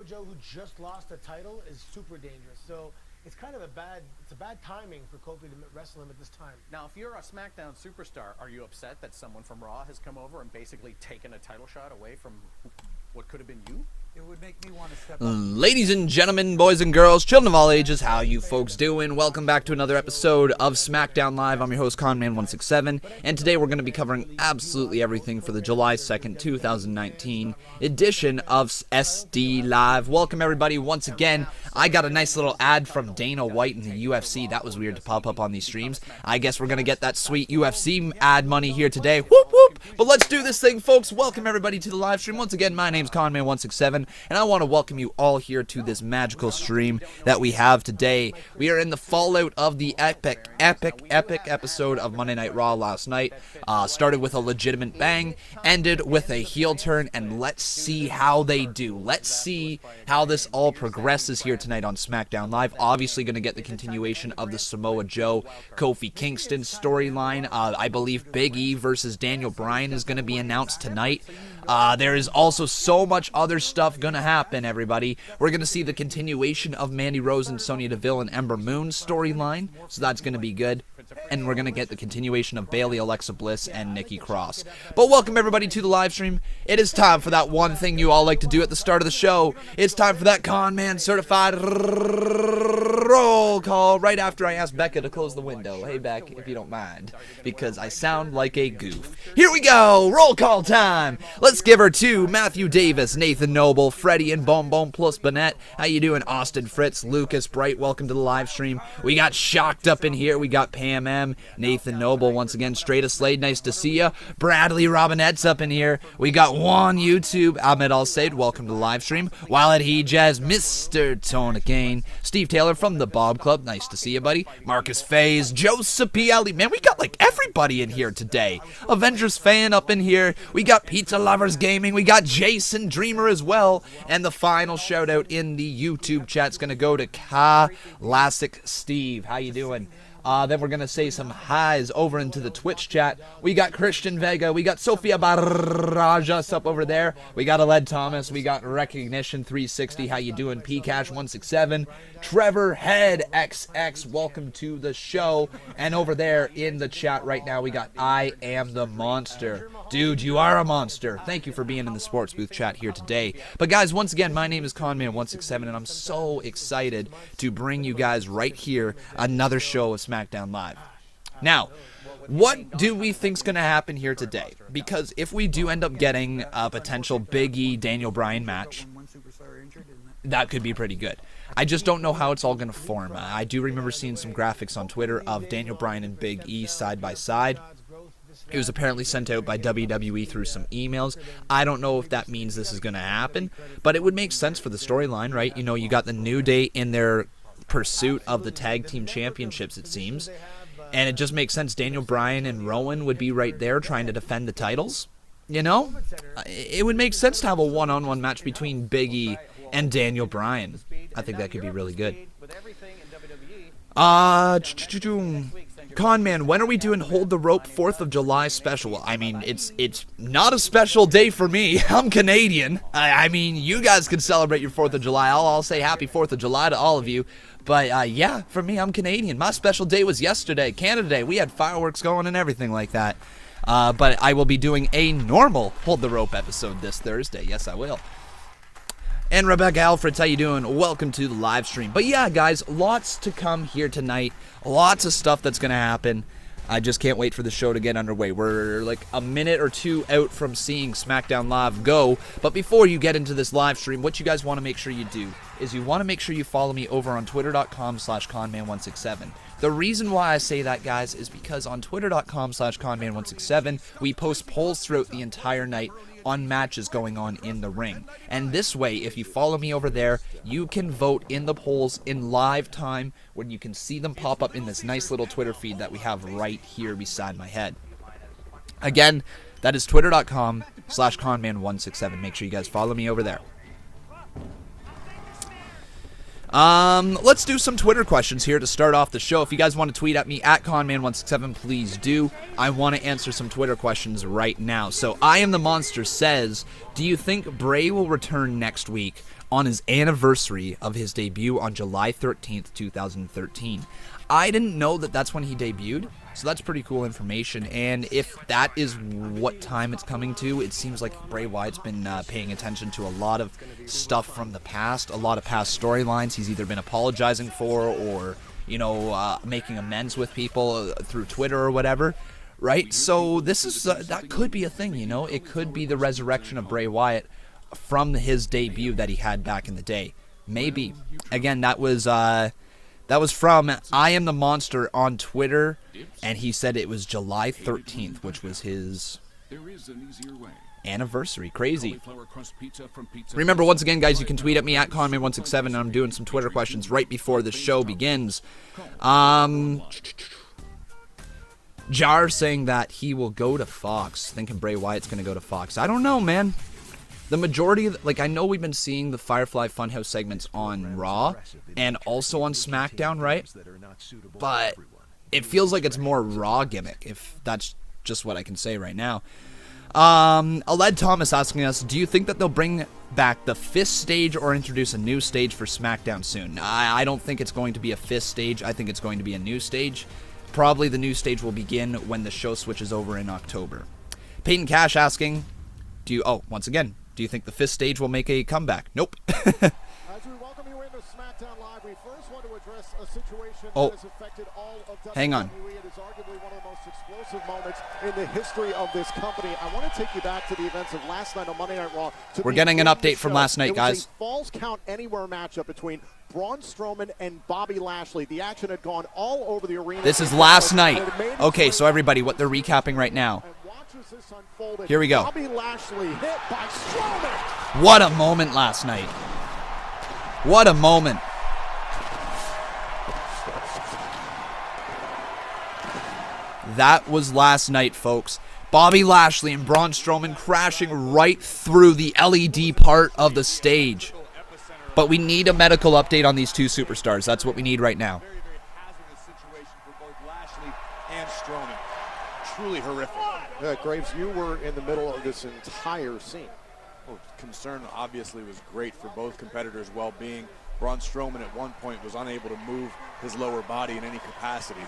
Joe, who just lost the title, is super dangerous. So it's kind of a bad timing for Kofi to wrestle him at this time. Now, if you're a SmackDown superstar, are you upset that someone from Raw has come over and basically taken a title shot away from what could have been you? It would make me want to step up. Ladies and gentlemen, boys and girls, children of all ages, how you folks doing? Welcome back to another episode of Smackdown Live. I'm your host, Conman167, and today we're going to be covering absolutely everything for the July 2nd, 2019 edition of SD Live. Welcome, everybody, once again. I got a nice little ad from Dana White in the UFC. That was weird to pop up on these streams. I guess we're going to get that sweet UFC ad money here today. Whoop, whoop. But let's do this thing, folks. Welcome, everybody, to the live stream. Once again, my name's Conman167. And I want to welcome you all here to this magical stream that we have today. We are in the fallout of the epic episode of Monday Night Raw last night. Started with a legitimate bang, ended with a heel turn, and let's see how they do. Let's see how this all progresses here tonight on Smackdown Live. Obviously going to get the continuation of the Samoa Joe, Kofi Kingston storyline. I believe Big E versus Daniel Bryan is going to be announced tonight. There is also so much other stuff going to happen, everybody. We're going to see the continuation of Mandy Rose and Sonya Deville and Ember Moon's storyline, so that's going to be good. And we're going to get the continuation of Bayley, Alexa Bliss, and Nikki Cross. But welcome, everybody, to the live stream. It is time for that one thing you all like to do at the start of the show. It's time for that Conman certified roll call right after I ask Becca to close the window. Hey, Beck, if you don't mind, because I sound like a goof. Here we go. Roll call time. Let's give her to Matthew Davis, Nathan Noble, Freddie, and Boom Boom plus Bennett. How you doing? Austin Fritz, Lucas Bright, welcome to the live stream. We got Shocked up in here. We got Pam M, Nathan Noble, once again, Straight a Slade, nice to see ya. Bradley Robinette's up in here. We got Juan YouTube, Ahmed Al-Said, welcome to the live stream. Wallet He Jazz, Mr. Tona Kane, Steve Taylor from the Bob Club, nice to see you, buddy. Marcus Faze, Joseph P. Ali, man, we got like everybody in here today. Avengers fan up in here. We got Pizza Lovers Gaming. We got Jason Dreamer as well. And the final shout out in the YouTube chat's gonna go to Classic Steve. How you doing? Then we're going to say some highs over into the Twitch chat. We got Christian Vega. We got Sofia Barajas up over there. We got Aled Thomas. We got Recognition 360. How you doing? Pcash167. Trevor Head XX. Welcome to the show. And over there in the chat right now, we got I Am the Monster. Dude, you are a monster. Thank you for being in the sports booth chat here today. But guys, once again, my name is Conman167, and I'm so excited to bring you guys right here another show of Smackdown Live. Now, what do we think's going to happen here today? Because if we do end up getting a potential Big E Daniel Bryan match, that could be pretty good. I just don't know how it's all going to form. I do remember seeing some graphics on Twitter of Daniel Bryan and Big E side by side. It was apparently sent out by WWE through some emails. I don't know if that means this is going to happen, but it would make sense for the storyline, right? You know, you got the New Day in their pursuit of the tag team championships, it seems, and it just makes sense. Daniel Bryan and Rowan would be right there trying to defend the titles. You know, it would make sense to have a one-on-one match between Big E and Daniel Bryan. I think that could be really good. Conman, when are we doing Hold the Rope 4th of July special? I mean, it's not a special day for me. I'm Canadian. I mean, you guys can celebrate your 4th of July. I'll say happy 4th of July to all of you. But yeah, for me, I'm Canadian. My special day was yesterday, Canada Day. We had fireworks going and everything like that. But I will be doing a normal Hold the Rope episode this Thursday. Yes, I will. And Rebecca Alfreds, how you doing? Welcome to the live stream. But yeah, guys, lots to come here tonight. Lots of stuff that's going to happen. I just can't wait for the show to get underway. We're like a minute or two out from seeing Smackdown Live go. But before you get into this live stream, what you guys want to make sure you do is you want to make sure you follow me over on twitter.com/Conman167. The reason why I say that, guys, is because on twitter.com/Conman167, we post polls throughout the entire night on matches going on in the ring. And this way, if you follow me over there, you can vote in the polls in live time when you can see them pop up in this nice little Twitter feed that we have right here beside my head. Again, that is twitter.com/Conman167. Make sure you guys follow me over there. Let's do some Twitter questions here to start off the show. If you guys want to tweet at me at Conman167, please do. I want to answer some Twitter questions right now. So, I Am the Monster says, do you think Bray will return next week on his anniversary of his debut on July 13th, 2013? I didn't know that that's when he debuted, so that's pretty cool information. And if that is what time it's coming to, it seems like Bray Wyatt's been paying attention to a lot of stuff from the past, a lot of past storylines he's either been apologizing for or, you know, making amends with people through Twitter or whatever, right? So this is that could be a thing, you know? It could be the resurrection of Bray Wyatt from his debut that he had back in the day. Maybe. Again, that was from I Am the Monster on Twitter, and he said it was July 13th, which was his anniversary. Crazy. Remember, once again, guys, you can tweet at me at Conman167, and I'm doing some Twitter questions right before the show begins. Jar saying that he will go to Fox, thinking Bray Wyatt's going to go to Fox. I don't know, man. The majority of, I know we've been seeing the Firefly Funhouse segments on Raw and also on SmackDown, right? But it feels like it's more Raw gimmick, if that's just what I can say right now. Aled Thomas asking us, do you think that they'll bring back the fist stage or introduce a new stage for SmackDown soon? I don't think it's going to be a fist stage. I think it's going to be a new stage. Probably the new stage will begin when the show switches over in October. Peyton Cash asking, once again, do you think the fifth stage will make a comeback? Nope. As we welcome you into Smackdown Live, we first want to address a situation that has affected all of WWE. Hang on. It is arguably one of the most explosive moments in the history of this company. I want to take you back to the events of last night on Monday Night Raw. We're getting an update from last night, guys. It was a Falls Count Anywhere matchup between Braun Strowman and Bobby Lashley. The action had gone all over the arena. This is last night. Okay, so everybody, what they're recapping right now. Here we go. Bobby Lashley hit by Strowman. What a moment last night. What a moment. That was last night, folks. Bobby Lashley and Braun Strowman crashing right through the LED part of the stage. But we need a medical update on these two superstars. That's what we need right now. Very, very hazardous situation for both Lashley and Strowman. Truly horrific. Graves, you were in the middle of this entire scene. Well, concern obviously was great for both competitors' well-being. Braun Strowman at one point was unable to move his lower body in any capacity.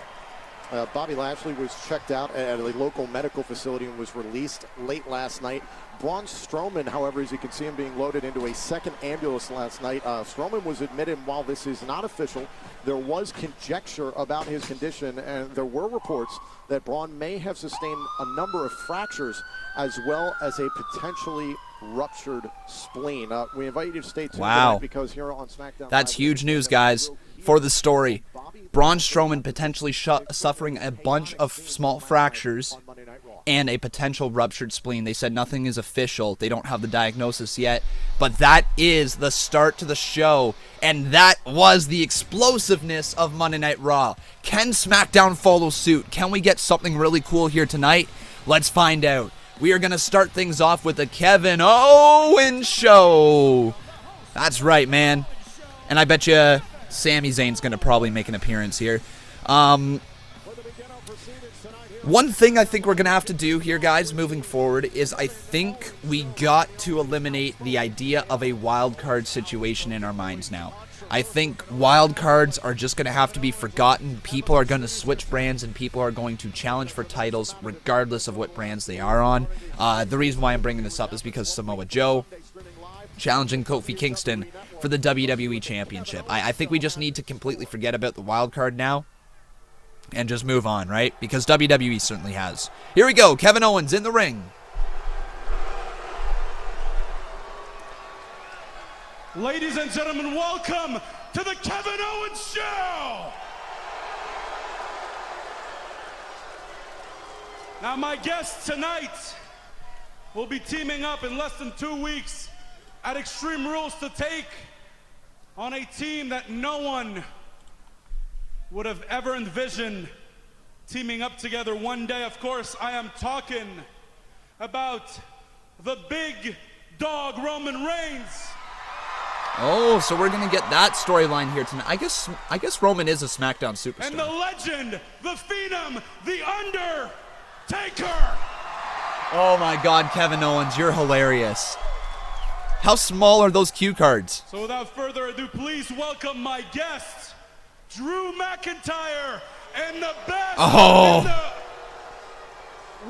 Bobby Lashley was checked out at a local medical facility and was released late last night. Braun Strowman, however, as you can see him being loaded into a second ambulance last night. Strowman was admitted, and while this is not official, there was conjecture about his condition, and there were reports that Braun may have sustained a number of fractures as well as a potentially ruptured spleen. We invite you to stay tuned tonight because here on SmackDown That's huge news, guys, for the story. Braun Strowman potentially suffering a bunch of small fractures and a potential ruptured spleen. They said nothing is official. They don't have the diagnosis yet. But that is the start to the show. And that was the explosiveness of Monday Night Raw. Can SmackDown follow suit? Can we get something really cool here tonight? Let's find out. We are going to start things off with the Kevin Owens show. That's right, man. And I bet you Sami Zayn's going to probably make an appearance here. One thing I think we're going to have to do here, guys, moving forward, is I think we got to eliminate the idea of a wild card situation in our minds now. I think wild cards are just going to have to be forgotten. People are going to switch brands, and people are going to challenge for titles regardless of what brands they are on. The reason why I'm bringing this up is because Samoa Joe challenging Kofi Kingston for the WWE Championship. I think we just need to completely forget about the wild card now and just move on, right? Because WWE certainly has. Here we go. Kevin Owens in the ring. Ladies and gentlemen, welcome to the Kevin Owens Show! Now, my guests tonight will be teaming up in less than 2 weeks at Extreme Rules to take on a team that no one would have ever envisioned teaming up together one day. Of course, I am talking about the big dog Roman Reigns Oh, so we're gonna get that storyline here tonight. I guess Roman is a SmackDown superstar. And the legend, the Phenom, the Undertaker. Oh my God, Kevin Owens, you're hilarious. How small are those cue cards? So without further ado, please welcome my guest, Drew McIntyre, and the best in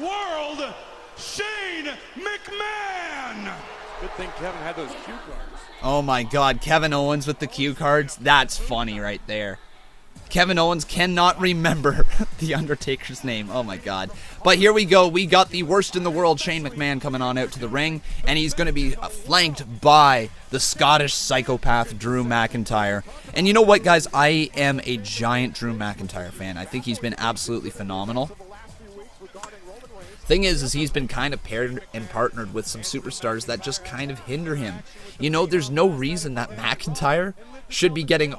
the world, Shane McMahon. Good thing Kevin had those cue cards. Oh my God, Kevin Owens with the cue cards. That's funny right there. Kevin Owens cannot remember the Undertaker's name. Oh my God. But here we go. We got the worst in the world, Shane McMahon, coming on out to the ring. And he's going to be flanked by the Scottish psychopath, Drew McIntyre. And you know what, guys? I am a giant Drew McIntyre fan. I think he's been absolutely phenomenal. Thing is he's been kind of paired and partnered with some superstars that just kind of hinder him. You know, there's no reason that McIntyre should be getting,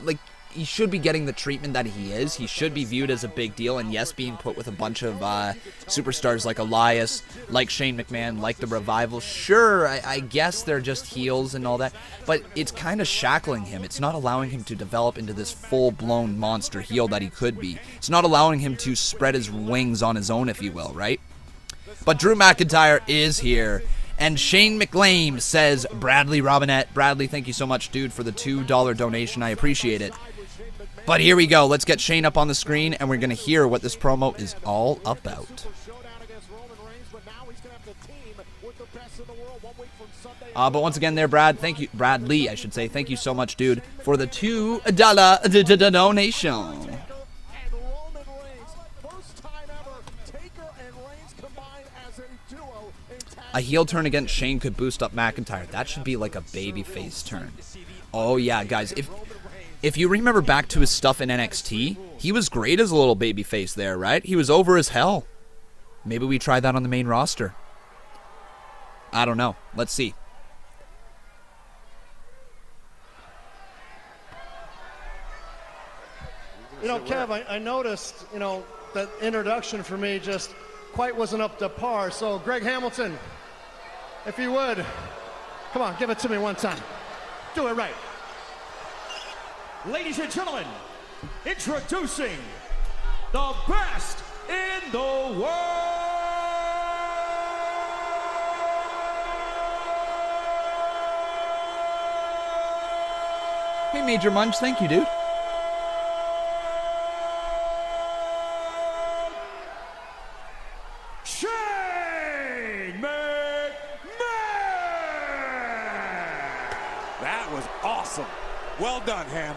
like, he should be getting the treatment that he is. He should be viewed as a big deal, and yes, being put with a bunch of superstars like Elias, like Shane McMahon, like the Revival. Sure, I guess they're just heels and all that, but it's kind of shackling him. It's not allowing him to develop into this full-blown monster heel that he could be. It's not allowing him to spread his wings on his own, if you will, right? But Drew McIntyre is here. And Shane McLean says, Bradley Robinette. Bradley, thank you so much, dude, for the $2 donation. I appreciate it. But here we go. Let's get Shane up on the screen, and we're going to hear what this promo is all about. But once again there, Brad, thank you. Bradley, I should say. Thank you so much, dude, for the $2 donation. A heel turn against Shane could boost up McIntyre. That should be like a babyface turn. Oh, yeah, guys. If you remember back to his stuff in NXT, he was great as a little babyface there, right? He was over as hell. Maybe we try that on the main roster. I don't know. Let's see. You know, Kev, I noticed, you know, that introduction for me just quite wasn't up to par. So, Greg Hamilton, if you would, come on, give it to me one time. Do it right. Ladies and gentlemen, introducing the best in the world. Hey, Major Munch, thank you, dude. Shane McMahon! That was awesome. Well done, Ham.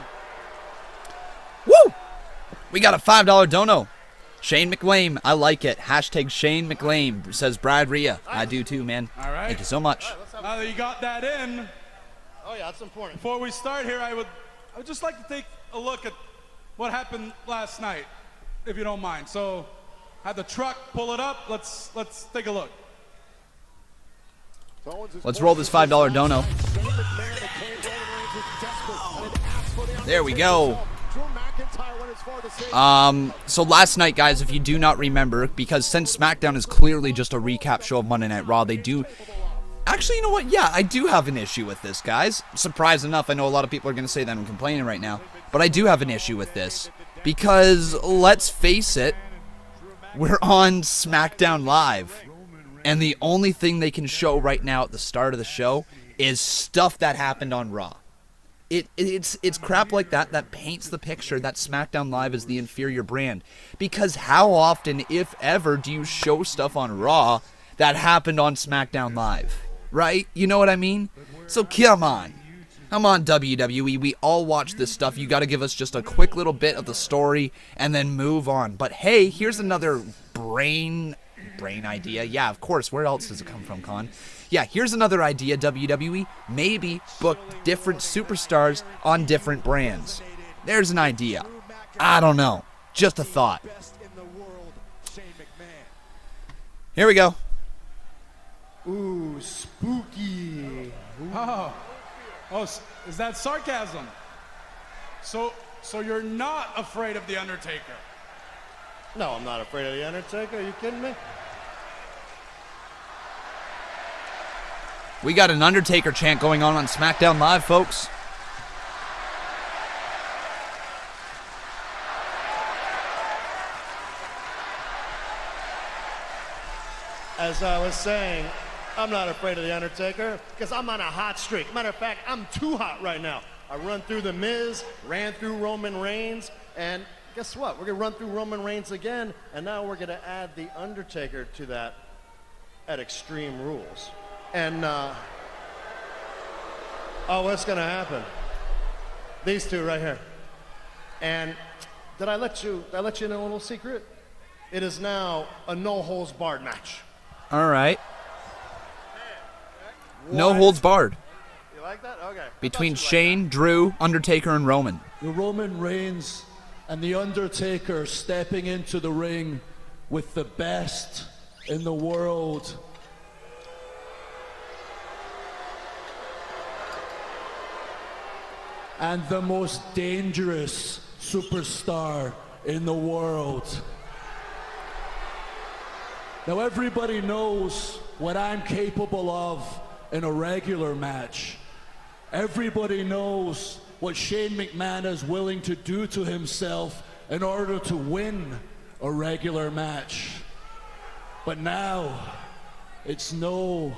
Woo! We got a $5 dono. Shane McLean, I like it. Hashtag Shane McLean, says Brad Rhea. I do too, man. All right. Thank you so much. Now that you got that in, Oh, yeah, that's important. before we start here, I would just like to take a look at what happened last night, if you don't mind. So, had the truck pull it up. Let's take a look. Let's roll this $5 dono. There we go. So last night, guys, if you do not remember, because since SmackDown is clearly just a recap show of Monday Night Raw, they do... Actually, you know what? Yeah, I do have an issue with this, guys. Surprise enough, I know a lot of people are going to say that I'm complaining right now, but I do have an issue with this. Because, let's face it, we're on SmackDown Live. And the only thing they can show right now at the start of the show is stuff that happened on Raw. It's crap like that that paints the picture that SmackDown Live is the inferior brand. Because how often, if ever, do you show stuff on Raw that happened on SmackDown Live? Right? You know what I mean? So come on. Come on, WWE. We all watch this stuff. You got to give us just a quick little bit of the story and then move on. But hey, here's another brain idea. Yeah, of course. Where else does it come from, Con? Yeah, here's another idea, WWE. Maybe book different superstars on different brands. There's an idea. I don't know. Just a thought. Here we go. Ooh, spooky. Oh, is that sarcasm? So you're not afraid of the Undertaker? No, I'm not afraid of the Undertaker. Are you kidding me? We got an Undertaker chant going on Smackdown Live, folks. As I was saying, I'm not afraid of The Undertaker because I'm on a hot streak. Matter of fact, I'm too hot right now. I run through The Miz, ran through Roman Reigns, and guess what? We're going to run through Roman Reigns again, and now we're going to add The Undertaker to that at Extreme Rules. And, what's going to happen? These two right here. And did I let you in a little secret? It is now a no-holds-barred match. All right. No holds barred. You like that? Okay. Between Shane, Drew, Undertaker, and Roman. The Roman Reigns and The Undertaker stepping into the ring with the best in the world. And the most dangerous superstar in the world. Now everybody knows what I'm capable of in a regular match. Everybody knows what Shane McMahon is willing to do to himself in order to win a regular match. But now, it's no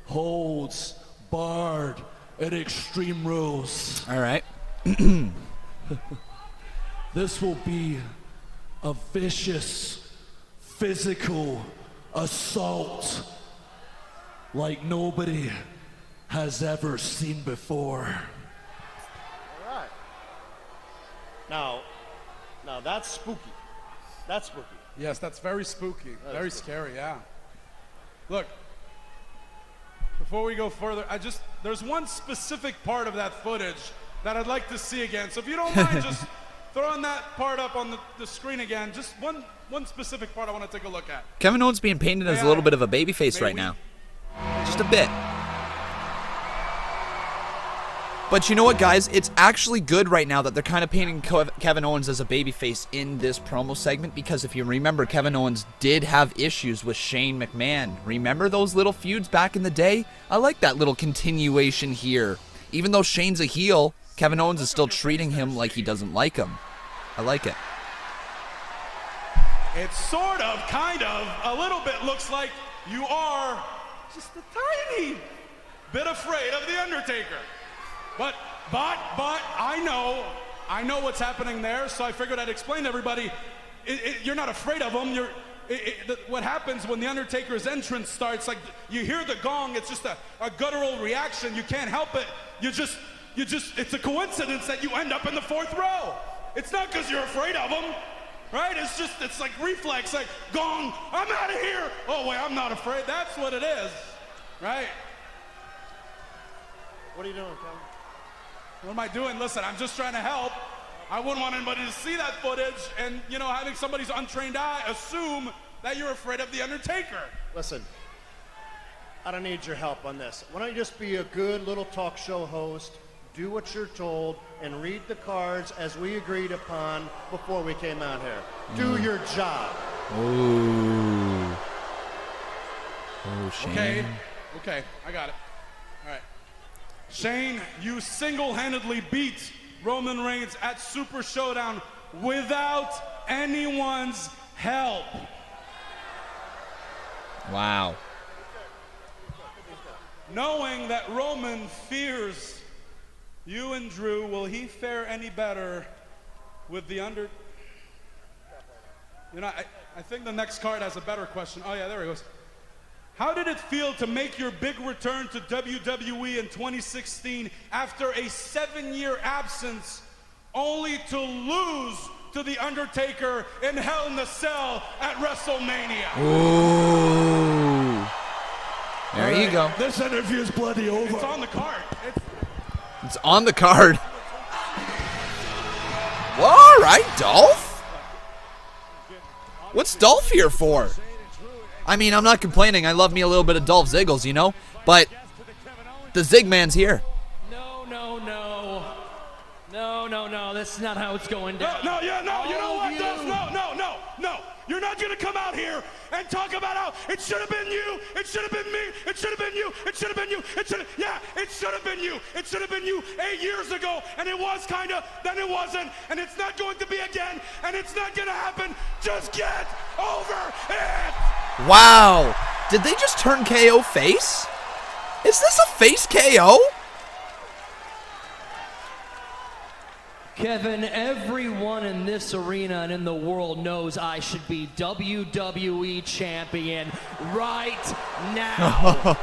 holds barred at Extreme Rules. All right. This will be a vicious, physical assault like nobody has ever seen before. All right. Now that's spooky. That's spooky. Yes, that's very spooky. Very scary, yeah. Look, before we go further, there's one specific part of that footage that I'd like to see again. So if you don't mind just throwing that part up on the screen again, just one specific part I want to take a look at. Kevin Owens being painted as a little bit of a babyface right now. Just a bit. But you know what, guys? It's actually good right now that they're kind of painting Kevin Owens as a babyface in this promo segment, because if you remember, Kevin Owens did have issues with Shane McMahon. Remember those little feuds back in the day? I like that little continuation here. Even though Shane's a heel, Kevin Owens is still treating him like he doesn't like him. I like it. It sort of, kind of, a little bit looks like you are just a tiny bit afraid of The Undertaker. But I know what's happening there, so I figured I'd explain to everybody. You're not afraid of him. What happens when The Undertaker's entrance starts, like you hear the gong, it's just a guttural reaction. You can't help it. It's a coincidence that you end up in the fourth row. It's not because you're afraid of him, right? It's like reflex, like gong, I'm out of here. Oh wait, I'm not afraid. That's what it is, right? What are you doing, Kevin? What am I doing? Listen, I'm just trying to help. I wouldn't want anybody to see that footage and, having somebody's untrained eye assume that you're afraid of The Undertaker. Listen, I don't need your help on this. Why don't you just be a good little talk show host, do what you're told, and read the cards as we agreed upon before we came out here. Do your job. Ooh. Oh, Shane. Okay, I got it. All right. Shane, you single-handedly beat Roman Reigns at Super Showdown without anyone's help. Wow. Knowing that Roman fears you and Drew, will he fare any better with the under... I think the next card has a better question. Oh yeah, there he goes. How did it feel to make your big return to WWE in 2016 after a 7-year absence, only to lose to The Undertaker in Hell in the Cell at WrestleMania? Ooh. There you go. This interview is bloody over. It's on the card. It's on the card. Well, all right, Dolph. What's Dolph here for? I mean, I'm not complaining. I love me a little bit of Dolph Ziggles, but the Zigman's here. No. This is not how it's going down. No, you know what, Dolph? No. You're not going to come out here and talk about how it should have been you, it should have been me, it should have been you, it should have been you, it should have, yeah, it should have been you. It should have been you 8 years ago, and it was kind of, then it wasn't, and it's not going to be again, and it's not going to happen. Just get over it. Wow. Did they just turn KO face? Is this a face KO? Kevin, everyone in this arena and in the world knows I should be WWE Champion right now.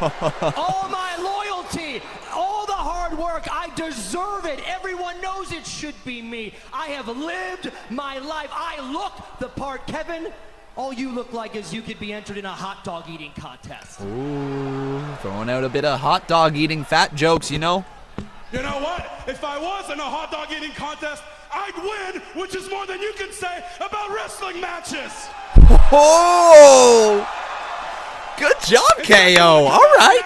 All my loyalty, all the hard work, I deserve it. Everyone knows it should be me. I have lived my life. I look the part. Kevin, all you look like is you could be entered in a hot dog eating contest. Ooh, throwing out a bit of hot dog eating fat jokes, you know? You know what? If I was in a hot dog eating contest, I'd win, which is more than you can say about wrestling matches. Oh! Good job, KO. All right.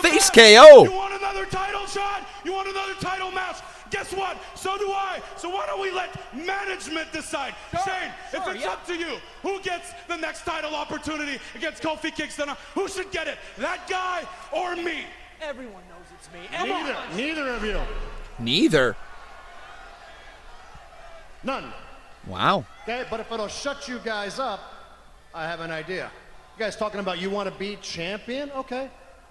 Face KO. You want another title shot? You want another title match? Guess what? So do I. So why don't we let management decide? Shane, if it's up to you, who gets the next title opportunity against Kofi Kingston? Who should get it? That guy or me? Everyone knows it's me. Neither of you. Neither. None. Wow. Okay, but if it'll shut you guys up, I have an idea. You guys talking about you want to be champion? Okay.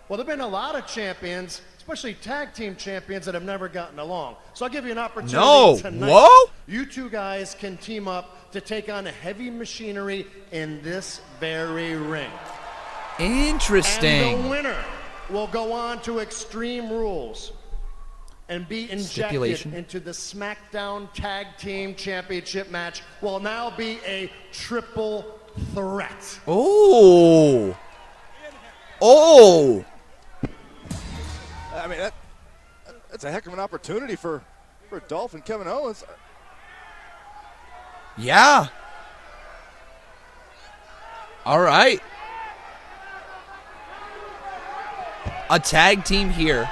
Well, there have been a lot of champions, especially tag team champions, that have never gotten along. So I'll give you an opportunity tonight. Whoa. You two guys can team up to take on heavy machinery in this very ring. Interesting. And the winner will go on to Extreme Rules and be injected into the Smackdown Tag Team Championship match. Will now be a triple threat. Oh. Oh. I mean, that's a heck of an opportunity for Dolph and Kevin Owens. Yeah. All right. A tag team here.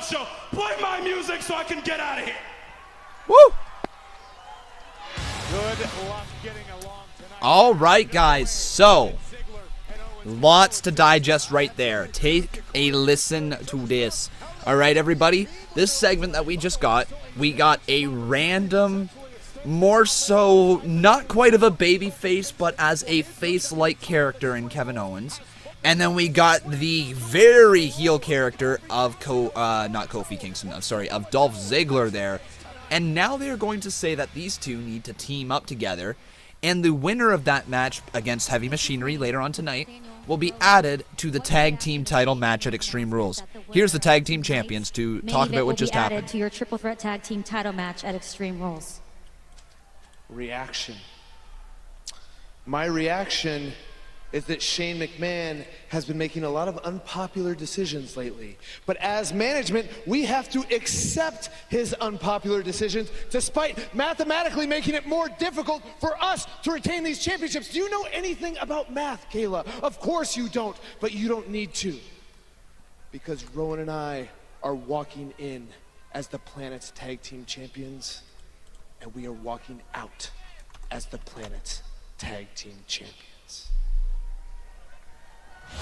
Show. Play my music so I can get out of here. Woo! Good luck getting along tonight. All right, guys. So, lots to digest right there. Take a listen to this. All right, everybody. This segment that we just got, we got a random, more so not quite of a baby face, but as a face-like character in Kevin Owens. And then we got the very heel character of not Kofi Kingston, of Dolph Ziggler there. And now they're going to say that these two need to team up together. And the winner of that match against Heavy Machinery later on tonight will be added to the tag team title match at Extreme Rules. Here's the tag team champions to talk about what just happened. Added to your triple threat tag team title match at Extreme Rules. Reaction. My reaction is that Shane McMahon has been making a lot of unpopular decisions lately. But as management, we have to accept his unpopular decisions, despite mathematically making it more difficult for us to retain these championships. Do you know anything about math, Kayla? Of course you don't, but you don't need to. Because Rowan and I are walking in as the planet's tag team champions, and we are walking out as the planet's tag team champions.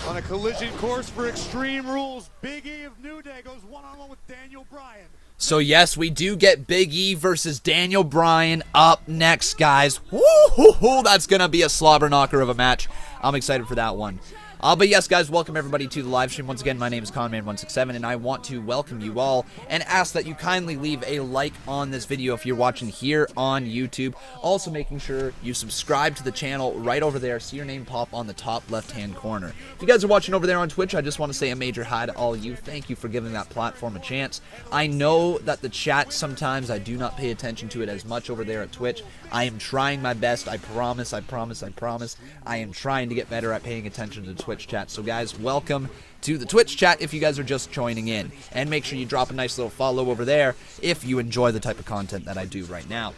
On a collision course for Extreme Rules, Big E of New Day goes one-on-one with Daniel Bryan. So yes, we do get Big E versus Daniel Bryan up next, guys. Woo-hoo-hoo, that's going to be a slobber knocker of a match. I'm excited for that one. But yes, guys, welcome everybody to the live stream. Once again, my name is Conman167, and I want to welcome you all and ask that you kindly leave a like on this video if you're watching here on YouTube. Also, making sure you subscribe to the channel right over there. See your name pop on the top left-hand corner. If you guys are watching over there on Twitch, I just want to say a major hi to all of you. Thank you for giving that platform a chance. I know that the chat sometimes I do not pay attention to it as much over there at Twitch. I am trying my best. I promise. I am trying to get better at paying attention to Twitch chat. So guys, welcome to the Twitch chat if you guys are just joining in. And make sure you drop a nice little follow over there if you enjoy the type of content that I do right now.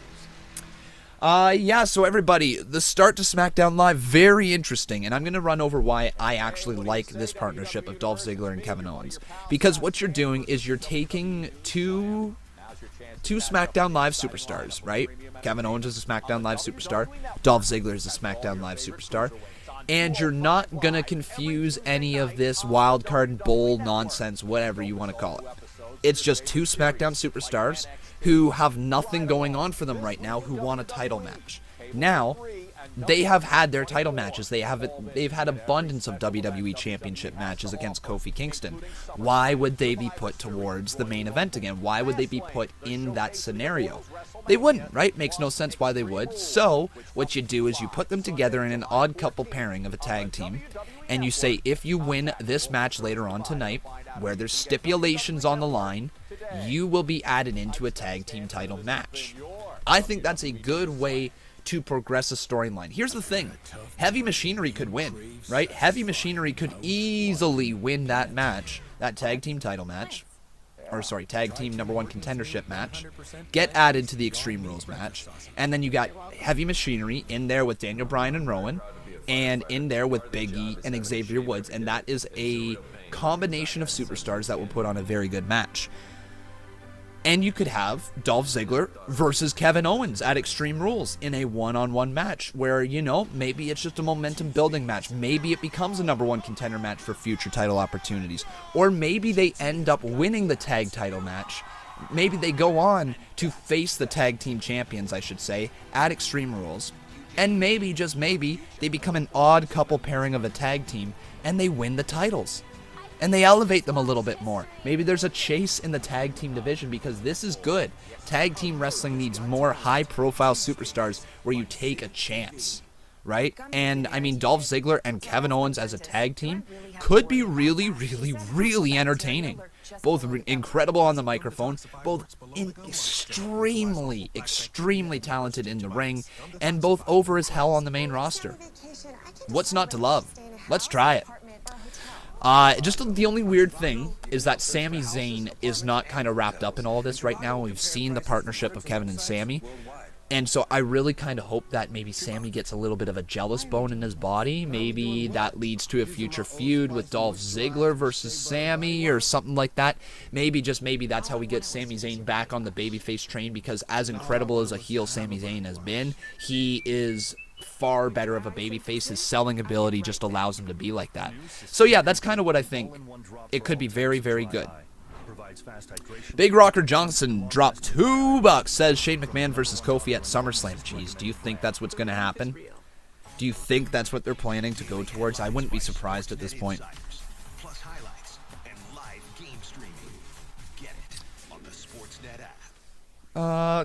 Yeah, so everybody, the start to SmackDown Live, very interesting, and I'm going to run over why I actually like this partnership of Dolph Ziggler and Kevin Owens. Because what you're doing is you're taking two SmackDown Live superstars, right? Kevin Owens is a SmackDown Live superstar, Dolph Ziggler is a SmackDown Live superstar, and you're not going to confuse any of this wild card bull nonsense, whatever you want to call it. It's just two SmackDown superstars who have nothing going on for them right now, who want a title match. Now, they have had their title matches. They've had abundance of WWE Championship matches against Kofi Kingston. Why would they be put towards the main event again? Why would they be put in that scenario? They wouldn't, right? Makes no sense why they would. So, what you do is you put them together in an odd couple pairing of a tag team, and you say, if you win this match later on tonight, where there's stipulations on the line, you will be added into a tag team title match. I think that's a good way to progress a storyline. Here's the thing. Heavy Machinery could win, right? Heavy Machinery could easily win that match, that tag team title match. Or sorry, tag team #1 contendership match. Get added to the Extreme Rules match. And then you got Heavy Machinery in there with Daniel Bryan and Rowan. And in there with Big E and Xavier Woods. And that is a combination of superstars that will put on a very good match. And you could have Dolph Ziggler versus Kevin Owens at Extreme Rules in a one-on-one match where, you know, maybe it's just a momentum-building match. Maybe it becomes a #1 contender match for future title opportunities. Or maybe they end up winning the tag title match. Maybe they go on to face the tag team champions, I should say, at Extreme Rules. And maybe, just maybe, they become an odd couple pairing of a tag team and they win the titles. And they elevate them a little bit more. Maybe there's a chase in the tag team division because this is good. Tag team wrestling needs more high-profile superstars where you take a chance, right? And, I mean, Dolph Ziggler and Kevin Owens as a tag team could be really, really, really entertaining. Both incredible on the microphone, both extremely, extremely talented in the ring, and both over as hell on the main roster. What's not to love? Let's try it. Just the only weird thing is that Sami Zayn is not kind of wrapped up in all this right now. We've seen the partnership of Kevin and Sami. And so I really kind of hope that maybe Sami gets a little bit of a jealous bone in his body. Maybe that leads to a future feud with Dolph Ziggler versus Sami or something like that. Maybe, just maybe, that's how we get Sami Zayn back on the babyface train, because as incredible as a heel Sami Zayn has been, he is far better of a babyface. His selling ability just allows him to be like that. So yeah, that's kind of what I think. It could be very, very good. Big Rocker Johnson dropped $2, says Shane McMahon versus Kofi at SummerSlam. Jeez, do you think that's what's going to happen? Do you think that's what they're planning to go towards? I wouldn't be surprised at this point.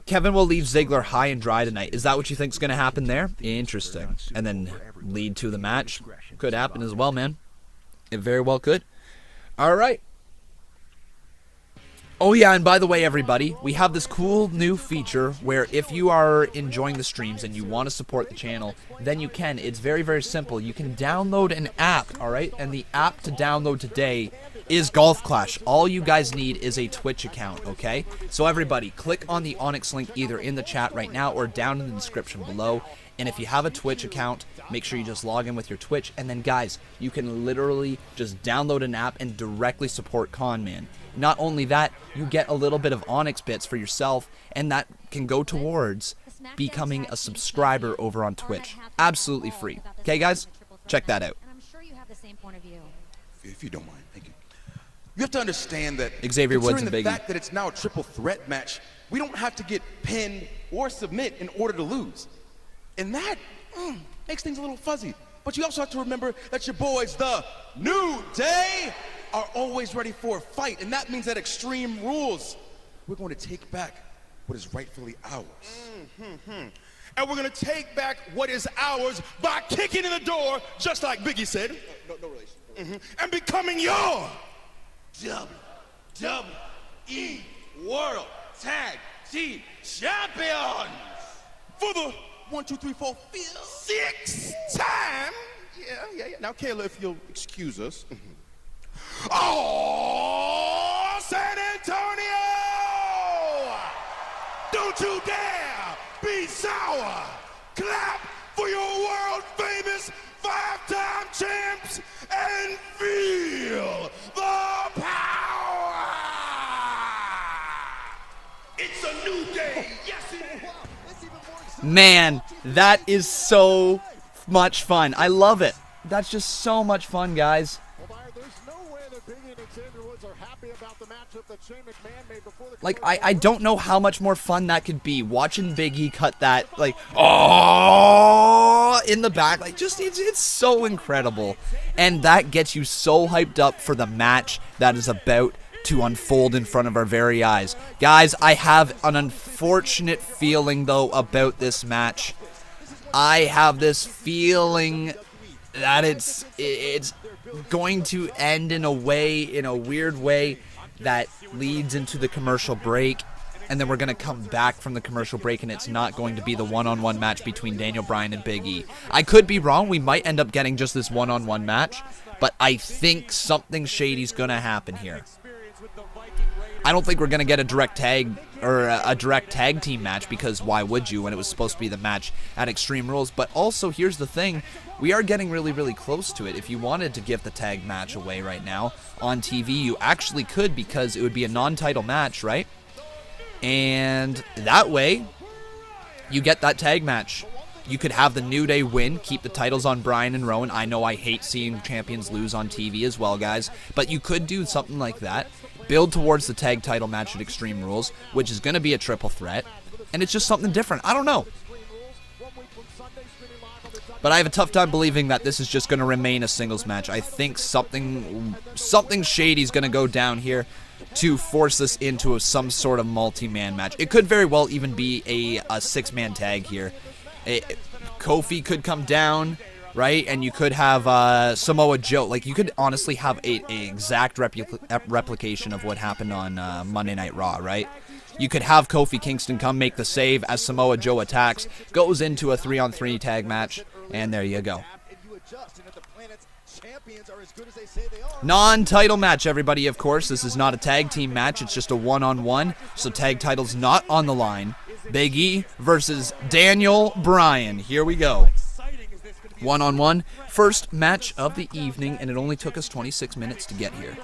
Kevin will leave Ziggler high and dry tonight. Is that what you think is going to happen there? Interesting. And then lead to the match? Could happen as well, man. It very well could. All right. Oh yeah, and by the way, everybody, we have this cool new feature where if you are enjoying the streams and you want to support the channel, then you can. It's very, very simple. You can download an app, all right? And the app to download today is Golf Clash. All you guys need is a Twitch account, okay? So everybody, click on the Onyx link either in the chat right now or down in the description below. And if you have a Twitch account, make sure you just log in with your Twitch. And then, guys, you can literally just download an app and directly support Conman. Not only that, you get a little bit of Onyx bits for yourself, and that can go towards becoming a subscriber over on Twitch. Absolutely free. Okay, guys? Check that out. If you don't mind, thank you. You have to understand that Xavier Woods and the Biggie. fact that it's now a triple threat match, we don't have to get pinned or submit in order to lose. And that makes things a little fuzzy. But you also have to remember that your boys, the New Day, are always ready for a fight. And that means that Extreme Rules, we're going to take back what is rightfully ours. And we're going to take back what is ours by kicking in the door, just like Biggie said. No relation. And becoming your WWE World Tag Team Champions for the 1, 2, 3, 4, 6th time. Yeah. Now, Kayla, if you'll excuse us. Oh, San Antonio! Don't you dare be sour. Clap for your world-famous 5-time champs and feel the power. It's a new day. Yes, it is. Man, that is so much fun. I love it. That's just so much fun, guys. Like, I don't know how much more fun that could be. Watching Big E cut that, like, oh, in the back. Like, just, it's so incredible. And that gets you so hyped up for the match that is about to unfold in front of our very eyes. Guys, I have an unfortunate feeling, though, about this match. I have this feeling that it's going to end in a weird way that leads into the commercial break, and then we're going to come back from the commercial break, and it's not going to be the one-on-one match between Daniel Bryan and Big E. I could be wrong. We might end up getting just this one-on-one match, but I think something shady's going to happen here. I don't think we're going to get a direct tag or a direct tag team match, because why would you when it was supposed to be the match at Extreme Rules? But also, here's the thing. We are getting really, really close to it. If you wanted to give the tag match away right now on TV, you actually could, because it would be a non-title match, right? And that way, you get that tag match. You could have the New Day win, keep the titles on Bryan and Rowan. I know I hate seeing champions lose on TV as well, guys, but you could do something like that. Build towards the tag title match at Extreme Rules, which is going to be a triple threat, and it's just something different. I don't know. But I have a tough time believing that this is just going to remain a singles match. I think something shady is going to go down here to force us into some sort of multi-man match. It could very well even be a six-man tag here. Kofi could come down, right? And you could have Samoa Joe. Like, you could honestly have an exact replication of what happened on Monday Night Raw, right? You could have Kofi Kingston come make the save as Samoa Joe attacks, goes into a 3-on-3 tag match, and there you go. Non-title match, everybody, of course. This is not a tag team match. It's just a one-on-one, so tag title's not on the line. Big E versus Daniel Bryan. Here we go. One-on-one. First match of the evening, and it only took us 26 minutes to get here.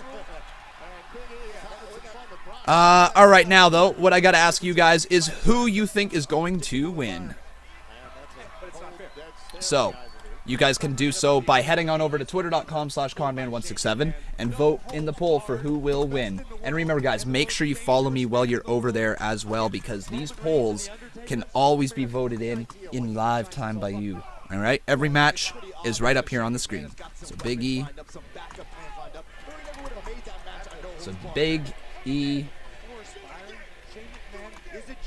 All right, now, though, what I got to ask you guys is who you think is going to win. So, you guys can do so by heading on over to twitter.com/Conman167 and vote in the poll for who will win. And remember, guys, make sure you follow me while you're over there as well, because these polls can always be voted in live time by you. All right? Every match is right up here on the screen. So, Big E.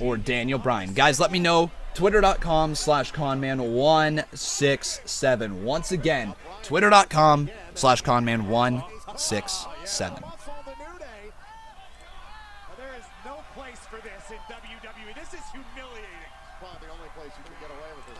Or Daniel Bryan. Guys, let me know. Twitter.com/Conman167. Once again, Twitter.com/Conman167. There is no place for this in WWE. This is humiliating. Probably the only place you can get away with this.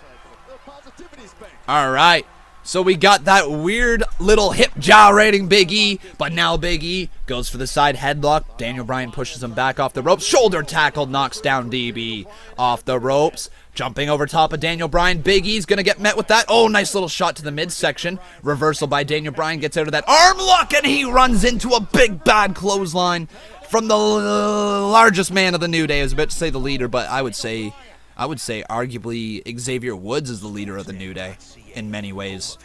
The positivity space. All right. So we got that weird little hip gyrating Big E, but now Big E goes for the side headlock. Daniel Bryan pushes him back off the ropes. Shoulder tackle, knocks down DB off the ropes. Jumping over top of Daniel Bryan. Big E's going to get met with that. Oh, nice little shot to the midsection. Reversal by Daniel Bryan, gets out of that arm lock, and he runs into a big bad clothesline from the largest man of the New Day. I was about to say the leader, but I would say arguably Xavier Woods is the leader of the New Day in many ways.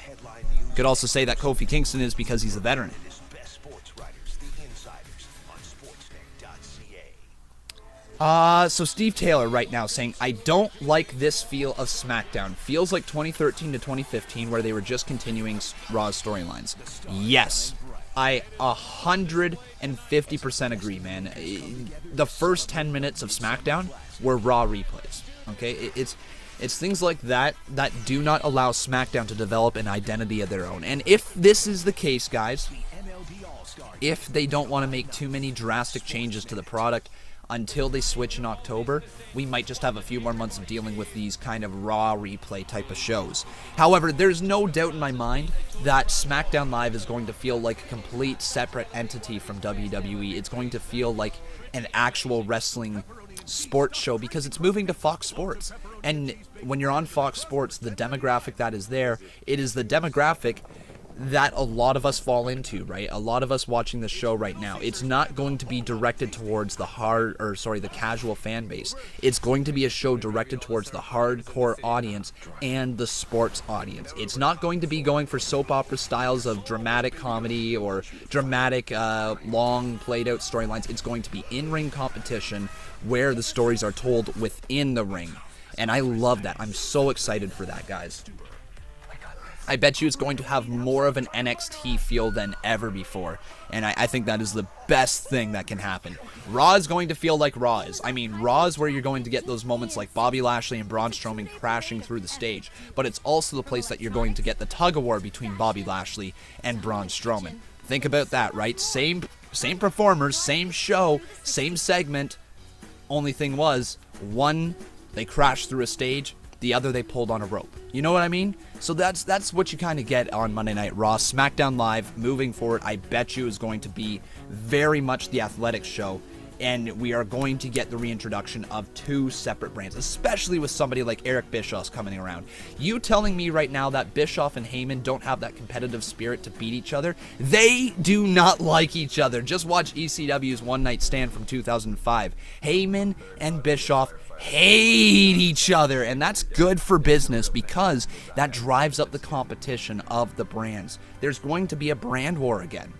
Could also say that Kofi Kingston is, because he's a veteran. So Steve Taylor right now saying, I don't like this feel of SmackDown. Feels like 2013 to 2015 where they were just continuing Raw's storylines. Yes, I 150% agree, man. The first 10 minutes of SmackDown were Raw replays. Okay, it's things like that that do not allow SmackDown to develop an identity of their own. And if this is the case, guys, if they don't want to make too many drastic changes to the product until they switch in October, we might just have a few more months of dealing with these kind of Raw replay type of shows. However, there's no doubt in my mind that SmackDown Live is going to feel like a complete separate entity from WWE. It's going to feel like an actual wrestling sports show because it's moving to Fox Sports. And when you're on Fox Sports, the demographic that is there, it is the demographic that a lot of us fall into, right? A lot of us watching this show right now. It's not going to be directed towards the casual fan base. It's going to be a show directed towards the hardcore audience and the sports audience. It's not going to be going for soap opera styles of dramatic comedy or dramatic, long played out storylines. It's going to be in-ring competition where the stories are told within the ring. And I love that. I'm so excited for that, guys. I bet you it's going to have more of an NXT feel than ever before. And I think that is the best thing that can happen. Raw is going to feel like Raw is. I mean, Raw is where you're going to get those moments like Bobby Lashley and Braun Strowman crashing through the stage. But it's also the place that you're going to get the tug-of-war between Bobby Lashley and Braun Strowman. Think about that, right? Same performers, same show, same segment. Only thing was, one, they crashed through a stage. The other, they pulled on a rope. You know what I mean? So that's what you kind of get on Monday Night Raw. Smackdown Live, moving forward, I bet you is going to be very much the athletic show. And we are going to get the reintroduction of two separate brands, especially with somebody like Eric Bischoff's coming around. You telling me right now that Bischoff and Heyman don't have that competitive spirit to beat each other? They do not like each other. Just watch ECW's One Night Stand from 2005. Heyman and Bischoff hate each other, and that's good for business because that drives up the competition of the brands. There's going to be a brand war again.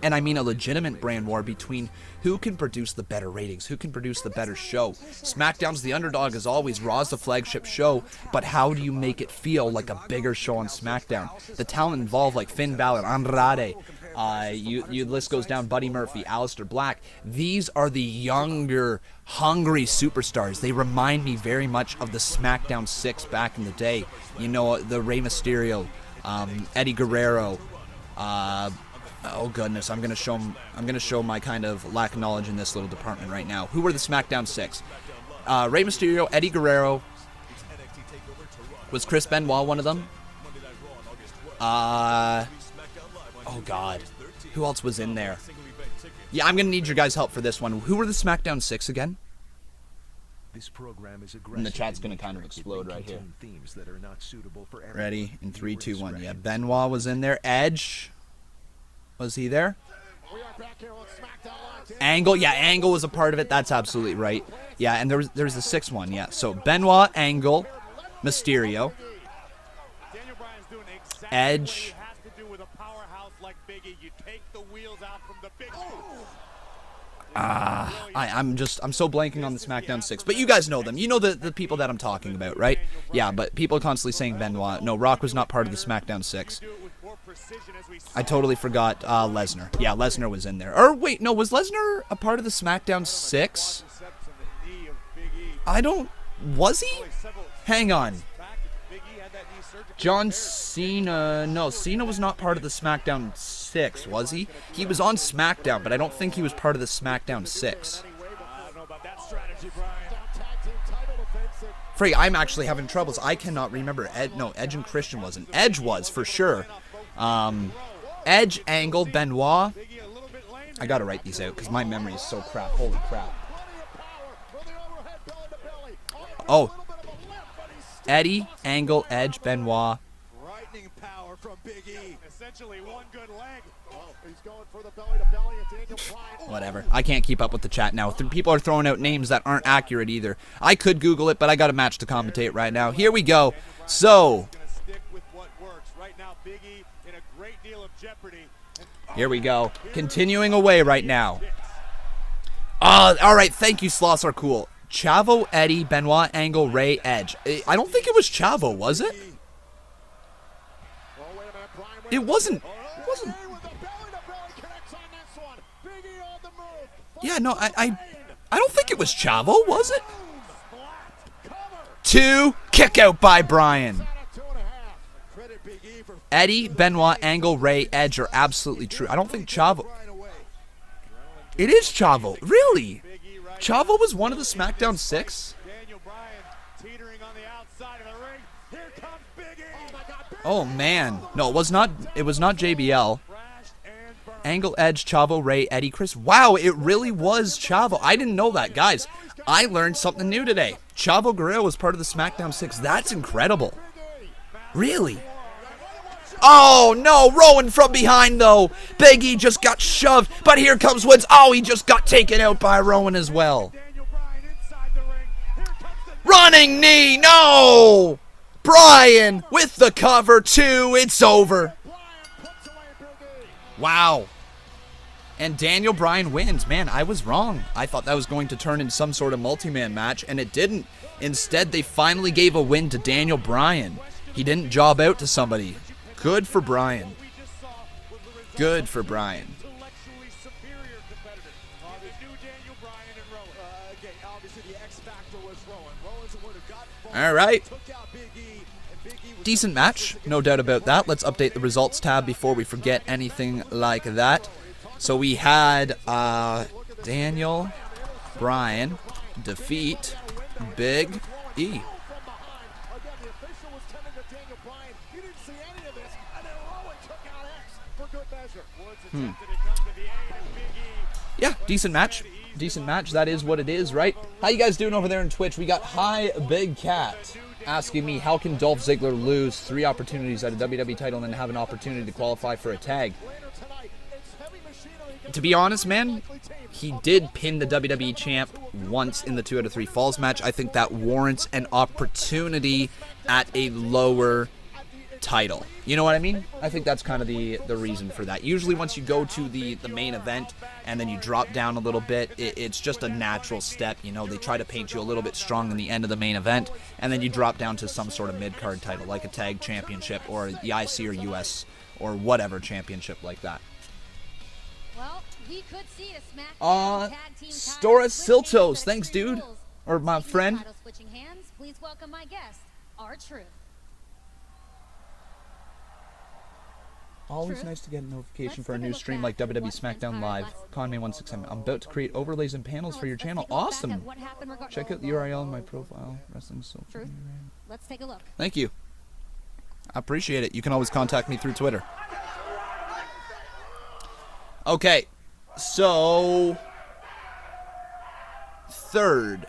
And I mean a legitimate brand war between who can produce the better ratings, who can produce the better show. SmackDown's the underdog as always, Raw's the flagship show, but how do you make it feel like a bigger show on SmackDown? The talent involved like Finn Balor, Andrade, the list goes down, Buddy Murphy, Aleister Black. These are the younger, hungry superstars. They remind me very much of the SmackDown 6 back in the day. You know, the Rey Mysterio, Eddie Guerrero, oh goodness, I'm gonna show my kind of lack of knowledge in this little department right now. Who were the SmackDown 6? Rey Mysterio, Eddie Guerrero. Was Chris Benoit one of them? Oh god, who else was in there? Yeah, I'm gonna need your guys' help for this one. Who were the SmackDown 6 again? And the chat's gonna kind of explode right here. Ready? In 3, 2, 1. Yeah, Benoit was in there. Edge. Was he there? Angle, yeah, Angle was a part of it. That's absolutely right. Yeah, and there's the 6th one. Yeah, so Benoit, Angle, Mysterio, Edge. I'm so blanking on the SmackDown 6, but you guys know them. You know the people that I'm talking about, right? Yeah, but people are constantly saying Benoit. No, Rock was not part of the SmackDown 6. I totally forgot Lesnar. Yeah, Lesnar was in there. Or wait, no, was Lesnar a part of the SmackDown 6? Was he? Hang on. John Cena. No, Cena was not part of the SmackDown 6, was he? He was on SmackDown, but I don't think he was part of the SmackDown 6. Free, I'm actually having troubles. I cannot remember. Edge and Christian wasn't. Edge was, for sure. Edge, Angle, Benoit. I gotta write these out because my memory is so crap. Holy crap. Oh. Eddie, Angle, Edge, Benoit. Whatever. I can't keep up with the chat now. People are throwing out names that aren't accurate either. I could Google it, but I got a match to commentate right now. Here we go. So. Here we go. Continuing away right now. All right. Thank you, Sloths are cool. Chavo, Eddie, Benoit, Angle, Ray, Edge. I don't think it was Chavo, was it? It wasn't. Yeah, no, I don't think it was Chavo, was it? 2, kick out by Bryan. Eddie, Benoit, Angle, Ray, Edge are absolutely true. I don't think Chavo. It is Chavo. Really? Chavo was one of the SmackDown 6? Oh man. No, it was not JBL. Angle, Edge, Chavo, Ray, Eddie, Chris. Wow, it really was Chavo. I didn't know that. Guys, I learned something new today. Chavo Guerrero was part of the SmackDown 6. That's incredible. Really? Oh, no. Rowan from behind, though. Big E just got shoved. But here comes Woods. Oh, he just got taken out by Rowan as well. Running knee. No. Bryan with the cover, too. It's over. Wow. And Daniel Bryan wins. Man, I was wrong. I thought that was going to turn into some sort of multi-man match, and it didn't. Instead, they finally gave a win to Daniel Bryan. He didn't job out to somebody. Good for Bryan. Good for Bryan. All right. Decent match, no doubt about that. Let's update the results tab before we forget anything like that. So we had Daniel Bryan defeat Big E. Yeah, decent match. Decent match. That is what it is, right? How you guys doing over there on Twitch? We got Hi Big Cat asking me, how can Dolph Ziggler lose 3 opportunities at a WWE title and then have an opportunity to qualify for a tag? To be honest, man, he did pin the WWE champ once in the 2 out of 3 falls match. I think that warrants an opportunity at a lower title. You know what I mean? I think that's kind of the reason for that. Usually once you go to the main event and then you drop down a little bit, it's just a natural step. You know, they try to paint you a little bit strong in the end of the main event, and then you drop down to some sort of mid-card title, like a tag championship or the IC or US or whatever championship like that. Well, we could see a Smackdown tag team Stora Siltos, thanks, dude. Or my friend. Switching hands, please welcome my guest, R-Truth. Always nice to get a notification for a new stream like WWE Smackdown Live, Conman167. I'm about to create overlays and panels for your channel. Awesome! Check out the URL in my profile. Wrestling so. Let's take a look. Thank you. I appreciate it. You can always contact me through Twitter. Okay, so third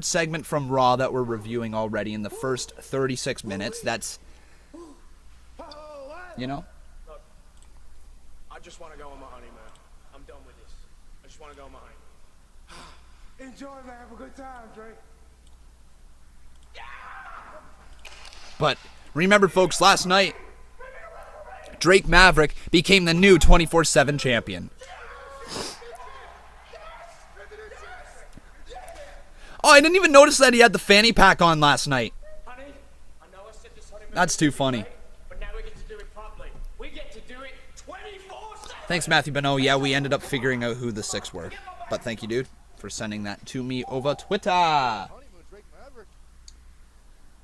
segment from Raw that we're reviewing already in the first 36 minutes. That's, you know. Look, I just want to go on my honeymoon. I'm done with this. I just want to go on my honeymoon. Enjoy, man. Have a good time, Drake. But remember, folks, last night, Drake Maverick became the new 24/7 champion. Oh, I didn't even notice that he had the fanny pack on last night. That's too funny. But now we get to do it properly. We get to do it 24/7. Thanks, Matthew Beno. Yeah, we ended up figuring out who the 6 were. But thank you, dude, for sending that to me over Twitter. I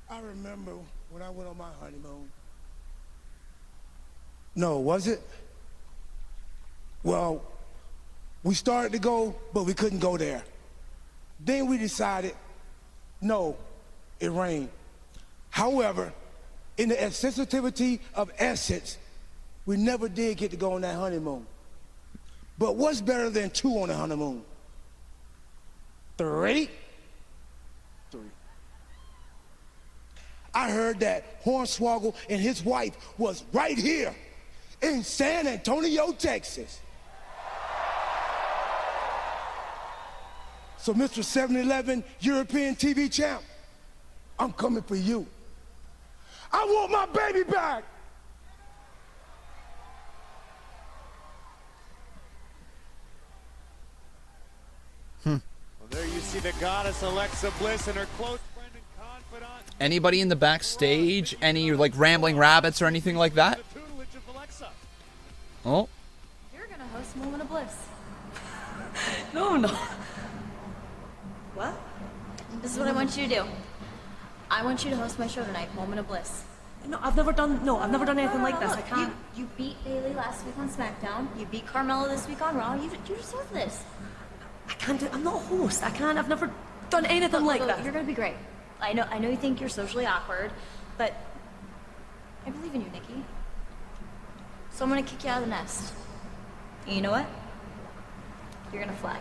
remember when I went on my honeymoon. No, was it? Well, we started to go, but we couldn't go there. Then we decided, no, it rained. However, in the sensitivity of essence, we never did get to go on that honeymoon. But what's better than 2 on a honeymoon? 3? 3. I heard that Hornswoggle and his wife was right here in San Antonio, Texas. So, Mr. 7-Eleven European TV champ, I'm coming for you. I want my baby back. Well, there you see the goddess Alexa Bliss and her close friend and confidant. Anybody in the backstage? Any, like, rambling rabbits or anything like that? Oh. You're gonna host Moment of Bliss. No. What? This is what I want you to do. I want you to host my show tonight, Moment of Bliss. No, I've never done anything like this. I can't. You beat Bailey last week on SmackDown. You beat Carmella this week on Raw. You deserve this. I can't do. I'm not a host. I can't. I've never done anything like that. You're gonna be great. I know you think you're socially awkward, but I believe in you, Nikki. So I'm gonna kick you out of the nest. And you know what? You're gonna fly.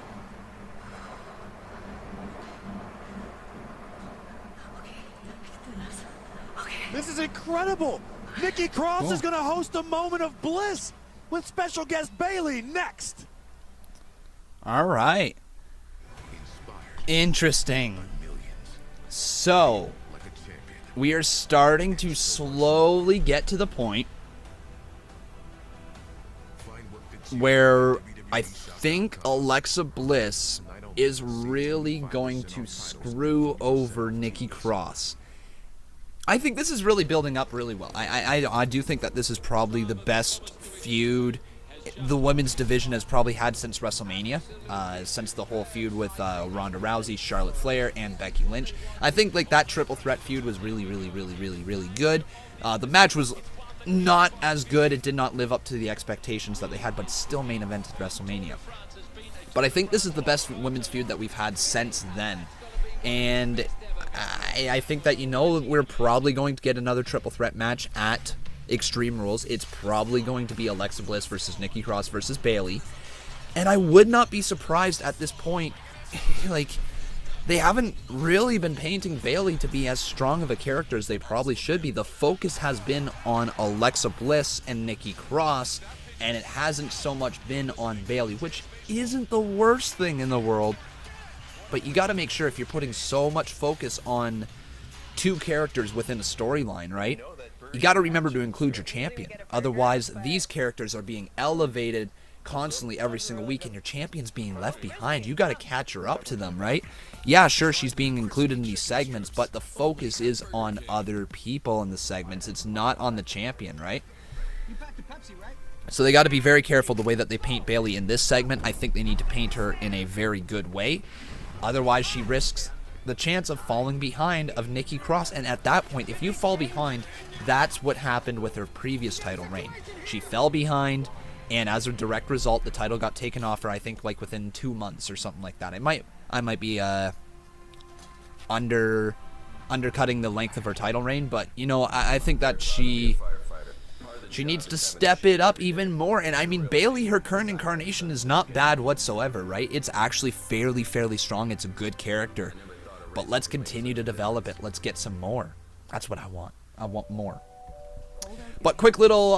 This is incredible. Nikki Cross is going to host a moment of bliss with special guest Bayley next. All right. Interesting. So, we are starting to slowly get to the point where I think Alexa Bliss is really going to screw over Nikki Cross. I think this is really building up really well. I do think that this is probably the best feud the women's division has probably had since WrestleMania, since the whole feud with Ronda Rousey, Charlotte Flair, and Becky Lynch. I think like that triple threat feud was really good. The match was not as good. It did not live up to the expectations that they had, but still main evented WrestleMania. But I think this is the best women's feud that we've had since then. And I think that, you know, we're probably going to get another triple threat match at Extreme Rules. It's probably going to be Alexa Bliss versus Nikki Cross versus Bayley. And I would not be surprised at this point, like, they haven't really been painting Bayley to be as strong of a character as they probably should be. The focus has been on Alexa Bliss and Nikki Cross, and it hasn't so much been on Bayley, which isn't the worst thing in the world. But you got to make sure, if you're putting so much focus on two characters within a storyline, right? You got to remember to include your champion. Otherwise, these characters are being elevated constantly every single week, and your champion's being left behind. You got to catch her up to them, right? Yeah, sure, she's being included in these segments, but the focus is on other people in the segments. It's not on the champion, right? So they got to be very careful the way that they paint Bayley in this segment. I think they need to paint her in a very good way. Otherwise, she risks the chance of falling behind of Nikki Cross. And at that point, if you fall behind, that's what happened with her previous title reign. She fell behind, and as a direct result, the title got taken off her, I think, like within 2 months or something like that. I might be undercutting the length of her title reign, but, you know, I think that she needs to step it up even more. And I mean, Bayley, her current incarnation is not bad whatsoever, right? It's actually fairly strong. It's a good character. But let's continue to develop it. Let's get some more. That's what I want. I want more. But quick little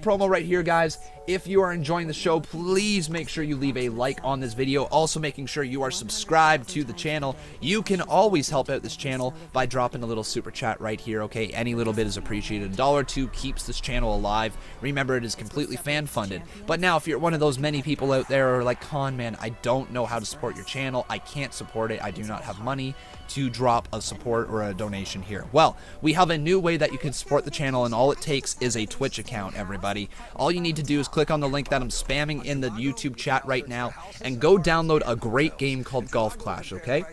promo right here, guys. If you are enjoying the show, please make sure you leave a like on this video. Also making sure you are subscribed to the channel. You can always help out this channel by dropping a little super chat right here, okay? Any little bit is appreciated. $1 or $2 keeps this channel alive. Remember, it is completely fan-funded. But now, if you're one of those many people out there who are like, Conman, I don't know how to support your channel. I can't support it. I do not have money to drop a support or a donation here. Well, we have a new way that you can support the channel, and all it takes is a Twitch account, everybody. All you need to do is click on the link that I'm spamming in the YouTube chat right now and go download a great game called Golf Clash, okay?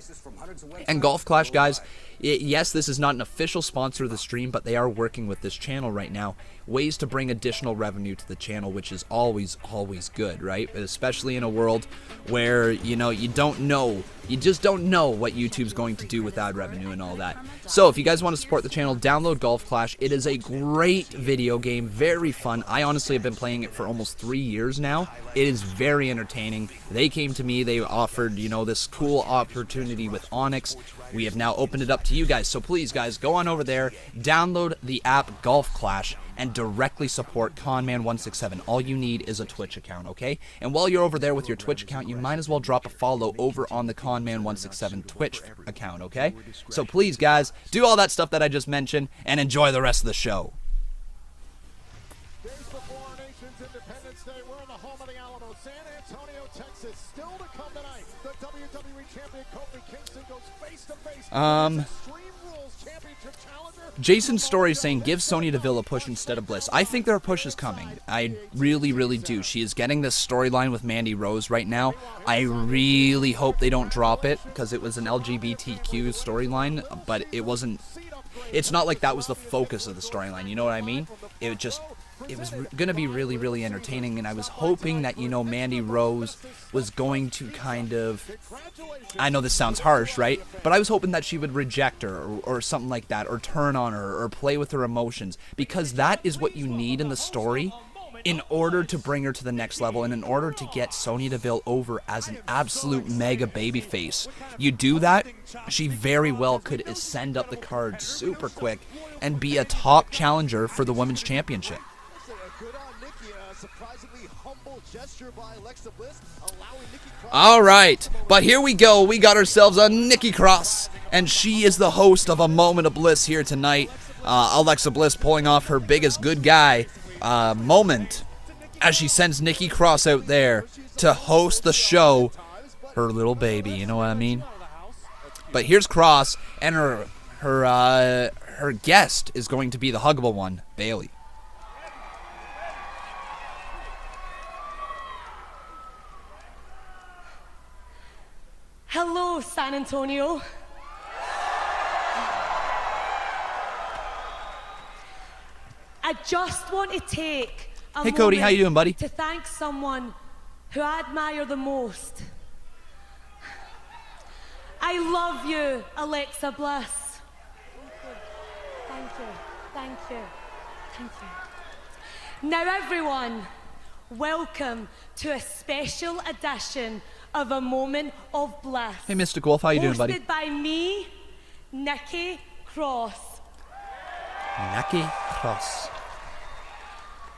And Golf Clash, guys, yes, this is not an official sponsor of the stream, but they are working with this channel right now. Ways to bring additional revenue to the channel, which is always good, right? Especially in a world where, you know, you just don't know what YouTube's going to do with ad revenue and all that. So if you guys want to support the channel, download Golf Clash. It is a great video game, very fun. I honestly have been playing it for almost 3 years now. It is very entertaining. They came to me, they offered, you know, this cool opportunity with Onyx. We have now opened it up to you guys. So please, guys, go on over there, download the app Golf Clash, and directly support Conman167. All you need is a Twitch account, okay? And while you're over there with your Twitch account, you might as well drop a follow over on the Conman167 Twitch account, okay? So please, guys, do all that stuff that I just mentioned, and enjoy the rest of the show. Days before our nation's Independence Day, we're in the home of the Alamo, San Antonio, Texas. Still to come tonight, the WWE Champion Kofi Kingston goes face-to-face with Extreme Rules Championship challenger. Jason Story saying, give Sonya Deville a push instead of Bliss. I think their push is coming. I really do. She is getting this storyline with Mandy Rose right now. I really hope they don't drop it, because it was an LGBTQ storyline, but it wasn't. It's not like that was the focus of the storyline, you know what I mean? It was going to be really entertaining, and I was hoping that, you know, Mandy Rose was going to kind of, I know this sounds harsh, right? But I was hoping that she would reject her or something like that, or turn on her or play with her emotions, because that is what you need in the story. in order to bring her to the next level and in order to get Sonya Deville over as an absolute mega babyface. You do that, she very well could ascend up the card super quick and be a top challenger for the Women's Championship. All right, but here we go. We got ourselves a Nikki Cross, and she is the host of A Moment of Bliss here tonight. Alexa Bliss pulling off her biggest good guy moment as she sends Nikki Cross out there to host the show. Her little baby, you know what I mean? But here's Cross, and her guest is going to be the huggable one, Bayley. Hello, San Antonio. I just want to take a Hey, Cody, how you doing, buddy? to thank someone who I admire the most. I love you, Alexa Bliss. Thank you, thank you, thank you. Now everyone, welcome to a special edition of A Moment of Bliss. Hey, Mystic Wolf, how you doing, buddy? Hosted by me, Nikki Cross. Nikki Cross.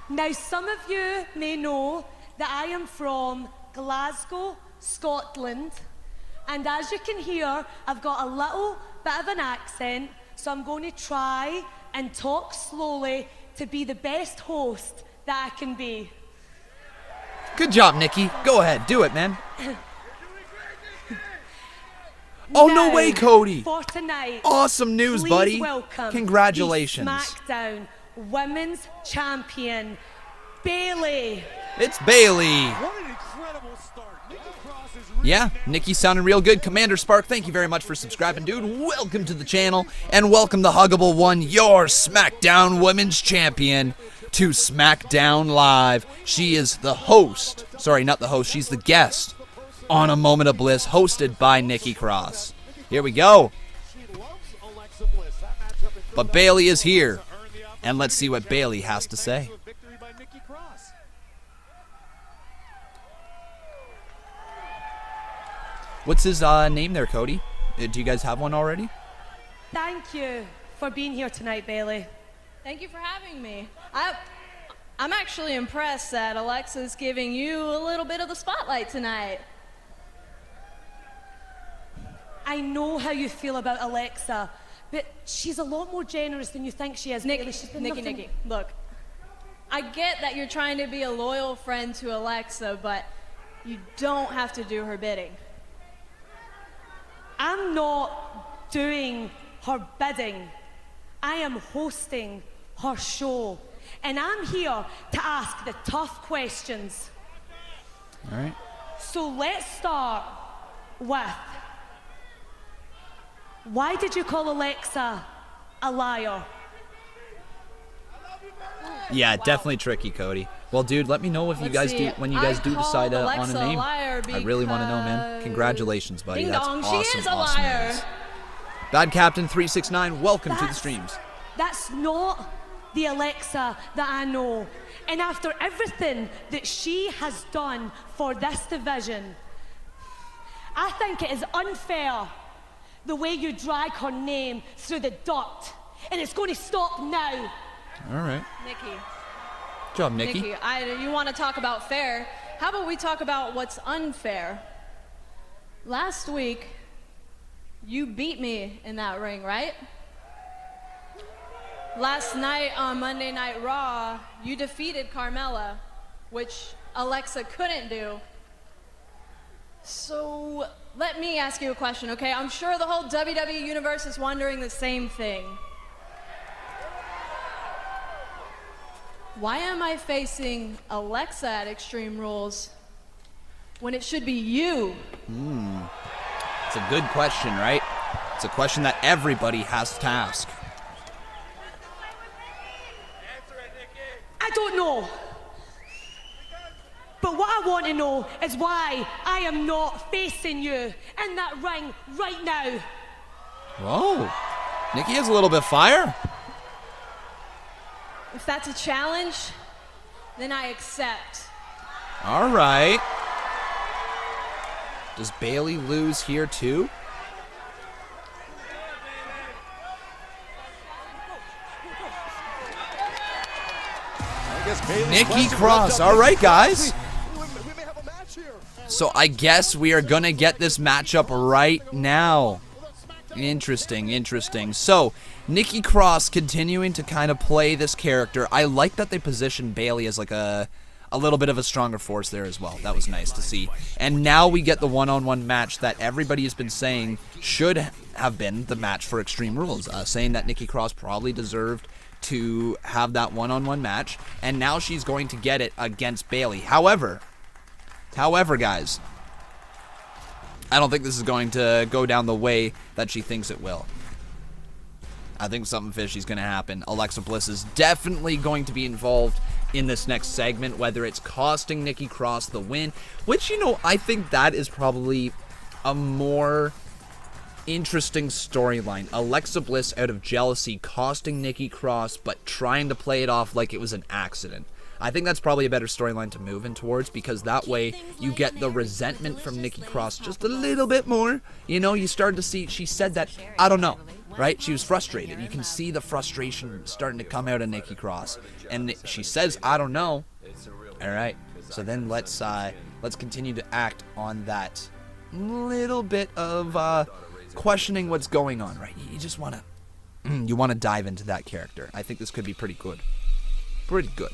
Now, some of you may know that I am from Glasgow, Scotland, and as you can hear, I've got a little bit of an accent, so I'm going to try and talk slowly to be the best host that I can be. Good job, Nikki. Go ahead, do it, man. Oh, no way, Cody. For tonight, awesome news, please buddy. Welcome Congratulations. the Smackdown Women's Champion, Bayley. It's Bayley. What an incredible start. Nikki Cross is Yeah, Nikki sounding real good. Commander Spark, thank you very much for subscribing, dude. Welcome to the channel, and welcome the huggable one, your SmackDown Women's Champion, to Smackdown Live. She is the host. Sorry, not the host. She's the guest on A Moment of Bliss, hosted by Nikki Cross. Here we go. But Bayley is here, and let's see what Bayley has to say. What's his name there, Cody? Do you guys have one already? Thank you for being here tonight, Bayley. Thank you for having me. I'm actually impressed that Alexa's giving you a little bit of the spotlight tonight. I know how you feel about Alexa, but she's a lot more generous than you think she is. Bayley. She's been nothing... Nikki, look, I get that you're trying to be a loyal friend to Alexa, but you don't have to do her bidding. I'm not doing her bidding. I am hosting her show, and I'm here to ask the tough questions. All right. So let's start with, why did you call Alexa a liar? Yeah, definitely tricky, Cody. Well, dude, let me know if you guys do when you guys do decide on a name. I really want to know, man. Congratulations, buddy. That's awesome. She is a liar. News. Bad Captain 369, welcome to the streams. That's not the Alexa that I know. And after everything that she has done for this division, I think it is unfair the way you drag her name through the dirt. And it's going to stop now. All right. Nikki. Good job, Nikki. You want to talk about fair? How about we talk about what's unfair? Last week, you beat me in that ring, right? Last night on Monday Night Raw, you defeated Carmella, which Alexa couldn't do. So let me ask you a question, okay? I'm sure the whole WWE Universe is wondering the same thing. Why am I facing Alexa at Extreme Rules when it should be you? It's a good question, right? It's a question that everybody has to ask. I don't know. But what I want to know is why I am not facing you in that ring right now. Whoa. Nikki has a little bit of fire. If that's a challenge, then I accept. All right. Does Bayley lose here too? Nikki Cross. All right, guys. So I guess we are going to get this matchup right now. Interesting, interesting. So, Nikki Cross continuing to kind of play this character. I like that they positioned Bayley as like a little bit of a stronger force there as well. That was nice to see. And now we get the one-on-one match that everybody has been saying should have been the match for Extreme Rules. Saying that Nikki Cross probably deserved to have that one-on-one match. And now she's going to get it against Bayley. However, guys, I don't think this is going to go down the way that she thinks it will. I think something fishy is going to happen. Alexa Bliss is definitely going to be involved in this next segment, whether it's costing Nikki Cross the win, which, you know, I think that is probably a more interesting storyline. Alexa Bliss, out of jealousy, costing Nikki Cross, but trying to play it off like it was an accident. I think that's probably a better storyline to move in towards, because that way you get the resentment from Nikki Cross just a little bit more. You know, you start to see, she said that, I don't know, right? She was frustrated. You can see the frustration starting to come out of Nikki Cross. And she says, I don't know. All right. So then let's continue to act on that little bit of questioning what's going on, right? You just want to dive into that character. I think this could be pretty good. Pretty good.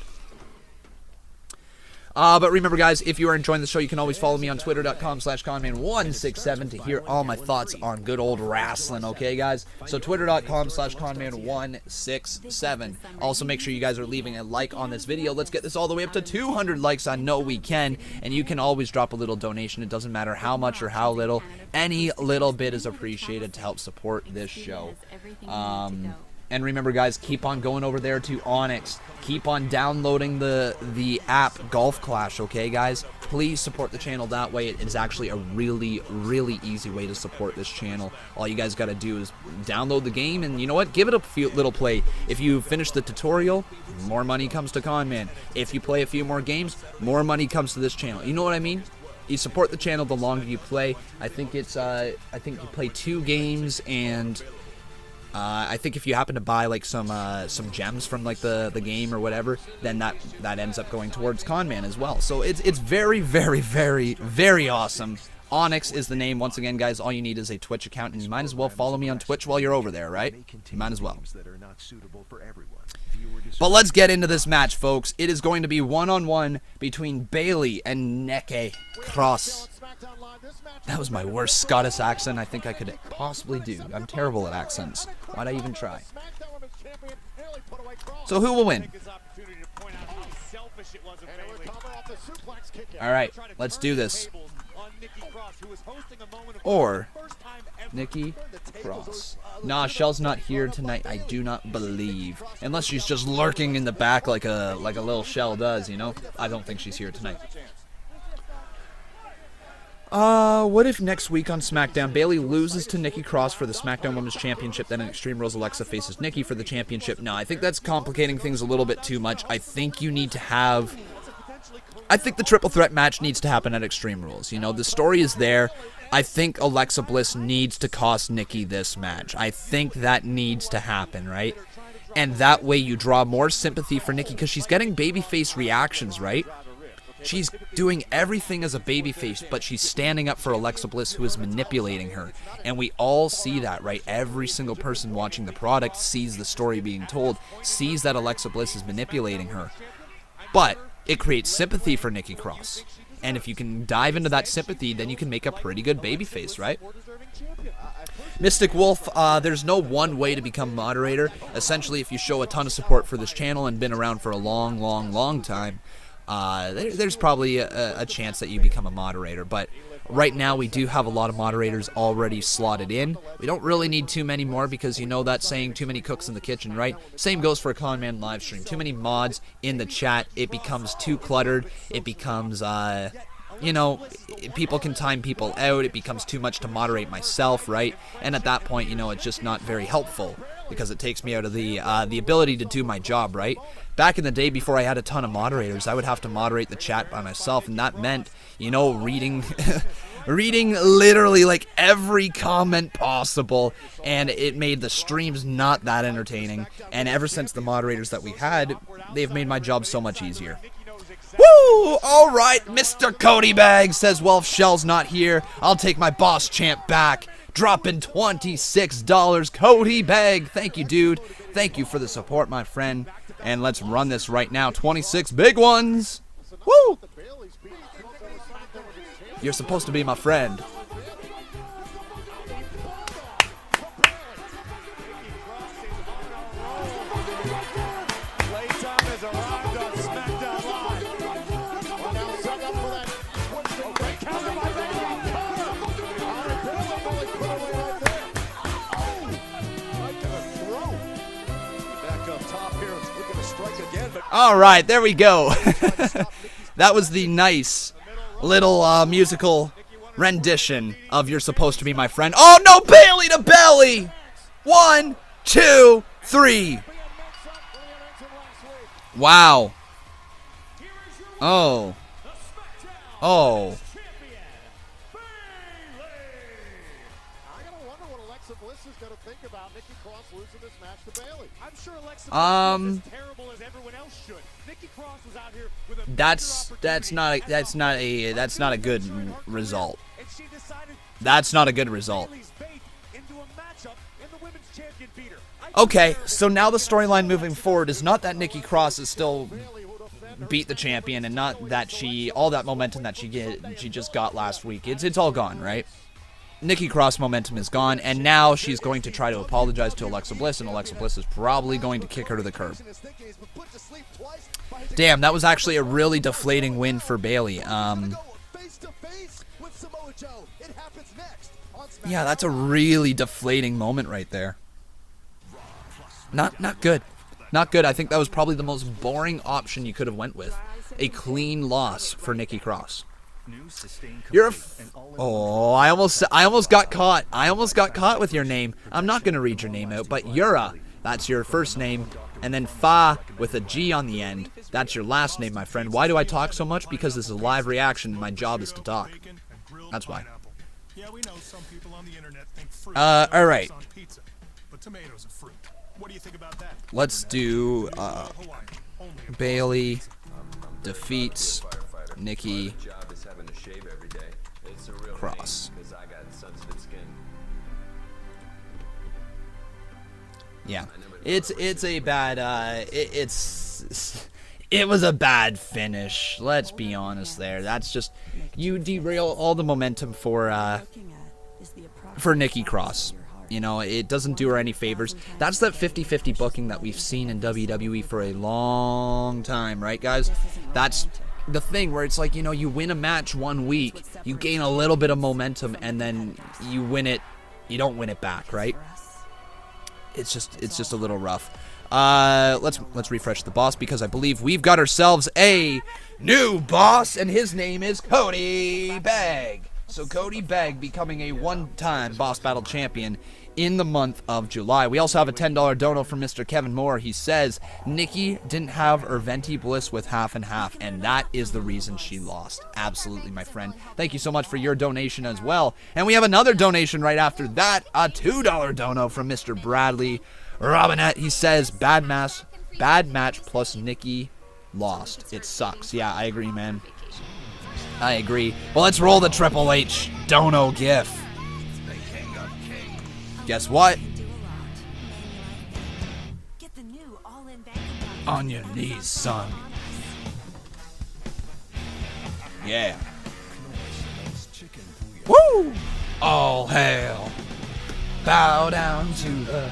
But remember, guys, if you are enjoying the show, you can always follow me on Twitter.com/Conman167 to hear all my thoughts on good old wrestling, okay, guys? So Twitter.com/Conman167. Also, make sure you guys are leaving a like on this video. Let's get this all the way up to 200 likes. I know we can. And you can always drop a little donation. It doesn't matter how much or how little. Any little bit is appreciated to help support this show. And remember, guys, keep on going over there to Onyx. Keep on downloading the app Golf Clash, okay, guys? Please support the channel that way. It is actually a really, really easy way to support this channel. All you guys got to do is download the game, and you know what? Give it a little play. If you finish the tutorial, more money comes to Conman. If you play a few more games, more money comes to this channel. You know what I mean? You support the channel the longer you play. I think it's I think you play 2 games, and I think if you happen to buy like some gems from like the game or whatever, then that ends up going towards Conman as well. So it's very, very, very, very awesome. Onyx is the name. Once again, guys, all you need is a Twitch account, and you might as well follow me on Twitch while you're over there, right? You might as well. But let's get into this match, folks. It is going to be one-on-one between Bayley and Nikki Cross. That was my worst Scottish accent I think I could possibly do. I'm terrible at accents. Why'd I even try? So who will win? Alright, let's do this. Or Nikki Cross. Nah, Shell's not here tonight, I do not believe. Unless she's just lurking in the back like a little Shell does, you know? I don't think she's here tonight. What if next week on SmackDown, Bayley loses to Nikki Cross for the SmackDown Women's Championship, then in Extreme Rules, Alexa faces Nikki for the championship? No, I think that's complicating things a little bit too much. I think you need to have... I think the triple threat match needs to happen at Extreme Rules. You know, the story is there. I think Alexa Bliss needs to cost Nikki this match. I think that needs to happen, right? And that way you draw more sympathy for Nikki, because she's getting babyface reactions, right? She's doing everything as a babyface, but she's standing up for Alexa Bliss, who is manipulating her. And we all see that, right? Every single person watching the product sees the story being told, sees that Alexa Bliss is manipulating her. But it creates sympathy for Nikki Cross. And if you can dive into that sympathy, then you can make a pretty good babyface, right? Mystic Wolf, there's no one way to become moderator. Essentially, if you show a ton of support for this channel and been around for a long, long, long time, there's probably a chance that you become a moderator. But right now we do have a lot of moderators already slotted in. We don't really need too many more, because you know that saying, too many cooks in the kitchen, right? Same goes for a Conman live stream. Too many mods in the chat, it becomes too cluttered. It becomes you know, people can time people out. It becomes too much to moderate myself, right? And at that point, you know, it's just not very helpful. because it takes me out of the ability to do my job, right? Back in the day, before I had a ton of moderators, I would have to moderate the chat by myself, and that meant, you know, reading reading literally like every comment possible, and it made the streams not that entertaining. And ever since the moderators that we had, they've made my job so much easier. Woo! All right, Mr. Cody Bag says, well, if Shell's not here, I'll take my boss champ back. Dropping $26. Cody Bag, thank you, dude. Thank you for the support, my friend. And let's run this right now. 26 big ones. Woo! You're supposed to be my friend. Playtime has arrived on Smackdown Live. We're now set up for that twisting great counter by Bayley. Right to the throat. Back up top here, looking to strike again. All right, there we go. That was the nice little musical rendition of You're Supposed to Be My Friend. Oh, no, Bayley to belly. 1, 2, 3. Wow. Oh. Oh. That's not a good result. That's not a good result. Okay, so now the storyline moving forward is not that Nikki Cross is still beat the champion, and not that all that momentum that she just got last week. It's all gone, right? Nikki Cross momentum is gone, and now she's going to try to apologize to Alexa Bliss, and Alexa Bliss is probably going to kick her to the curb. Damn, that was actually a really deflating win for Bayley. Yeah, that's a really deflating moment right there. Not good. Not good. I think that was probably the most boring option you could have went with. A clean loss for Nikki Cross. You're I almost got caught. I almost got caught with your name. I'm not going to read your name out, but Yura, that's your first name, and then Fa with a G on the end, that's your last name, my friend. Why do I talk so much? Because this is a live reaction and my job is to talk. That's why. All right. Let's do Bayley defeats Nikki Cross. Yeah, it's a bad it was a bad finish. Let's be honest there. That's just, you derail all the momentum for Nikki Cross. You know, it doesn't do her any favors. That's that 50-50 booking that we've seen in WWE for a long time, right, guys? That's the thing where it's like, you know, you win a match 1 week, you gain a little bit of momentum, and then you win it, you don't win it back, right? It's just a little rough. Let's refresh the boss, because I believe we've got ourselves a new boss, and his name is Cody Bag. So Cody Bag becoming a one-time Boss Battle champion in the month of July. We also have a $10 dono from Mr. Kevin Moore. He says, Nikki didn't have her Venti Bliss with half and half, and that is the reason she lost. Absolutely, my friend. Thank you so much for your donation as well. And we have another donation right after that, a $2 dono from Mr. Bradley Robinette. He says, bad match plus Nikki lost. It sucks. Yeah, I agree, man. I agree. Well, let's roll the Triple H dono gif. Guess what? On your knees, son. Yeah. Woo! All hail. Bow down to the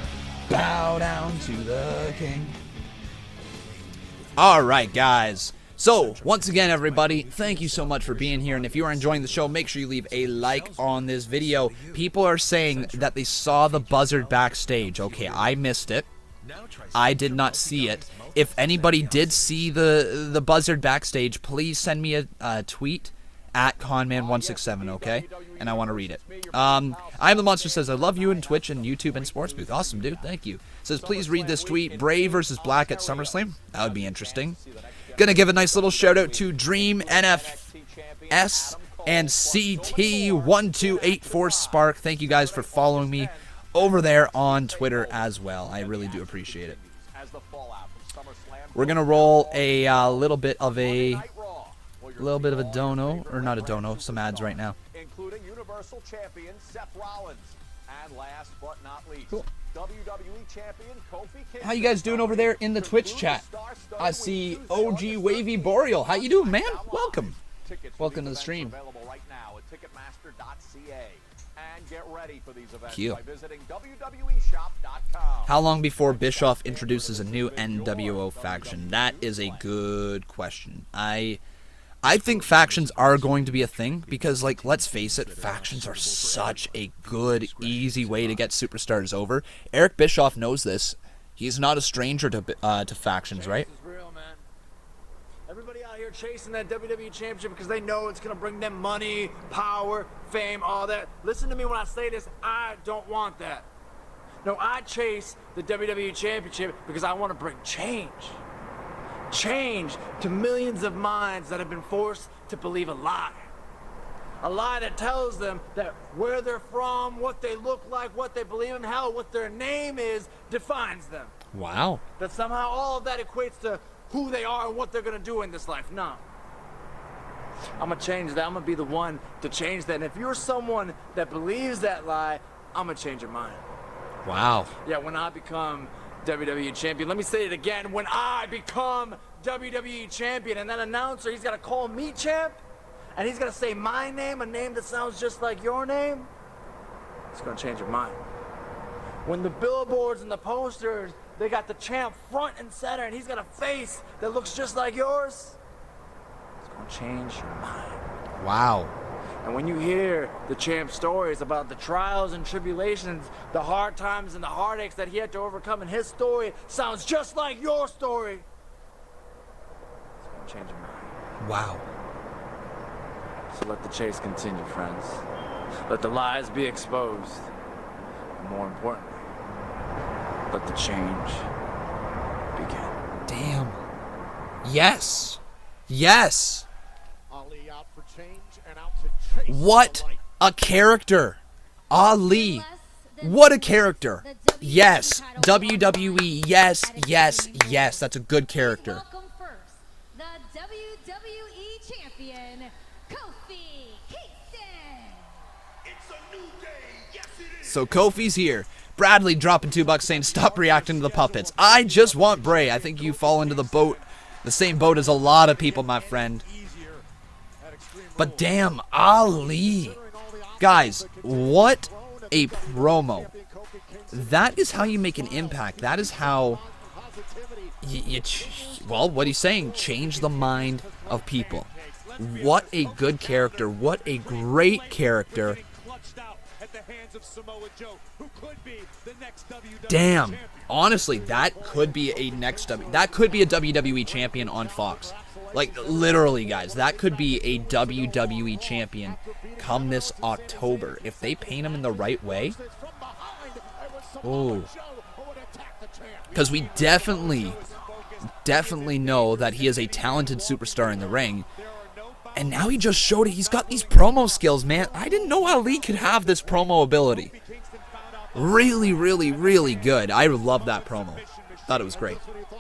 king. All right, guys. So, once again, everybody, thank you so much for being here, and if you are enjoying the show, make sure you leave a like on this video. People are saying that they saw the buzzard backstage. Okay, I missed it. I did not see it. If anybody did see the buzzard backstage, please send me a tweet at Conman167, okay? And I want to read it. I Am the Monster says, I love you in Twitch and YouTube and Sports Booth. Awesome, dude. Thank you. Says, please read this tweet. Bray versus Black at SummerSlam. That would be interesting. Gonna give a nice little shout out to Dream NFS and CT1284 Spark. Thank you guys for following me over there on Twitter as well. I really do appreciate it. We're gonna roll a little bit of a dono, or not a dono, some ads right now. Including Universal Champion Seth Rollins, and last but not least, cool. WWE Champion Kofi Kingston. How you guys doing over there in the Twitch chat? I see OG Wavy Boreal. How you doing, man? Welcome. Welcome to the stream. Available right now at ticketmaster.ca. And get ready for these events Cute. by visiting WWEshop.com. How long before Bischoff introduces a new NWO faction? That is a good question. I think factions are going to be a thing because, like, let's face it, factions are such a good, easy way to get superstars over. Eric Bischoff knows this. He's not a stranger to factions, right? This is real, man. Everybody out here chasing that WWE Championship because they know it's going to bring them money, power, fame, all that. Listen to me when I say this. I don't want that. No, I chase the WWE Championship because I want to bring change. Change to millions of minds that have been forced to believe a lie. A lie that tells them that where they're from, what they look like, what they believe in, hell, what their name is, defines them. Wow. That somehow all of that equates to who they are and what they're going to do in this life. No. I'm going to change that. I'm going to be the one to change that. And if you're someone that believes that lie, I'm going to change your mind. Wow. Yeah, when I become WWE Champion. Let me say it again. When I become WWE Champion, and that announcer, he's got to call me champ, and he's got to say my name, a name that sounds just like your name, it's going to change your mind. When the billboards and the posters, they got the champ front and center, and he's got a face that looks just like yours, it's going to change your mind. Wow. And when you hear the champ's stories about the trials and tribulations, the hard times and the heartaches that he had to overcome, and his story sounds just like your story, it's going to change your mind. Wow. So let the chase continue, friends. Let the lies be exposed. And more importantly, let the change begin. Damn. Yes. Yes. Ali out for change and out to chase. What a character. Ali. What a character. Yes. WWE. Yes, yes, yes. That's a good character. Welcome first, the WWE Champion, Kofi Kingston. It's a new day. Yes, it is. So Kofi's here. Bradley dropping $2 saying, stop reacting to the puppets. I just want Bray. I think you fall into the same boat as a lot of people, my friend. But damn, Ali. Guys, what a promo. That is how you make an impact. That is how well, what he's saying, change the mind of people. What a good character. What a great character. Damn. Honestly, that could be a WWE champion on Fox. Like, literally, guys, that could be a WWE champion come this October. If they paint him in the right way. Oh. Because we definitely know that he is a talented superstar in the ring. And now he just showed it. He's got these promo skills, man. I didn't know Ali could have this promo ability. Really, really, really good. I love that promo. Thought it was great.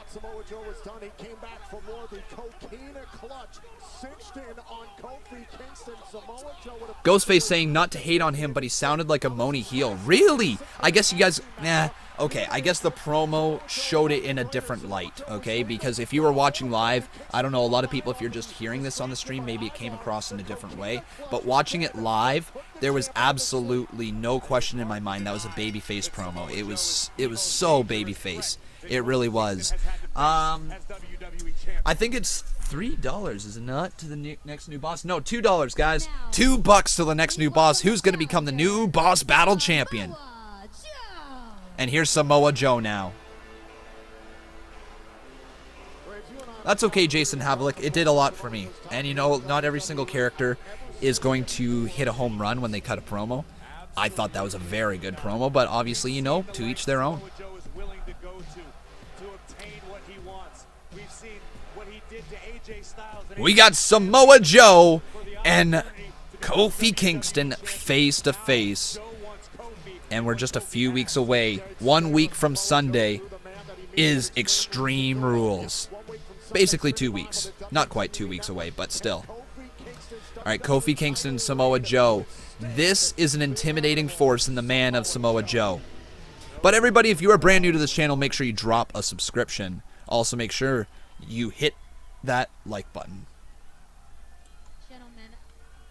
Samoa Joe was done. He came back for more. The Coquina Clutch cinched in on Kofi Kingston. Samoa Joe would have... Ghostface saying not to hate on him, but he sounded like a moany heel. Really? I guess you guys... Nah. Okay, I guess the promo showed it in a different light, okay? Because if you were watching live, I don't know, a lot of people, if you're just hearing this on the stream, maybe it came across in a different way. But watching it live, there was absolutely no question in my mind that was a babyface promo. It was so babyface. It really was. I think it's $3, is it not, to the next new boss? No, $2, guys. $2 to the next new boss. Who's going to become the new boss battle champion? And here's Samoa Joe now. That's okay, Jason Havlik. It did a lot for me. And you know, not every single character is going to hit a home run when they cut a promo. I thought that was a very good promo, but obviously, you know, to each their own. We got Samoa Joe and Kofi Kingston face to face. And we're just a few weeks away. 1 week from Sunday is Extreme Rules. Basically 2 weeks. Not quite 2 weeks away, but still. All right, Kofi Kingston, Samoa Joe. This is an intimidating force in the man of Samoa Joe. But everybody, if you are brand new to this channel, make sure you drop a subscription. Also, make sure you hit that like button. Gentlemen,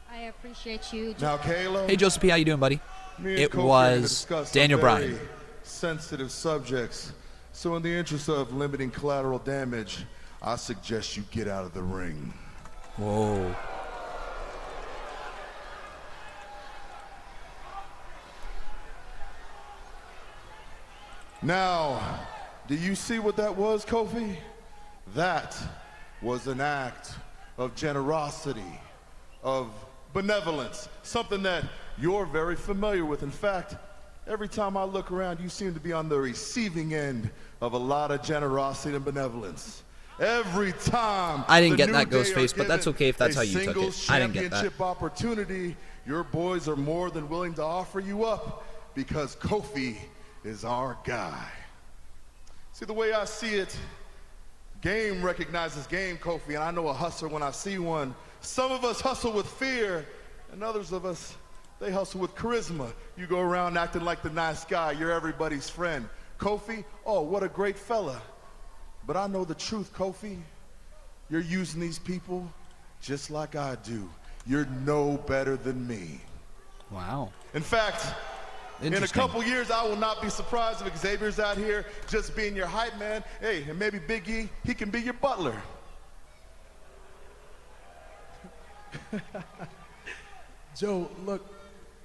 I appreciate you. Now, Kayla. Hey, Josephine, how you doing, buddy? It was Daniel Bryan. Sensitive subjects. So in the interest of limiting collateral damage, I suggest you get out of the ring. Whoa. Now, do you see what that was, Kofi? That was an act of generosity, of benevolence, something that you're very familiar with. In fact, every time I look around, you seem to be on the receiving end of a lot of generosity and benevolence. Every time I didn't get that Ghostface, but that's okay if that's how you took it. I didn't get that. Championship opportunity, your boys are more than willing to offer you up because Kofi is our guy. See, the way I see it, game recognizes game, Kofi, and I know a hustler when I see one. Some of us hustle with fear, and others of us, they hustle with charisma. You go around acting like the nice guy. You're everybody's friend. Kofi, oh, what a great fella. But I know the truth, Kofi. You're using these people just like I do. You're no better than me. Wow. In fact, in a couple years, I will not be surprised if Xavier's out here just being your hype man. Hey, and maybe Big E, he can be your butler. Joe, look,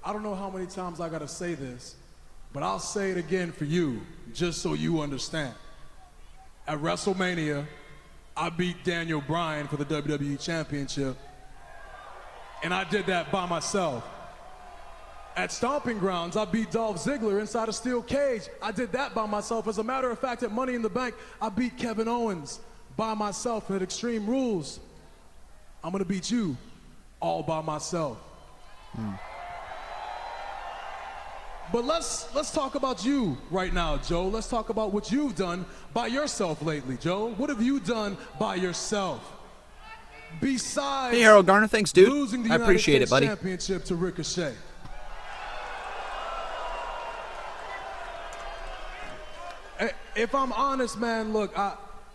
I don't know how many times I gotta say this, but I'll say it again for you, just so you understand. At WrestleMania, I beat Daniel Bryan for the WWE Championship, and I did that by myself. At Stomping Grounds, I beat Dolph Ziggler inside a steel cage. I did that by myself. As a matter of fact, at Money in the Bank, I beat Kevin Owens by myself at Extreme Rules. I'm gonna beat you all by myself. But let's talk about you right now, Joe. Let's talk about what you've done by yourself lately, Joe. What have you done by yourself? Besides hey, Harold Garner, thanks, dude. Losing the I appreciate United it, buddy. States Championship to Ricochet. If I'm honest, man, look,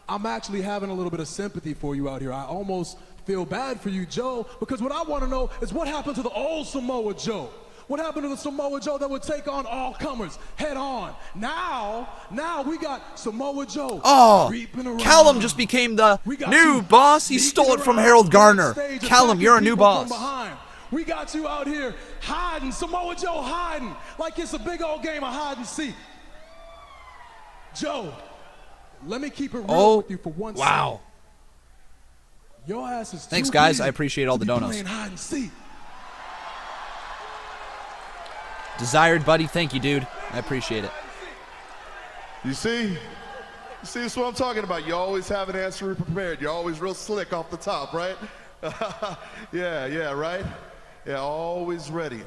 I'm actually having a little bit of sympathy for you out here. I almost feel bad for you, Joe, because what I want to know is what happened to the old Samoa Joe? What happened to the Samoa Joe that would take on all comers head on? Now we got Samoa Joe. Oh, Callum just became the new boss. He stole it from Harold Garner. Callum, you're a new boss. We got you out here hiding, Samoa Joe hiding, like it's a big old game of hide and seek. Joe, let me keep it real with you for one second. Wow. Your ass is thanks, guys. I appreciate all the donuts. Hide and seek. Desired, buddy. Thank you, dude. I appreciate it. You see, that's what I'm talking about. You always have an answer prepared. You're always real slick off the top, right? yeah, right? Yeah, always ready.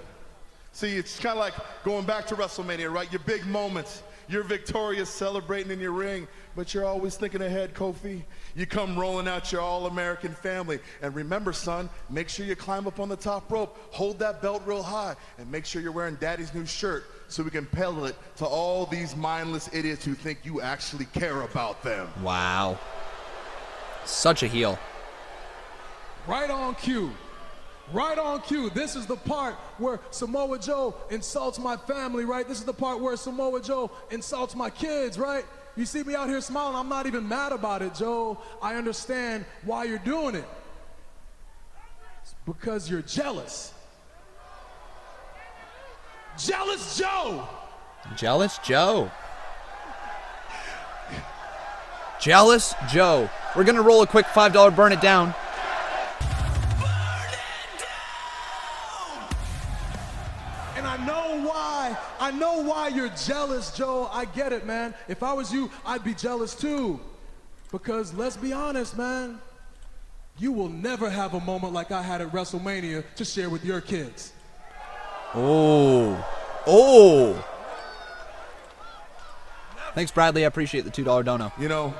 See, it's kind of like going back to WrestleMania, right? Your big moments. You're victorious, celebrating in your ring, but you're always thinking ahead, Kofi. You come rolling out your all-American family. And remember, son, make sure you climb up on the top rope, hold that belt real high, and make sure you're wearing Daddy's new shirt so we can peddle it to all these mindless idiots who think you actually care about them. Wow. Such a heel. Right on cue. Right on cue. This is the part where Samoa Joe insults my family, right? This is the part where Samoa Joe insults my kids, right? You see me out here smiling. I'm not even mad about it, Joe. I understand why you're doing it. It's because you're jealous. Jealous Joe! Jealous Joe. Jealous Joe. We're going to roll a quick $5 burn it down. know why you're jealous, Joe. I get it, man. If I was you, I'd be jealous too. Because let's be honest, man, you will never have a moment like I had at WrestleMania to share with your kids. Oh. Oh. Thanks, Bradley. I appreciate the $2 dono. You know,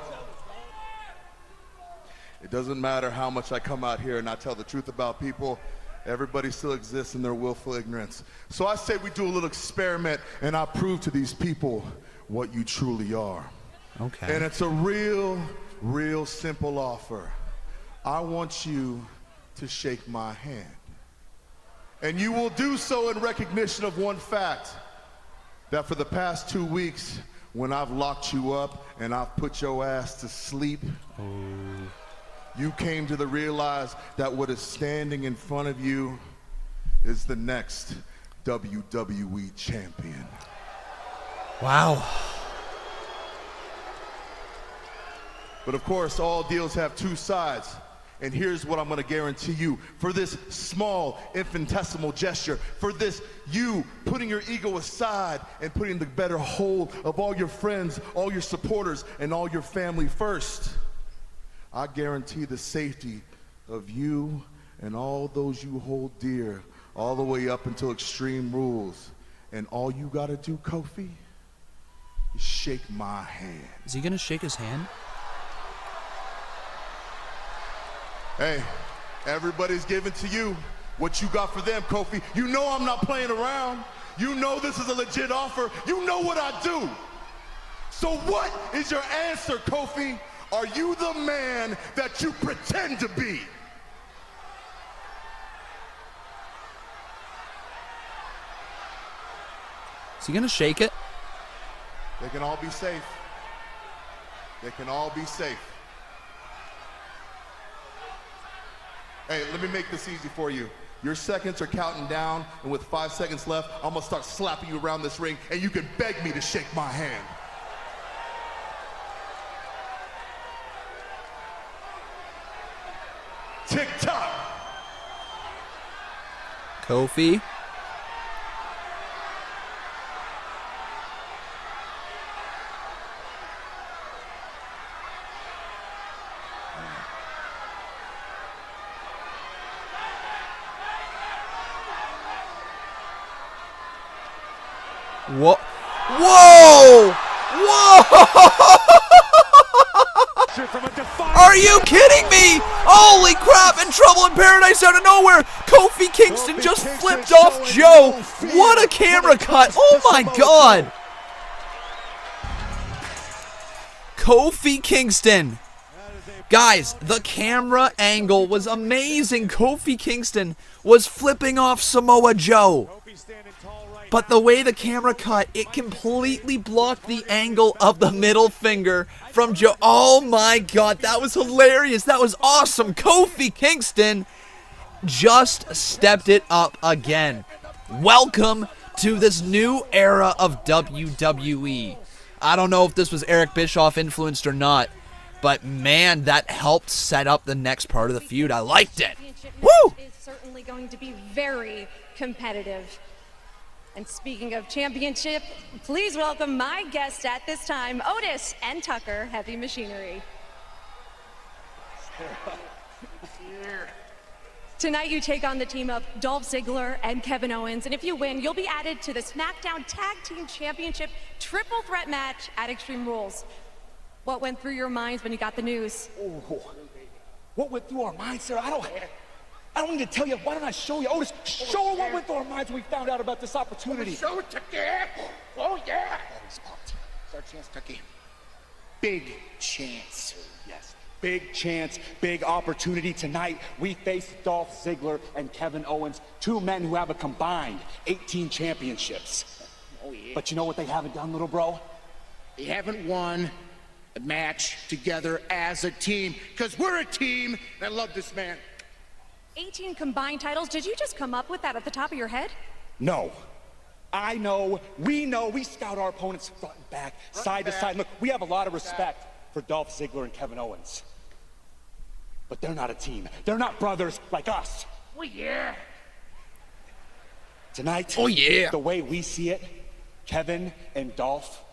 it doesn't matter how much I come out here and I tell the truth about people. Everybody still exists in their willful ignorance. So I say we do a little experiment and I prove to these people what you truly are. Okay. And it's a real simple offer. I want you to shake my hand. And you will do so in recognition of one fact, that for the past 2 weeks, when I've locked you up and I've put your ass to sleep, you came to realize that what is standing in front of you is the next WWE Champion. Wow. But of course, all deals have two sides. And here's what I'm gonna guarantee you. For this small, infinitesimal gesture, for this you putting your ego aside and putting the better hold of all your friends, all your supporters, and all your family first, I guarantee the safety of you and all those you hold dear, all the way up until Extreme Rules. And all you gotta do, Kofi, is shake my hand. Is he gonna shake his hand? Hey, everybody's giving to you what you got for them, Kofi. You know I'm not playing around. You know this is a legit offer. You know what I do. So what is your answer, Kofi? Are you the man that you pretend to be? Is he gonna shake it? They can all be safe. They can all be safe. Hey, let me make this easy for you. Your seconds are counting down, and with 5 seconds left, I'm gonna start slapping you around this ring, and you can beg me to shake my hand. Tick-tock. Kofi. Whoa! Whoa! Whoa! Are you kidding me? Holy crap! In Trouble in Paradise out of nowhere, Kofi Kingston just flipped off Joe. What a camera cut! Oh my God! Kofi Kingston. Guys, the camera angle was amazing. Kofi Kingston was flipping off Samoa Joe. But the way the camera cut, it completely blocked the angle of the middle finger from Joe. Oh my God, that was hilarious. That was awesome. Kofi Kingston just stepped it up again. Welcome to this new era of WWE. I don't know if this was Eric Bischoff influenced or not, but man, that helped set up the next part of the feud. I liked it. Woo! It's certainly going to be very competitive. And speaking of championship, please welcome my guests at this time, Otis and Tucker, Heavy Machinery. Tonight you take on the team of Dolph Ziggler and Kevin Owens, and if you win, you'll be added to the Smackdown Tag Team Championship Triple Threat match at Extreme Rules. What went through your minds when you got the news? Oh, what went through our minds, sir? I don't need to tell you. Why don't I show you? Otis, show her what went through our minds when we found out about this opportunity. Show it, Tucky. Oh, yeah. It's our chance, Tucky. Big chance. Yes, big chance, big opportunity. Tonight, we face Dolph Ziggler and Kevin Owens, two men who have a combined 18 championships. Oh, yeah. But you know what they haven't done, little bro? They haven't won a match together as a team, because we're a team, and I love this man. 18 combined titles. Did you just come up with that at the top of your head? No. I know, we scout our opponents front and back, side to side. Look, we have a lot of respect for Dolph Ziggler and Kevin Owens. But they're not a team. They're not brothers like us. Oh, yeah. Tonight, oh, yeah. The way we see it, Kevin and Dolph,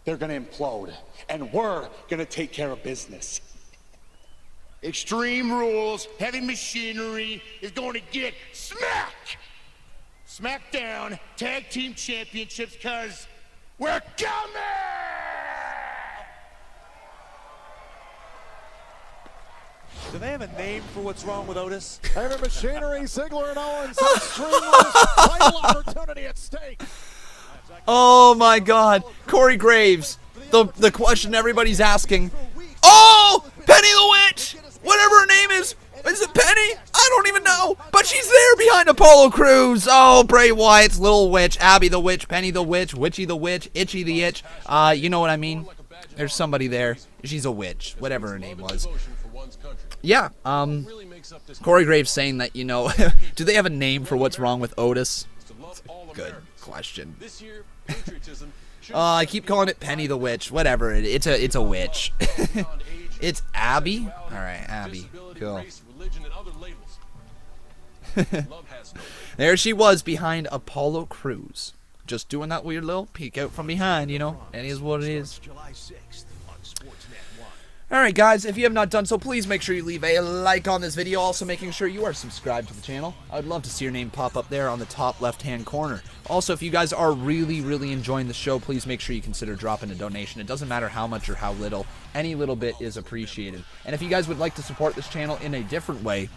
they're gonna implode, and we're gonna take care of business. Extreme Rules, Heavy Machinery is going to get Smackdown Tag Team Championships, cause we're coming! Do they have a name for what's wrong with Otis? Heavy Machinery, Ziggler and Owens, Extreme Rules, title opportunity at stake. Oh my God, Corey Graves, the question everybody's asking. Oh, Penny the Witch, whatever her name is it Penny? I don't even know, but she's there behind Apollo Crews. Oh, Bray Wyatt's little witch, Abby the Witch, Penny the Witch, Witchy the Witch, Itchy the Itch. You know what I mean? There's somebody there. She's a witch, whatever her name was. Yeah, Corey Graves saying that, you know, do they have a name for what's wrong with Otis? Good question. I keep calling it Penny the Witch. Whatever. It's a witch. It's Abby. All right, Abby. Cool. There she was behind Apollo Crews, just doing that weird little peek out from behind. You know, it is what it is. Alright guys, if you have not done so, please make sure you leave a like on this video, also making sure you are subscribed to the channel. I would love to see your name pop up there on the top left hand corner. Also, if you guys are really enjoying the show, please make sure you consider dropping a donation. It doesn't matter how much or how little, any little bit is appreciated. And if you guys would like to support this channel in a different way,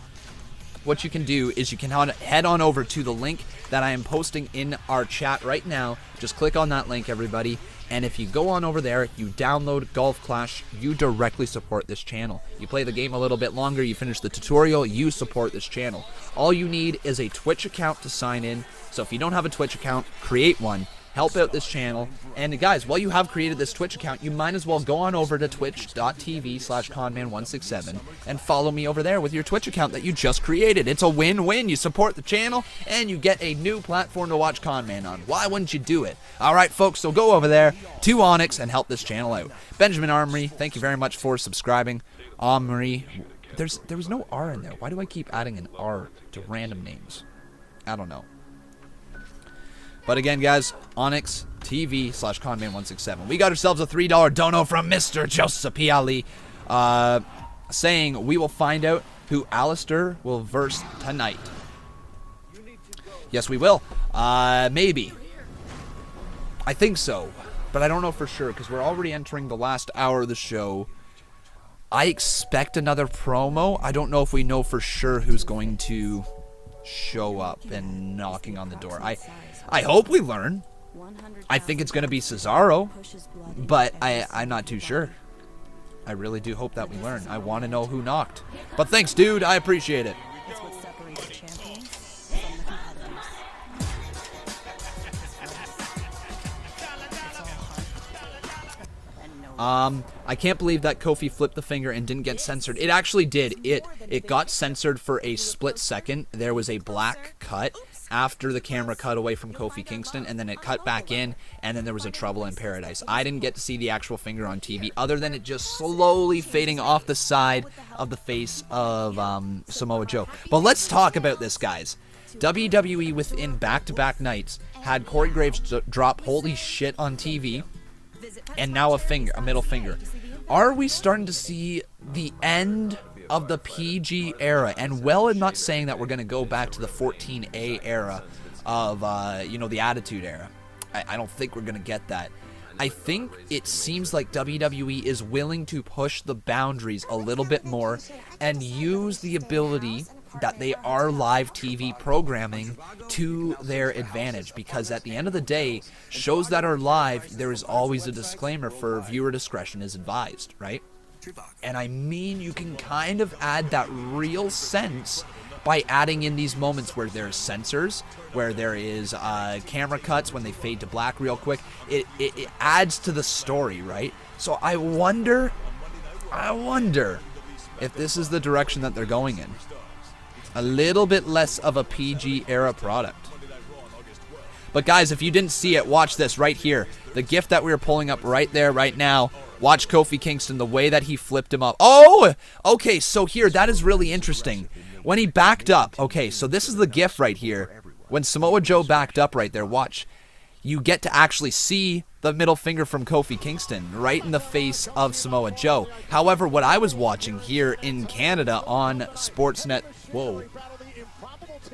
what you can do is you can head on over to the link that I am posting in our chat right now. Just click on that link, everybody. And if you go on over there, you download Golf Clash, you directly support this channel. You play the game a little bit longer, you finish the tutorial, you support this channel. All you need is a Twitch account to sign in. So if you don't have a Twitch account, create one. Help out this channel. And guys, while you have created this Twitch account, you might as well go on over to twitch.tv/Conman167 and follow me over there with your Twitch account that you just created. It's a win-win. You support the channel and you get a new platform to watch Conman on. Why wouldn't you do it? All right, folks, so go over there to Onyx and help this channel out. Benjamin Armory, thank you very much for subscribing. Armory, there was no R in there. Why do I keep adding an R to random names? I don't know. But again, guys, Onyx TV/Conman167. We got ourselves a $3 dono from Mr. Joseph Piali, saying we will find out who Alistair will verse tonight. Yes, we will. Maybe. I think so, but I don't know for sure because we're already entering the last hour of the show. I expect another promo. I don't know if we know for sure who's going to show up and knocking on the door. I hope we learn. I think it's going to be Cesaro, but I'm not too sure. I really do hope that we learn. I want to know who knocked. But thanks, dude. I appreciate it. I can't believe that Kofi flipped the finger and didn't get censored. It actually did. It got censored for a split second. There was a black cut after the camera cut away from Kofi Kingston, and then it cut back in, and then there was a Trouble in Paradise. I didn't get to see the actual finger on TV, other than it just slowly fading off the side of the face of Samoa Joe. But let's talk about this, guys. WWE within back-to-back nights had Corey Graves drop holy shit on TV, and now a middle finger. Are we starting to see the end of the PG era? And well, I'm not saying that we're going to go back to the 14A era of, the Attitude Era. I don't think we're going to get that. I think it seems like WWE is willing to push the boundaries a little bit more and use the ability that they are live TV programming to their advantage, because at the end of the day, shows that are live, there is always a disclaimer for viewer discretion is advised, right? And I mean, you can kind of add that real sense by adding in these moments where there's censors, where there is camera cuts when they fade to black real quick. It adds to the story, right? So I wonder if this is the direction that they're going in. A little bit less of a PG era product. But guys, if you didn't see it, watch this right here. The GIF that we were pulling up right there, right now. Watch Kofi Kingston, the way that he flipped him up. Oh, okay, so here, that is really interesting. When he backed up, okay, so this is the GIF right here. When Samoa Joe backed up right there, watch. you get to actually see the middle finger from Kofi Kingston right in the face of Samoa Joe. However, what I was watching here in Canada on Sportsnet... Whoa.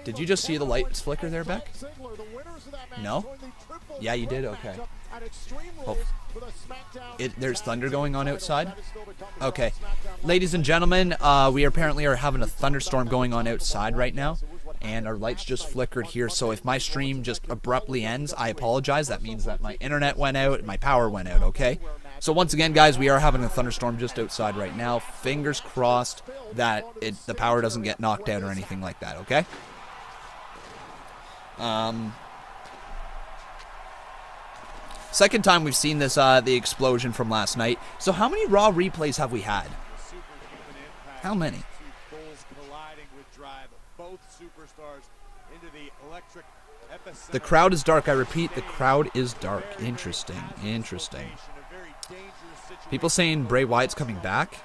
Did you just see the lights flicker there, Beck? No? Yeah, you did? Okay. Oh. There's thunder going on outside? Okay. Ladies and gentlemen, we apparently are having a thunderstorm going on outside right now, and our lights just flickered here, so if my stream just abruptly ends, I apologize. That means that my internet went out and my power went out, okay? So once again, guys, we are having a thunderstorm just outside right now. Fingers crossed that the power doesn't get knocked out or anything like that, okay? Second time we've seen this, the explosion from last night. So how many Raw replays have we had? How many? The crowd is dark. I repeat, the crowd is dark. Interesting. Interesting. People saying Bray Wyatt's coming back?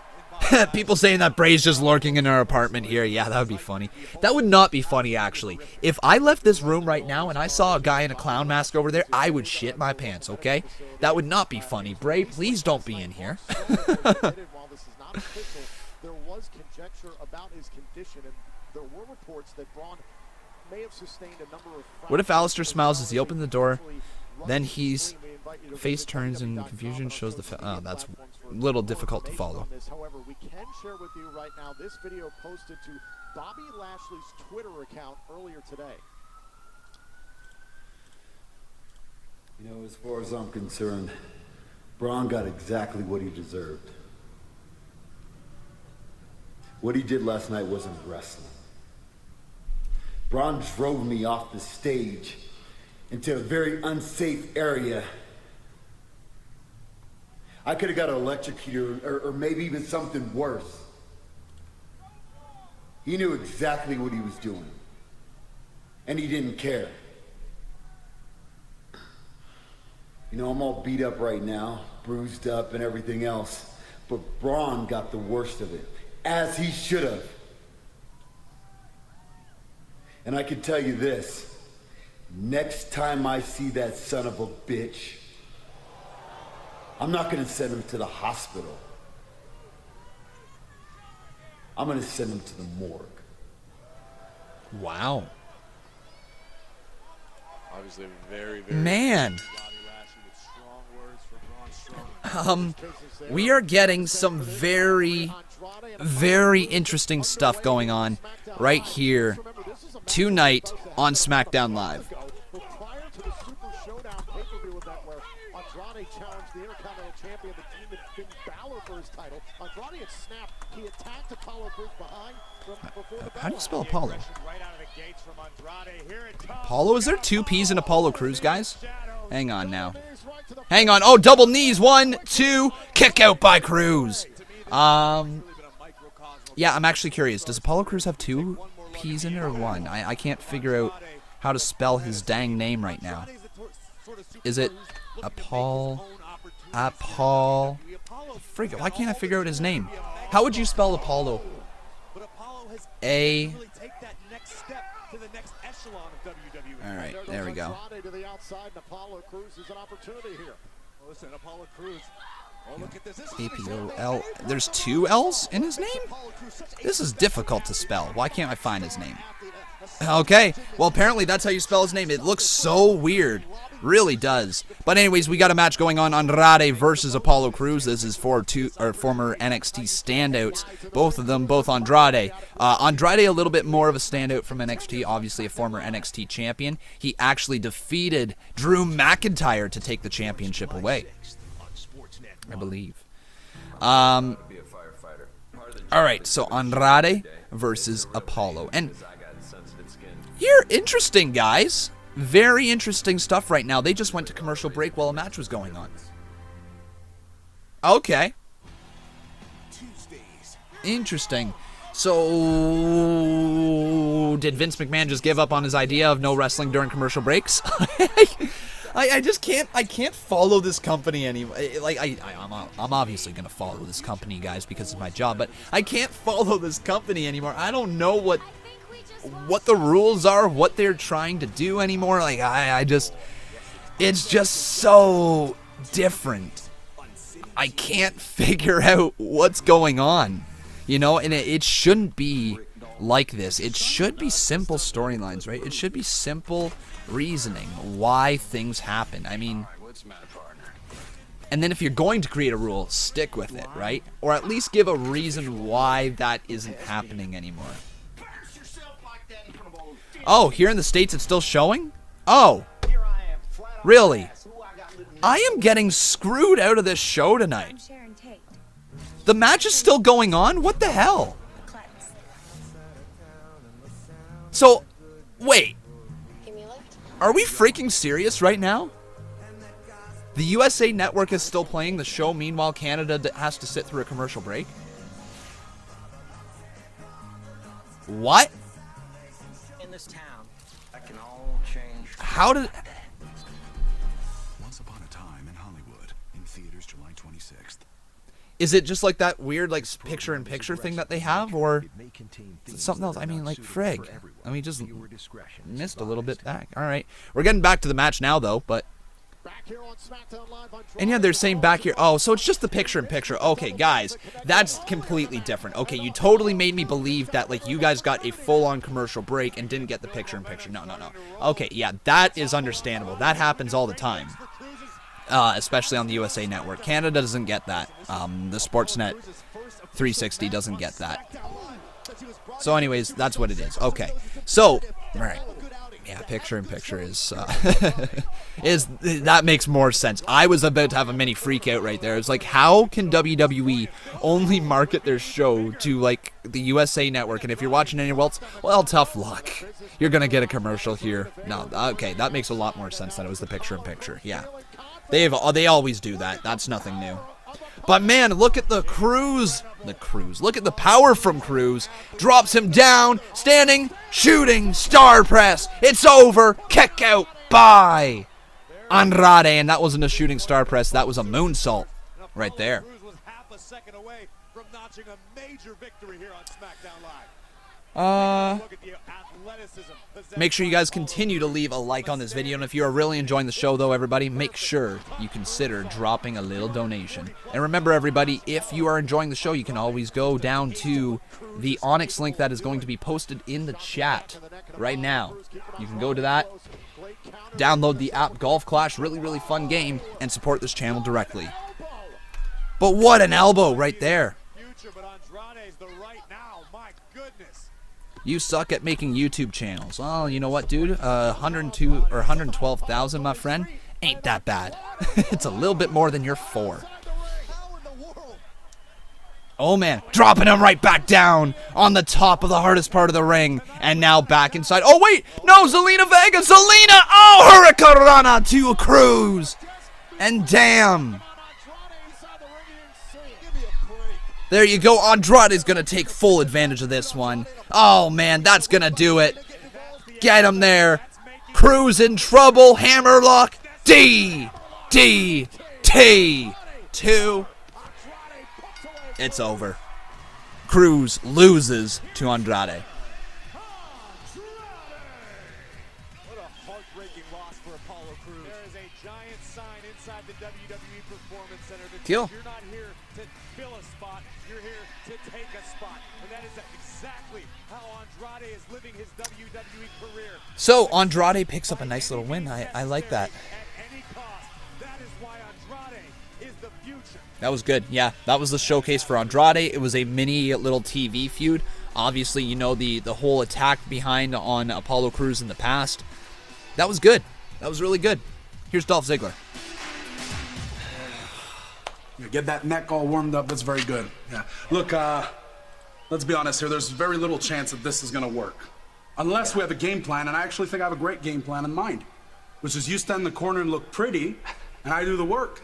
People saying that Bray's just lurking in our apartment here. Yeah, that would be funny. That would not be funny, actually. If I left this room right now and I saw a guy in a clown mask over there, I would shit my pants, okay? That would not be funny. Bray, please don't be in here. There was conjecture about his condition, and there were reports that Braun may have sustained a number of... What if Alistair smiles as he opens the door, then his face turns and confusion shows the... Oh, that's a little difficult to follow. However, we can share with you right now this video posted to Bobby Lashley's Twitter account earlier today. You know, as far as I'm concerned, Braun got exactly what he deserved. What he did last night wasn't wrestling. Braun drove me off the stage into a very unsafe area. I could have got electrocuted or maybe even something worse. He knew exactly what he was doing. And he didn't care. You know, I'm all beat up right now, bruised up and everything else. But Braun got the worst of it, as he should have. And I can tell you this, next time I see that son of a bitch, I'm not gonna send him to the hospital. I'm gonna send him to the morgue. Wow. Obviously very, very... Man. We are getting some very, very interesting stuff going on right here tonight on Smackdown Live. Prior to the Super Showdown pay-per-view event where Andrade challenged the Intercontinental Champion, the Demon Finn Balor, for his title, Andrade had snapped. He attacked Apollo Crews behind from before the... How do you spell Apollo? Apollo? Is there two P's in Apollo Crews, guys? Hang on now. Hang on. Oh, double knees. 1, 2. Kick out by Crews. Yeah, I'm actually curious. Does Apollo Crews have 2 P's in it or 1? I can't figure out how to spell his dang name right now. Is it Apollo? Freak, why can't I figure out his name? How would you spell Apollo? A... Alright, there we go. A-P-O-L. There's 2 L's in his name? This is difficult to spell. Why can't I find his name? Okay, well apparently that's how you spell his name. It looks so weird. Really does. But anyways, we got a match going on. Andrade versus Apollo Crews. This is for former NXT standouts. Both of them, both Andrade. Andrade a little bit more of a standout from NXT. Obviously a former NXT champion. He actually defeated Drew McIntyre to take the championship away, I believe. Alright, so Andrade versus Apollo. And here, interesting, guys. Very interesting stuff right now. They just went to commercial break while a match was going on. Okay. Interesting. So, did Vince McMahon just give up on his idea of no wrestling during commercial breaks? I just can't. I can't follow this company anymore. Like I'm obviously gonna follow this company, guys, because of my job. But I can't follow this company anymore. I don't know what the rules are, what they're trying to do anymore. Like I just, It's just so different. I can't figure out what's going on, you know, and it shouldn't be like this. It should be simple storylines, right? It should be simple reasoning why things happen. I mean, and then if you're going to create a rule, stick with it, right? Or at least give a reason why that isn't happening anymore. Oh, here in the States it's still showing? Oh, really? I am getting screwed out of this show tonight. The match is still going on? What the hell? So, wait. Are we freaking serious right now? The USA Network is still playing the show, meanwhile Canada has to sit through a commercial break? What? In this town, that can all change. How did... Once upon a time in Hollywood, in theaters July 26th. Is it just like that weird like picture-in-picture thing that they have, or is it something else? I mean, like, frig. I mean, just missed a little bit back. All right. We're getting back to the match now, though, but... And yeah, they're saying back here, oh, so it's just the picture-in-picture. Okay, guys, that's completely different. Okay, you totally made me believe that, like, you guys got a full-on commercial break and didn't get the picture-in-picture. No. Okay, yeah, that is understandable. That happens all the time, especially on the USA Network. Canada doesn't get that. The Sportsnet 360 doesn't get that. So anyways, that's what it is. Okay, so, all right. Yeah, picture-in-picture is that makes more sense. I was about to have a mini freak out right there. It's like, how can WWE only market their show to, like, the USA Network? And if you're watching anywhere else, well, tough luck. You're going to get a commercial here. No, okay, that makes a lot more sense than it was the picture-in-picture. Yeah, they always do that. That's nothing new. But man, look at the Cruz. Look at the power from Cruz. Drops him down, standing, shooting, star press. It's over. Kick out by Andrade. And that wasn't a shooting star press. That was a moonsault right there. Make sure you guys continue to leave a like on this video, and if you are really enjoying the show, though, everybody, make sure you consider dropping a little donation. And remember, everybody, if you are enjoying the show, you can always go down to the Onyx link that is going to be posted in the chat right now. You can go to that, download the app Golf Clash, really fun game, and support this channel directly. But what an elbow right there. You suck at making YouTube channels. Well, you know what, dude? 102 or 112,000, my friend, ain't that bad. It's a little bit more than your 4. Oh, man. Dropping him right back down on the top of the hardest part of the ring. And now back inside. Oh, wait. No, Zelina Vega. Zelina. Oh, Hurricanrana to Cruz. And damn. There you go. Andrade's going to take full advantage of this one. Oh, man, that's going to do it. Get him there. Cruz in trouble. Hammerlock. D. 2. It's over. Cruz loses to Andrade. What a heartbreaking loss for Apollo Crews. There is a giant sign inside the WWE Performance Center that Kill. You're not here to fill a spot, you're here to take a spot. And that is exactly how Andrade is living his WWE career. So Andrade picks up a nice little win. I like that. That is why Andrade is the future. That was good. Yeah, that was the showcase for Andrade. It was a mini little TV feud. Obviously, you know, the whole attack behind on Apollo Crews in the past. That was good. That was really good. Here's Dolph Ziggler. You get that neck all warmed up. That's very good. Yeah. Look, let's be honest here. There's very little chance that this is going to work. Unless we have a game plan, and I actually think I have a great game plan in mind. Which is you stand in the corner and look pretty, and I do the work.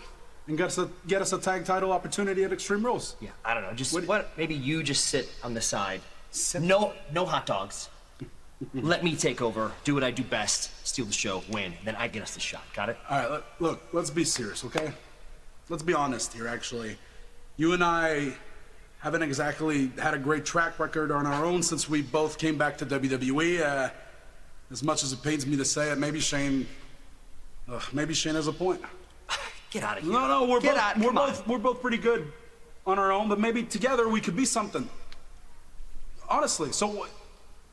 And get us a tag title opportunity at Extreme Rules. Yeah, I don't know. Just what? Maybe you just sit on the side. No hot dogs. Let me take over, do what I do best, steal the show, win. Then I get us the shot. Got it? All right, look, let's be serious, okay? Let's be honest here, actually. You and I haven't exactly had a great track record on our own since we both came back to WWE. As much as it pains me to say it, maybe Shane Maybe Shane has a point. Get out of here. No, we're both pretty good on our own, but maybe together we could be something. Honestly, so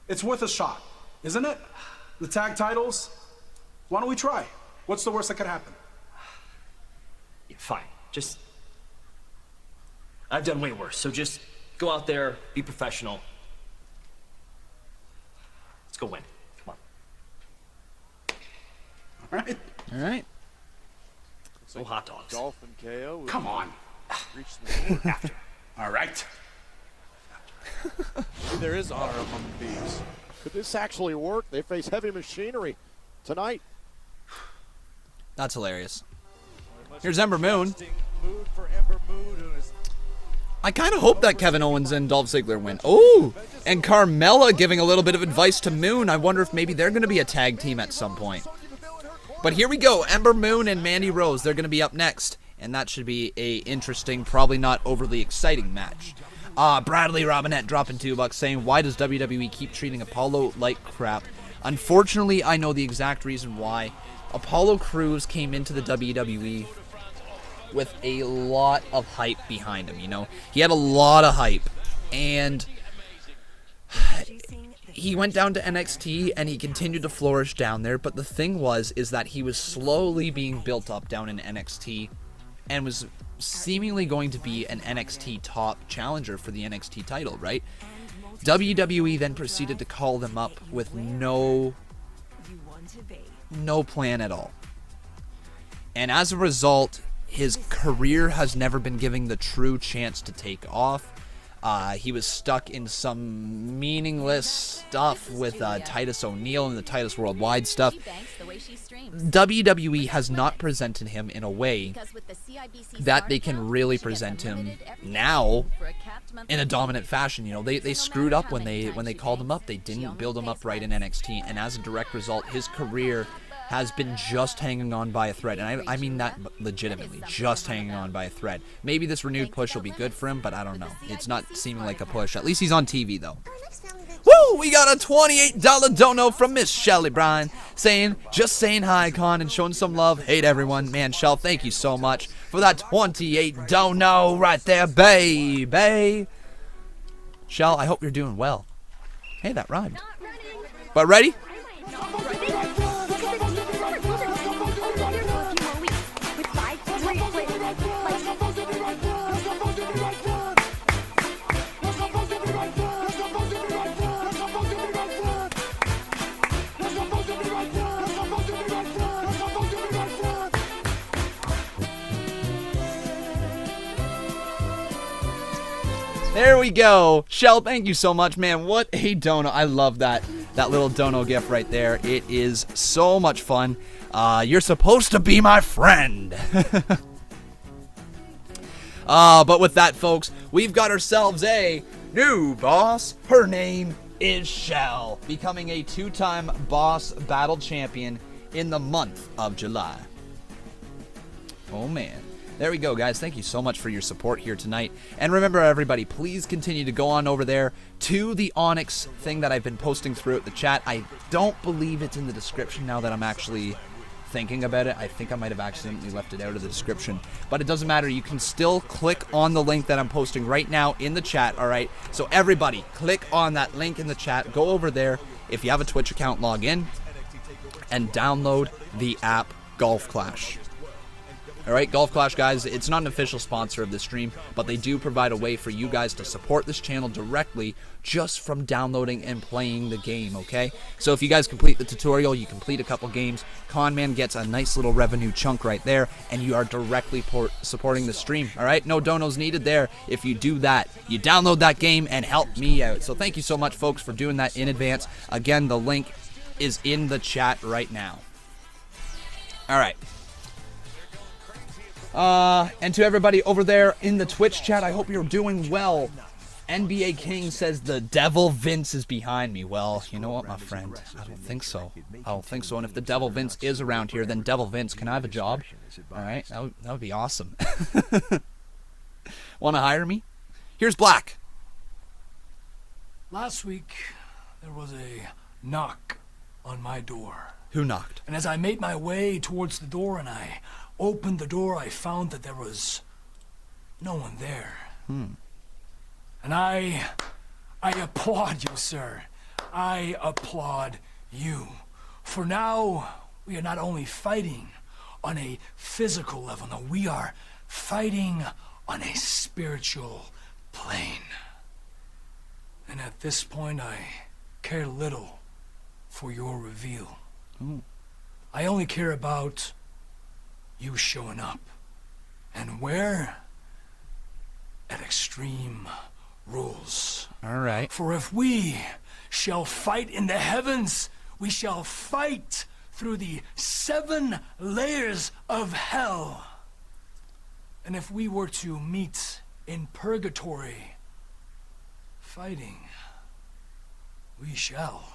it's worth a shot, isn't it? The tag titles. Why don't we try? What's the worst that could happen? Yeah, fine. I've done way worse, so just go out there, be professional. Let's go win. Come on. All right. No hot dogs. Dolphin KO. Come on. Reach the After. All right. There is honor among thieves. Could this actually work? They face heavy machinery tonight. That's hilarious. Here's Ember Moon. I kind of hope that Kevin Owens and Dolph Ziggler win. Oh, and Carmella giving a little bit of advice to Moon. I wonder if maybe they're going to be a tag team at some point. But here we go. Ember Moon and Mandy Rose. They're going to be up next. And that should be a interesting, probably not overly exciting match. Bradley Robinette dropping $2 saying, why does WWE keep treating Apollo like crap? Unfortunately, I know the exact reason why. Apollo Crews came into the WWE with a lot of hype behind him, you know. He had a lot of hype. And he went down to NXT and he continued to flourish down there. But the thing is that he was slowly being built up down in NXT and was seemingly going to be an NXT top challenger for the NXT title, right? WWE then proceeded to call them up with no plan at all. And as a result, his career has never been given the true chance to take off. He was stuck in some meaningless stuff with Titus O'Neil and the Titus Worldwide stuff. WWE has not presented him in a way that they can really present him now in a dominant fashion. You know, they screwed up when they called him up. They didn't build him up right in NXT, and as a direct result, his career has been just hanging on by a thread. And I mean that legitimately, just hanging on by a thread. Maybe this renewed push will be good for him, but I don't know. It's not seeming like a push. At least he's on TV, though. Woo! We got a $28 dono from Miss Shelly Bryan saying, just saying hi, Con, and showing some love. Hate everyone. Man, Shell, thank you so much for that 28 dono right there, baby. Shell, I hope you're doing well. Hey, that rhymed. But ready? There we go. Shell, thank you so much, man. What a dono. I love that little dono gift right there. It is so much fun. You're supposed to be my friend. But with that, folks, we've got ourselves a new boss. Her name is Shell, becoming a 2-time boss battle champion in the month of July. Oh, man. There we go, guys. Thank you so much for your support here tonight. And remember, everybody, please continue to go on over there to the Onyx thing that I've been posting throughout the chat. I don't believe it's in the description now that I'm actually thinking about it. I think I might have accidentally left it out of the description. But it doesn't matter. You can still click on the link that I'm posting right now in the chat, all right? So everybody, click on that link in the chat. Go over there. If you have a Twitch account, log in and download the app Golf Clash. Alright, Golf Clash, guys, it's not an official sponsor of this stream, but they do provide a way for you guys to support this channel directly just from downloading and playing the game, okay? So if you guys complete the tutorial, you complete a couple games, Conman gets a nice little revenue chunk right there, and you are directly supporting the stream, alright? No donos needed there. If you do that, you download that game and help me out. So thank you so much, folks, for doing that in advance. Again, the link is in the chat right now. Alright. And to everybody over there in the Twitch chat, I hope you're doing well. NBA King says the devil Vince is behind me. Well, you know what, my friend? I don't think so. I don't think so. And if the devil Vince is around here, then devil Vince, can I have a job? Alright, that would be awesome. Want to hire me? Here's Black. Last week, there was a knock on my door. Who knocked? And as I made my way towards the door and I opened the door, I found that there was no one there. And I applaud you, sir. I applaud you. For now, we are not only fighting on a physical level, no, we are fighting on a spiritual plane. And at this point, I care little for your reveal. I only care about you showing up. And where? At Extreme Rules. All right. For if we shall fight in the heavens, we shall fight through the 7 layers of hell. And if we were to meet in purgatory, fighting, we shall.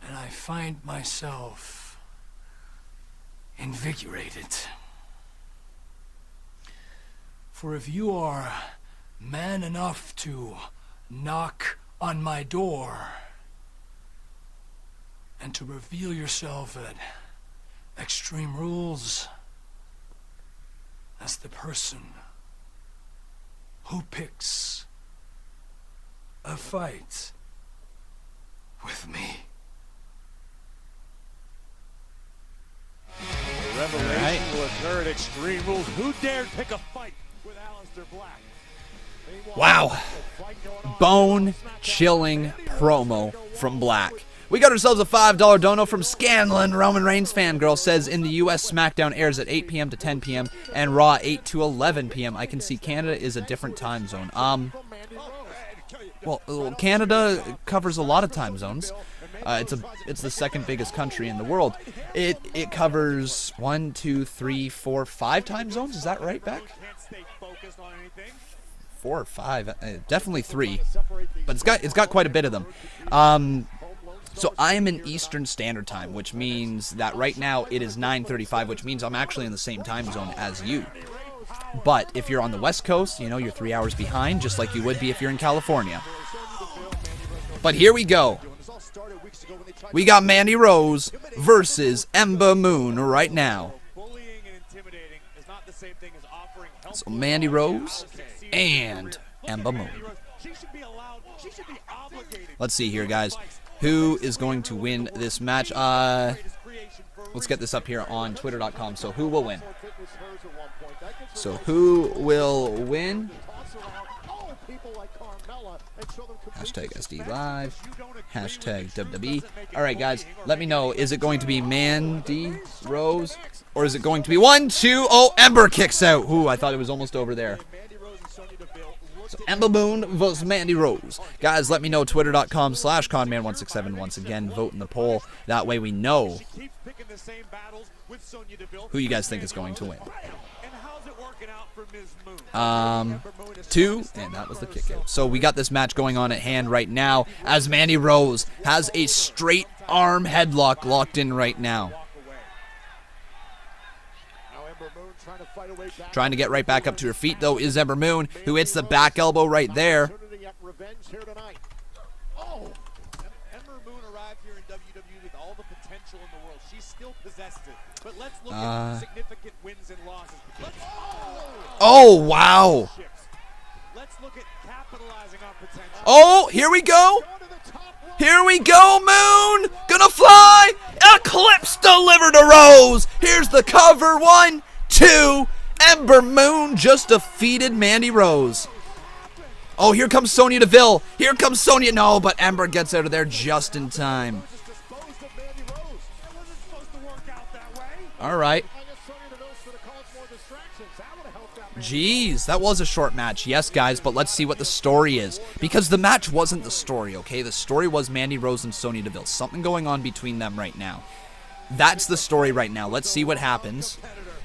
And I find myself invigorated. For if you are man enough to knock on my door and to reveal yourself at Extreme Rules as the person who picks a fight with me. The revelation will occur at Extreme Rules. Who dared pick a fight with Aleister Black? Wow. Bone-chilling promo from Black. We got ourselves a $5 dono from Scanlon. Roman Reigns fangirl says in the U.S. Smackdown airs at 8 p.m. to 10 p.m. and Raw 8 to 11 p.m. I can see Canada is a different time zone. Well, Canada covers a lot of time zones. It's the second biggest country in the world. It covers 1, 2, 3, 4, 5 time zones. Is that right, Beck? 4 or 5, definitely 3, but it's got quite a bit of them. So I am in Eastern Standard Time, which means that right now it is 9:35, which means I'm actually in the same time zone as you. But if you're on the West Coast, you know, you're 3 hours behind, just like you would be if you're in California. But here we go. We got Mandy Rose versus Ember Moon right now. So Mandy Rose and Ember Moon. Let's see here, guys. Who is going to win this match? Let's get this up here on Twitter.com. So who will win? So who will win? Hashtag SD Live. Hashtag WWE. Alright, guys. Let me know. Is it going to be Mandy Rose? Or is it going to be 1, 2, oh, Ember kicks out. Ooh, I thought it was almost over there. So Ember Moon versus Mandy Rose. Guys, let me know. Twitter.com/Conman167. Once again, vote in the poll. That way we know who you guys think is going to win. 2, and that was the kick out. So we got this match going on at hand right now as Mandy Rose has a straight arm headlock locked in right now. Trying to get right back up to her feet, though, is Ember Moon, who hits the back elbow right there. Oh, Ember Moon arrived here in WWE with all the potential in the world. She still possessed it. But let's look at significant wins and losses. Oh, wow. Let's look at capitalizing on potential. Oh, here we go. Here we go, Moon. Gonna fly. Eclipse delivered to Rose. Here's the cover. 1, 2. Ember Moon just defeated Mandy Rose. Oh, here comes Sonya Deville. Here comes Sonya. No, but Ember gets out of there just in time. All right. Jeez, that was a short match. Yes, guys, but let's see what the story is. Because the match wasn't the story, okay? The story was Mandy Rose and Sonya Deville. Something going on between them right now. That's the story right now. Let's see what happens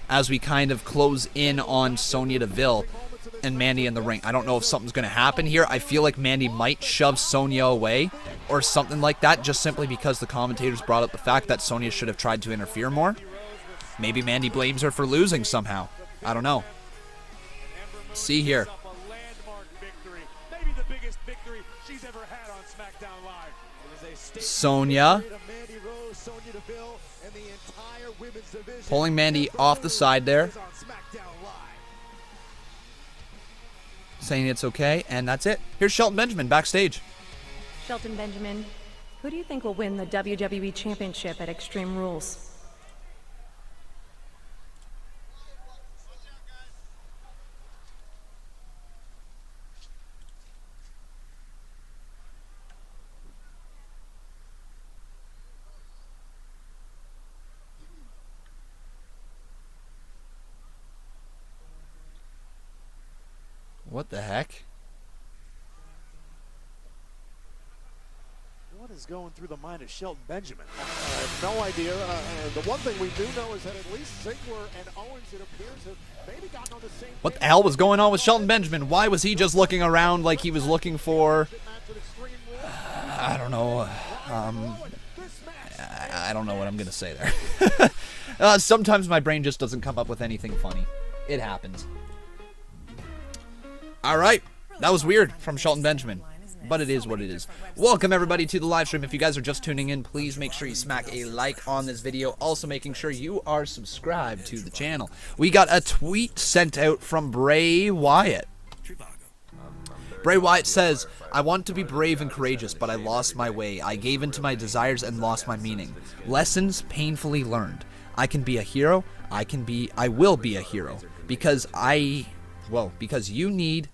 as we kind of close in on Sonya Deville and Mandy in the ring. I don't know if something's going to happen here. I feel like Mandy might shove Sonya away or something like that, just simply because the commentators brought up the fact that Sonya should have tried to interfere more. Maybe Mandy blames her for losing somehow. I don't know. Let's see here. Maybe the biggest victory she's ever had on Smackdown Live. It is a Sonya. Pulling Mandy off the side there. Saying it's okay, and that's it. Here's Shelton Benjamin backstage. Shelton Benjamin, who do you think will win the WWE Championship at Extreme Rules? What the heck? What is going through the mind of Shelton Benjamin? I have no idea. The one thing we do know is that at least Ziggler and Owens, it appears, have maybe gotten on the same. What the hell was going on with Shelton Benjamin? Why was he just looking around like he was looking for... I don't know. I don't know what I'm going to say there. Sometimes my brain just doesn't come up with anything funny. It happens. Alright, that was weird from Shelton Benjamin, but it is what it is. Welcome everybody to the live stream. If you guys are just tuning in, please make sure you smack a like on this video. Also making sure you are subscribed to the channel. We got a tweet sent out from Bray Wyatt. Bray Wyatt says, I want to be brave and courageous, but I lost my way. I gave in to my desires and lost my meaning. Lessons painfully learned. I can be a hero. I will be a hero. Because you need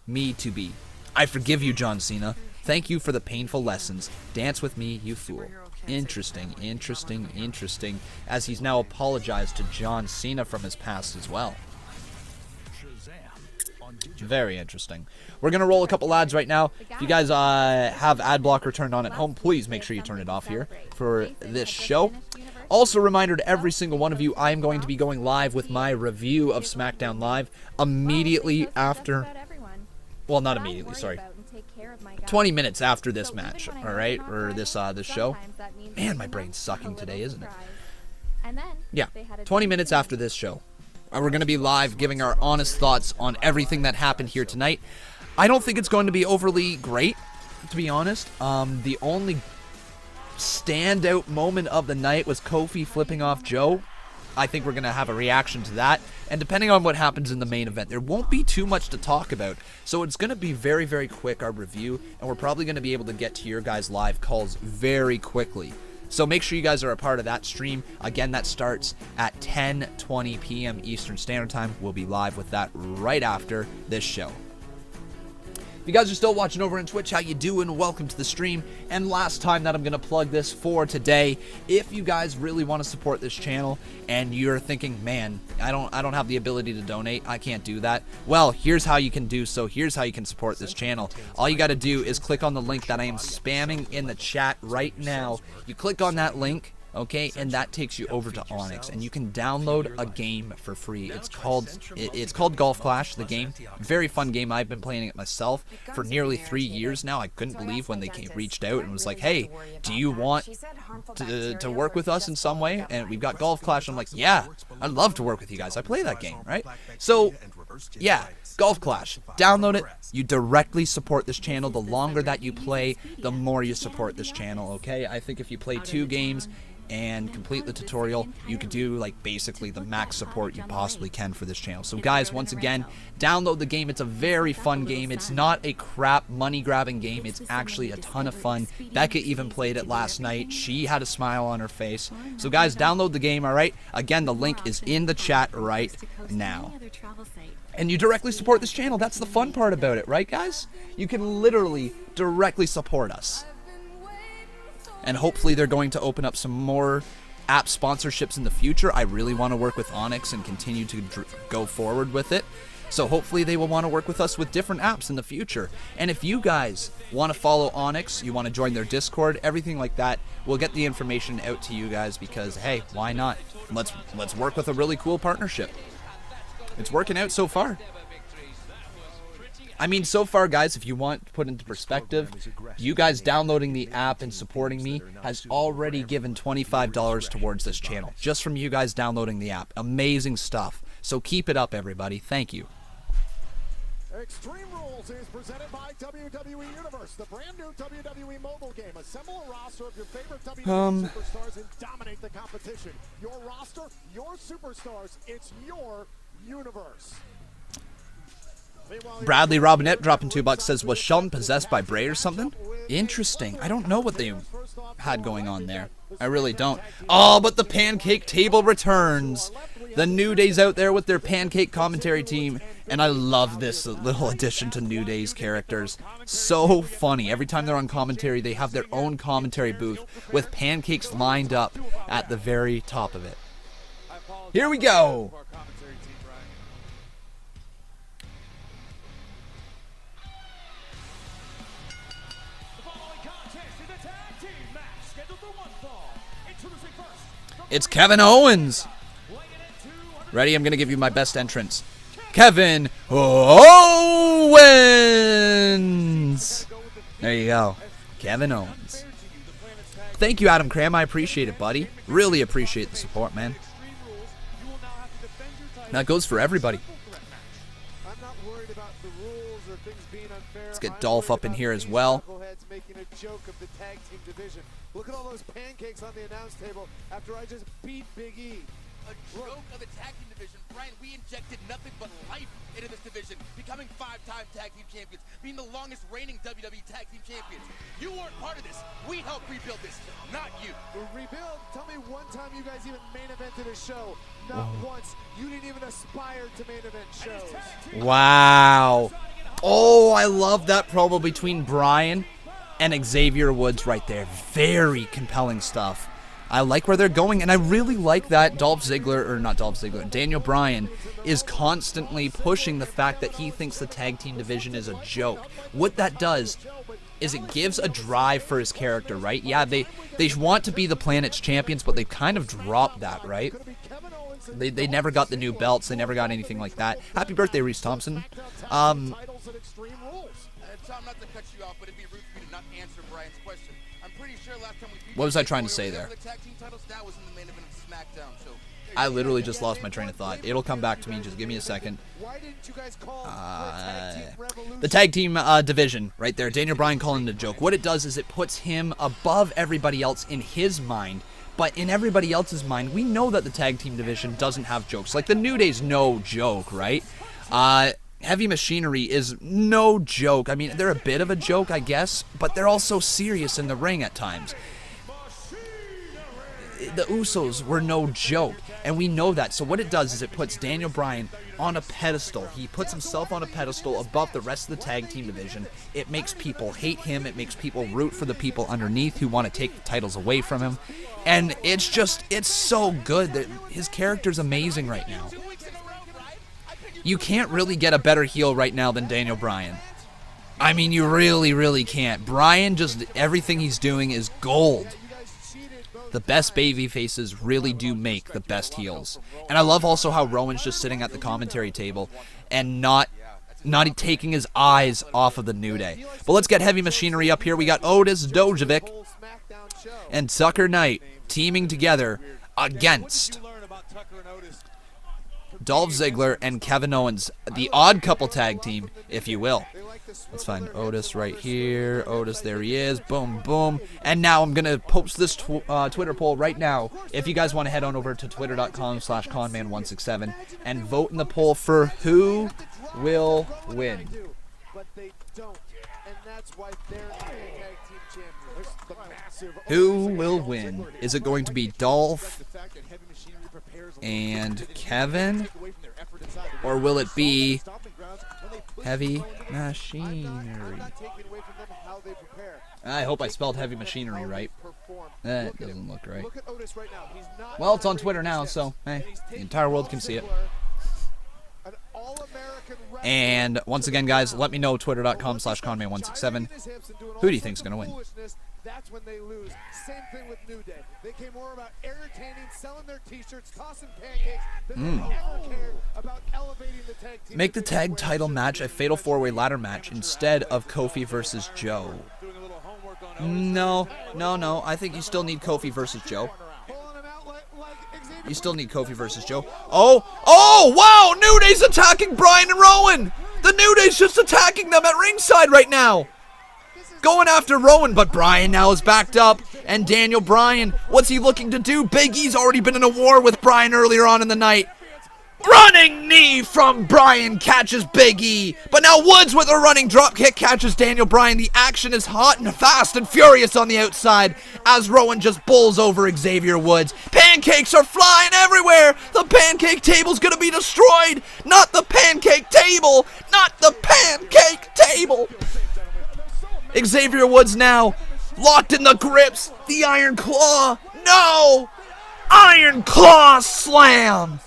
me to be. I forgive you, John Cena. Thank you for the painful lessons. Dance with me, you fool. Interesting, interesting, interesting. As he's now apologized to John Cena from his past as well. Very interesting. We're going to roll a couple ads right now. If you guys have ad blocker turned on at home, please make sure you turn it off here for this show. Also, reminder to every single one of you, I am going to be going live with my review of Smackdown Live immediately after... Well, not immediately, sorry. 20 minutes after this match, alright? Or this show. Man, my brain's sucking today, isn't it? Yeah, 20 minutes after this show. We're going to be live giving our honest thoughts on everything that happened here tonight. I don't think it's going to be overly great, to be honest. The only standout moment of the night was Kofi flipping off Joe. I think we're going to have a reaction to that. And depending on what happens in the main event, there won't be too much to talk about. So it's going to be very, very quick, our review. And we're probably going to be able to get to your guys' live calls very quickly. So make sure you guys are a part of that stream. Again, that starts at 10:20 p.m. Eastern Standard Time. We'll be live with that right after this show. If you guys are still watching over on Twitch, how you doing? Welcome to the stream. And last time that I'm going to plug this for today, if you guys really want to support this channel and you're thinking, man, I don't have the ability to donate, I can't do that. Well, here's how you can do so. Here's how you can support this channel. All you got to do is click on the link that I am spamming in the chat right now. You click on that link, okay, and that takes you over to Onyx, and you can download a game for free. It's called Golf Clash, the game. Very fun game. I've been playing it myself for nearly 3 years now. I couldn't believe when they reached out and was like, hey, do you want to work with us in some way? And we've got Golf Clash. I'm like, yeah, I'd love to work with you guys. I play that game, right? So, yeah, Golf Clash. Download it. You directly support this channel. The longer that you play, the more you support this channel, okay? I think if you play 2 games and complete the tutorial, you could do like basically the max support you possibly can for this channel. So guys, once again, download the game. It's a very fun game. It's not a crap money grabbing game. It's actually a ton of fun. Becca even played it last night. She had a smile on her face. So guys, download the game, all right? Again, the link is in the chat right now. And you directly support this channel. That's the fun part about it, right guys? You can literally directly support us. And hopefully they're going to open up some more app sponsorships in the future. I really want to work with Onyx and continue to go forward with it. So hopefully they will want to work with us with different apps in the future. And if you guys want to follow Onyx, you want to join their Discord, everything like that, we'll get the information out to you guys because, hey, why not? Let's work with a really cool partnership. It's working out so far. I mean, so far, guys, if you want to put into perspective, you guys downloading the app and supporting me has already given $25 towards this channel, just from you guys downloading the app. Amazing stuff. So keep it up, everybody. Thank you. Extreme Rules is presented by WWE Universe, the brand new WWE mobile game. Assemble a roster of your favorite WWE superstars and dominate the competition. Your roster, your superstars, it's your universe. Bradley Robinette dropping $2 says, was Shelton possessed by Bray or something? Interesting. I don't know what they had going on there. I really don't. Oh, but the pancake table returns. The New Day's out there with their pancake commentary team, and I love this little addition to New Day's characters. So funny. Every time they're on commentary, they have their own commentary booth with pancakes lined up at the very top of it. Here we go. It's Kevin Owens. Ready? I'm going to give you my best entrance. Kevin Owens. There you go. Kevin Owens. Thank you, Adam Cram. I appreciate it, buddy. Really appreciate the support, man. That goes for everybody. Let's get Dolph up in here as well. Look at all those pancakes on the announce table after I just beat Big E. A joke of the tag team division. Brian, we injected nothing but life into this division, becoming 5-time tag team champions, being the longest reigning WWE tag team champions. You weren't part of this. We helped rebuild this, not you. Rebuild? Tell me one time you guys even main evented a show. Not once. You didn't even aspire to main event shows. Wow. Oh, I love that promo between Bryan and Xavier Woods right there. Very compelling stuff. I like where they're going, and I really like that Daniel Bryan is constantly pushing the fact that he thinks the tag team division is a joke. What that does is it gives a drive for his character, right? Yeah, they want to be the planet's champions, but they've kind of dropped that, right? They never got the new belts. They never got anything like that. Happy birthday, Reese Thompson. Tom, not to cut you off, but it'd be rude for me to not answer Brian's question. I'm pretty sure last time we beat what was I trying to say there? the tag team titles, that was in the main event of Smackdown, so I literally just lost my train of thought. It'll come back to me. Just give me a second. The tag team division right there. Daniel Bryan calling it a joke. What it does is it puts him above everybody else in his mind. But in everybody else's mind, we know that the tag team division doesn't have jokes. Like the New Day's no joke, right? Heavy Machinery is no joke. I mean, they're a bit of a joke, I guess, but they're also serious in the ring at times. The Usos were no joke, and we know that. So what it does is it puts Daniel Bryan on a pedestal. He puts himself on a pedestal above the rest of the tag team division. It makes people hate him. It makes people root for the people underneath who want to take the titles away from him. And it's so good. His character's amazing right now. You can't really get a better heel right now than Daniel Bryan. I mean, you really, really can't. Bryan, just everything he's doing is gold. The best baby faces really do make the best heels. And I love also how Rowan's just sitting at the commentary table and not taking his eyes off of the New Day. But let's get Heavy Machinery up here. We got Otis Dojovic and Tucker Knight teaming together against Dolph Ziggler and Kevin Owens, the odd couple tag team, if you will. Let's find Otis right here. Otis, there he is. Boom, boom. And now I'm going to post this Twitter poll right now. If you guys want to head on over to twitter.com/Conman167 and vote in the poll for who will win. Who will win? Is it going to be Dolph and Kevin? Or will it be Heavy Machinery? I hope I spelled Heavy Machinery right. That doesn't look right. Well, it's on Twitter now, so hey, the entire world can see it. And once again, guys, let me know, twitter.com/Conman167. Who do you think's going to win? That's when they lose. Same thing with New Day. They came more about entertaining, selling their t-shirts, tossing pancakes than they ever cared about elevating the tag team. Make the tag title match a fatal four-way ladder match instead of Kofi versus Joe. No. I think you still need Kofi versus Joe. You still need Kofi versus Joe. Oh, wow! New Day's attacking Bryan and Rowan! The The New Day's just attacking them at ringside right now. Going after Rowan, but Bryan now is backed up. And Daniel Bryan, what's he looking to do? Big E's already been in a war with Bryan earlier on in the night. Running knee from Bryan catches Big E. But now Woods with a running drop kick catches Daniel Bryan. The action is hot and fast and furious on the outside as Rowan just bowls over Xavier Woods. Pancakes are flying everywhere. The pancake table's gonna be destroyed. Not the pancake table. Not the pancake table. Xavier Woods now locked in the grips. The Iron Claw. No! Iron Claw slam.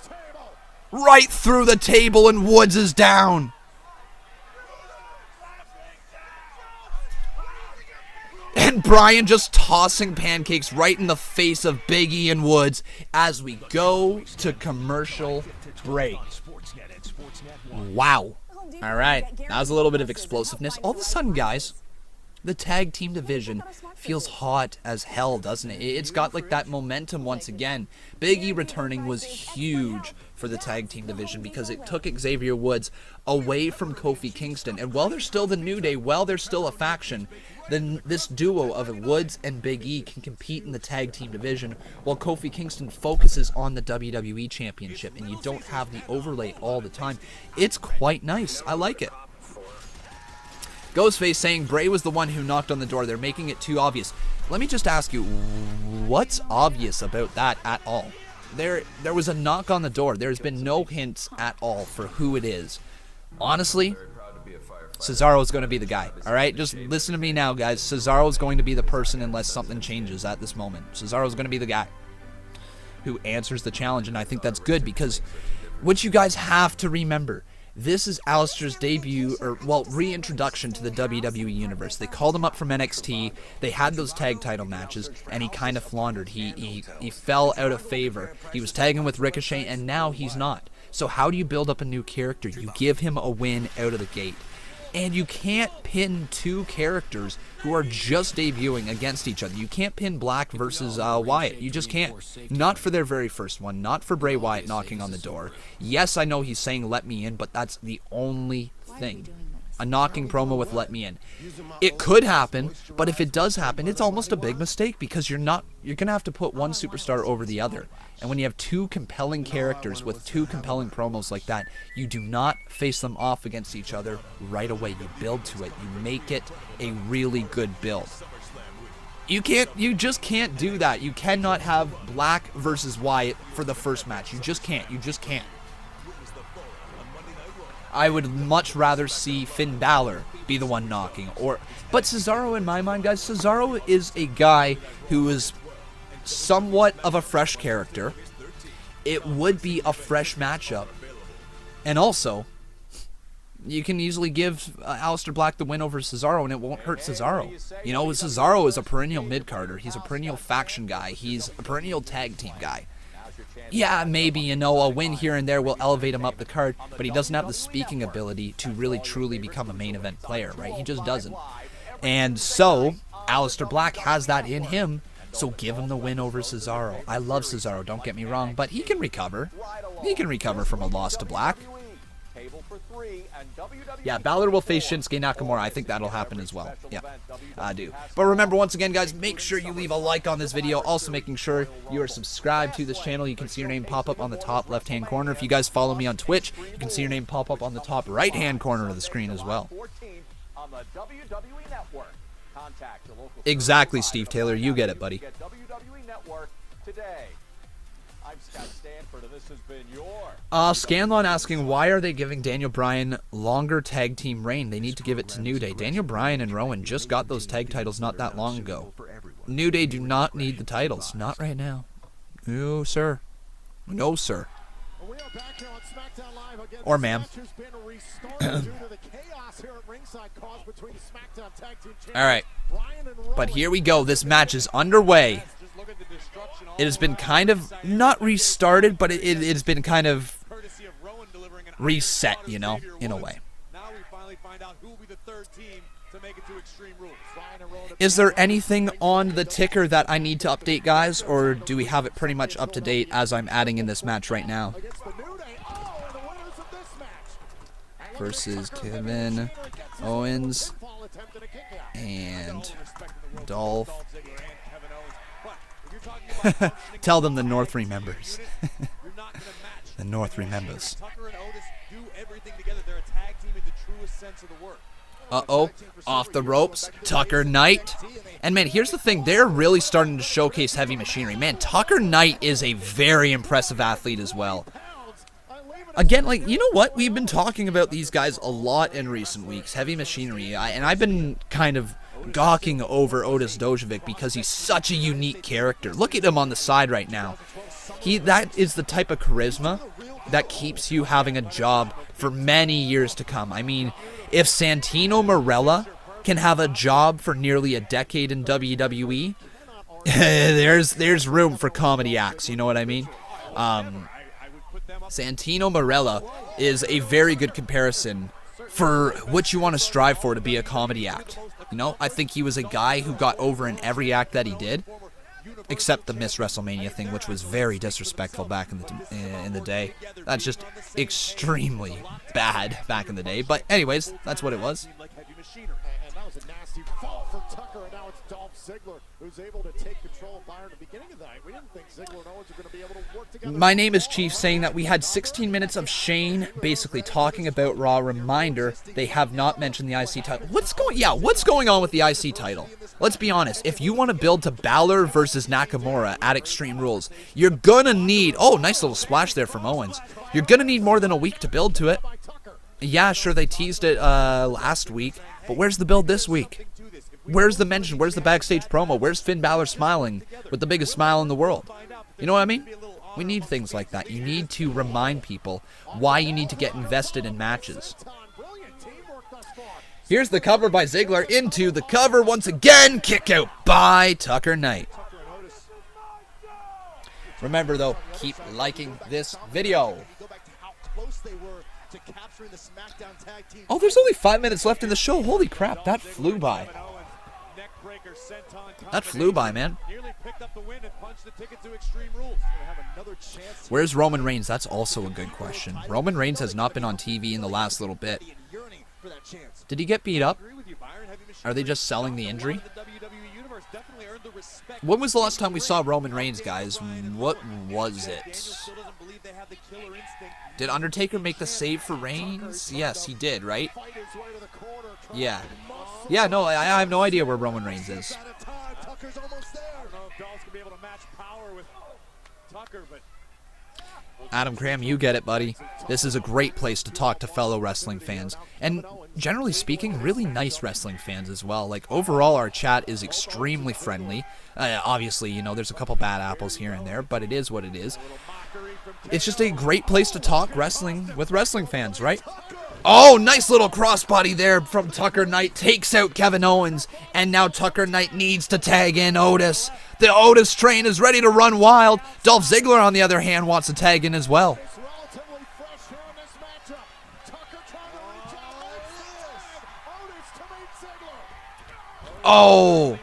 Right through the table, and Woods is down. And Bryan just tossing pancakes right in the face of Big E and Woods as we go to commercial break. Wow. All right. That was a little bit of explosiveness. All of a sudden, guys, the tag team division feels hot as hell, doesn't it? It's got like that momentum once again. Big E returning was huge for the tag team division because it took Xavier Woods away from Kofi Kingston. And while they're still the New Day, while they're still a faction, then this duo of Woods and Big E can compete in the tag team division while Kofi Kingston focuses on the WWE Championship, and you don't have the overlay all the time. It's quite nice. I like it. Ghostface saying Bray was the one who knocked on the door. They're making it too obvious. Let me just ask you, what's obvious about that at all? There was a knock on the door. There's been no hints at all for who it is. Honestly, Cesaro's going to be the guy. All right, just listen to me now, guys. Cesaro's going to be the person unless something changes at this moment. Cesaro's going to be the guy who answers the challenge, and I think that's good because what you guys have to remember, this is Aleister's debut, or, well, reintroduction to the WWE Universe. They called him up from NXT, they had those tag title matches, and he kind of floundered. He fell out of favor. He was tagging with Ricochet, and now he's not. So how do you build up a new character? You give him a win out of the gate. And you can't pin two characters who are just debuting against each other. You can't pin Black versus Wyatt. You just can't. Not for their very first one. Not for Bray Wyatt knocking on the door. Yes, I know he's saying let me in, but that's the only thing. A knocking promo with let me in. It could happen, but if it does happen, it's almost a big mistake because you're going to have to put one superstar over the other. And when you have two compelling characters with two compelling promos like that, you do not face them off against each other right away. You build to it. You make it a really good build. You just can't do that. You cannot have Black versus Wyatt for the first match. You just can't. You just can't. I would much rather see Finn Balor be the one knocking. But Cesaro, in my mind, guys, Cesaro is a guy who is somewhat of a fresh character. It would be a fresh matchup. And also, you can easily give Aleister Black the win over Cesaro and it won't hurt Cesaro. You know, Cesaro is a perennial mid-carder. He's a perennial faction guy. He's a perennial tag team guy. Yeah, maybe, you know, a win here and there will elevate him up the card, but he doesn't have the speaking ability to really truly become a main event player, right? He just doesn't. And so, Aleister Black has that in him, so give him the win over Cesaro. I love Cesaro, don't get me wrong, but he can recover. He can recover from a loss to Black. Yeah, Balor will face Shinsuke Nakamura. I think that'll happen as well. Yeah, I do. But remember, once again, guys, make sure you leave a like on this video. Also, making sure you are subscribed to this channel. You can see your name pop up on the top left-hand corner. If you guys follow me on Twitch, you can see your name pop up on the top right-hand corner of the screen as well. Exactly, Steve Taylor. You get it, buddy. Scanlon asking, why are they giving Daniel Bryan longer tag team reign? They need to give it to New Day. Daniel Bryan and Rowan just got those tag titles not that long ago. New Day do not need the titles. Not right now. No, sir. No, sir. Or ma'am. Alright. But here we go. This match is underway. It has been kind of, not restarted, but it's been kind of reset, you know, in a way. Is there anything on the ticker that I need to update, guys, or do we have it pretty much up to date as I'm adding in this match right now? versus Kevin Owens and Dolph. Tell them the North remembers. The North remembers. Uh-oh, off the ropes, Tucker Knight. And man, here's the thing, they're really starting to showcase heavy machinery. Man, Tucker Knight is a very impressive athlete as well. Again, like, you know what? We've been talking about these guys a lot in recent weeks, heavy machinery. And I've been kind of gawking over Otis Dojovic because he's such a unique character. Look at him on the side right now. That is the type of charisma that keeps you having a job for many years to come. I mean, if Santino Marella can have a job for nearly a decade in WWE, there's room for comedy acts, you know what I mean? Santino Marella is a very good comparison for what you want to strive for to be a comedy act. You know, I think he was a guy who got over in every act that he did, except the Miss WrestleMania thing, which was very disrespectful back in the day. That's just extremely bad back in the day. But anyways, that's what it was. And that was a nasty fall for Tucker, and now it's Dolph Ziggler who's able to take control of Byron at the beginning of the night. We didn't think Ziggler and Owens were going to be able to work together. My name is Chief, saying that we had 16 minutes of Shane basically talking about Raw. Reminder, they have not mentioned the IC title. What's going on with the IC title? Let's be honest. If you want to build to Balor versus Nakamura at Extreme Rules, you're going to need... Oh, nice little splash there from Owens. You're going to need more than a week to build to it. Yeah, sure, they teased it last week, but where's the build this week? Where's the mention? Where's the backstage promo? Where's Finn Balor smiling with the biggest smile in the world? You know what I mean? We need things like that. You need to remind people why you need to get invested in matches. Here's the cover by Ziggler into the cover once again. Kick out by Tucker Knight. Remember, though, keep liking this video. Oh, there's only 5 minutes left in the show. Holy crap, that flew by. That flew by, man. Where's Roman Reigns? That's also a good question. Roman Reigns has not been on TV in the last little bit. Did he get beat up? Are they just selling the injury? When was the last time we saw Roman Reigns, guys? What was it? Did Undertaker make the save for Reigns? Yes, he did, right? Yeah. Yeah, no, I have no idea where Roman Reigns is. Adam Graham, you get it, buddy. This is a great place to talk to fellow wrestling fans. And generally speaking, really nice wrestling fans as well. Like, overall, our chat is extremely friendly. Obviously, you know, there's a couple bad apples here and there, but it is what it is. It's just a great place to talk wrestling with wrestling fans, right? Oh, nice little crossbody there from Tucker Knight. Takes out Kevin Owens. And now Tucker Knight needs to tag in Otis. The Otis train is ready to run wild. Dolph Ziggler, on the other hand, wants to tag in as well. Oh,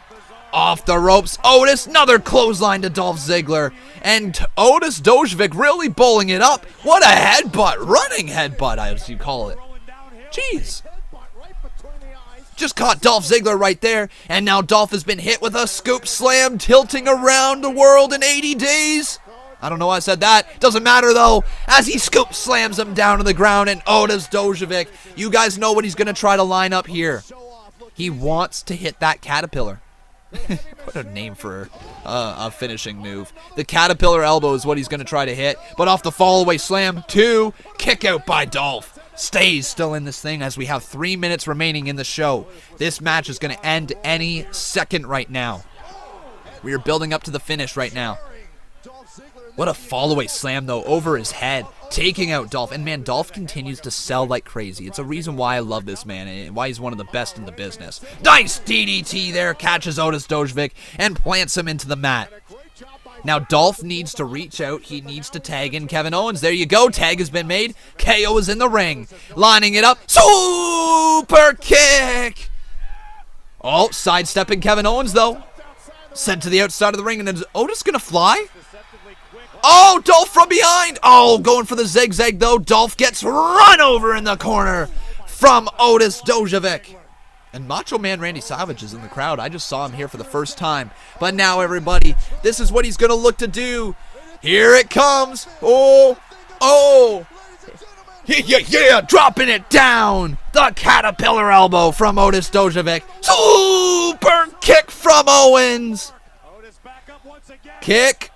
off the ropes. Otis, another clothesline to Dolph Ziggler. And Otis Dojovic really bowling it up. What a headbutt. Running headbutt, as you call it. Jeez. Just caught Dolph Ziggler right there. And now Dolph has been hit with a scoop slam, tilting around the world in 80 days. I don't know why I said that. Doesn't matter, though, as he scoop slams him down to the ground. And Otis Dojovic, you guys know what he's going to try to line up here. He wants to hit that caterpillar. What a name for a finishing move. The caterpillar elbow is what he's going to try to hit. But off the fall-away slam, 2. Kick out by Dolph. Stays still in this thing as we have 3 minutes remaining in the show. This match is going to end any second right now. We are building up to the finish right now. What a fall-away slam, though, over his head, taking out Dolph. And, man, Dolph continues to sell like crazy. It's a reason why I love this man and why he's one of the best in the business. Nice DDT there, catches Otis Dojovic and plants him into the mat. Now, Dolph needs to reach out. He needs to tag in Kevin Owens. There you go. Tag has been made. KO is in the ring. Lining it up. Super kick. Oh, sidestepping Kevin Owens, though. Sent to the outside of the ring. And then is Otis going to fly? Oh, Dolph from behind. Oh, going for the zigzag, though. Dolph gets run over in the corner. from Otis Dojovic. And Macho Man Randy Savage is in the crowd. I just saw him here for the first time. But now, everybody, this is what he's going to look to do. Here it comes. Oh, oh. Yeah, dropping it down. The caterpillar elbow from Otis Dojovic. Super kick from Owens. Kick.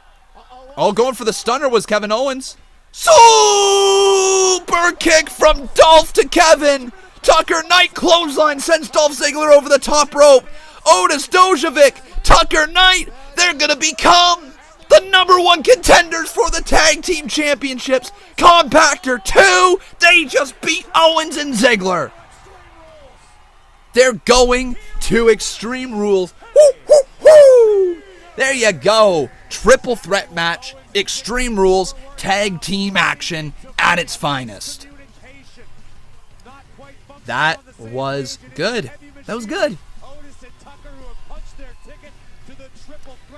Oh, going for the stunner was Kevin Owens. Super kick from Dolph to Kevin. Tucker Knight clothesline sends Dolph Ziggler over the top rope. Otis Dojovic, Tucker Knight, they're going to become the #1 contenders for the Tag Team Championships. Compactor 2, they just beat Owens and Ziggler. They're going to Extreme Rules. Woo, woo, woo. There you go. Triple threat match, Extreme Rules, tag team action at its finest. That was good. That was good.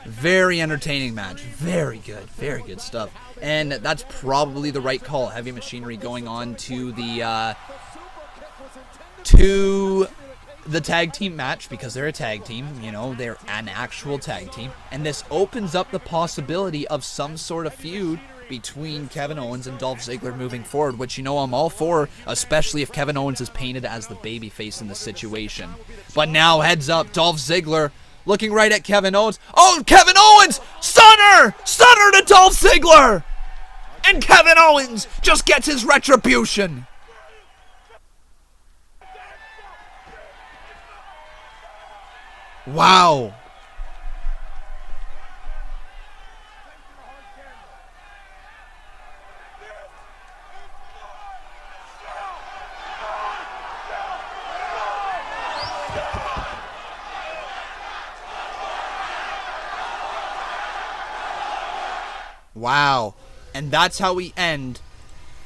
Very entertaining match. Very good. Very good stuff. And that's probably the right call. Heavy Machinery going on to the tag team match because they're a tag team. You know, they're an actual tag team. And this opens up the possibility of some sort of feud between Kevin Owens and Dolph Ziggler moving forward, which, you know, I'm all for, especially if Kevin Owens is painted as the babyface in the situation. But now, heads up, Dolph Ziggler looking right at Kevin Owens. Oh, Kevin Owens! Stunner! Stunner to Dolph Ziggler! And Kevin Owens just gets his retribution. Wow. Wow. And that's how we end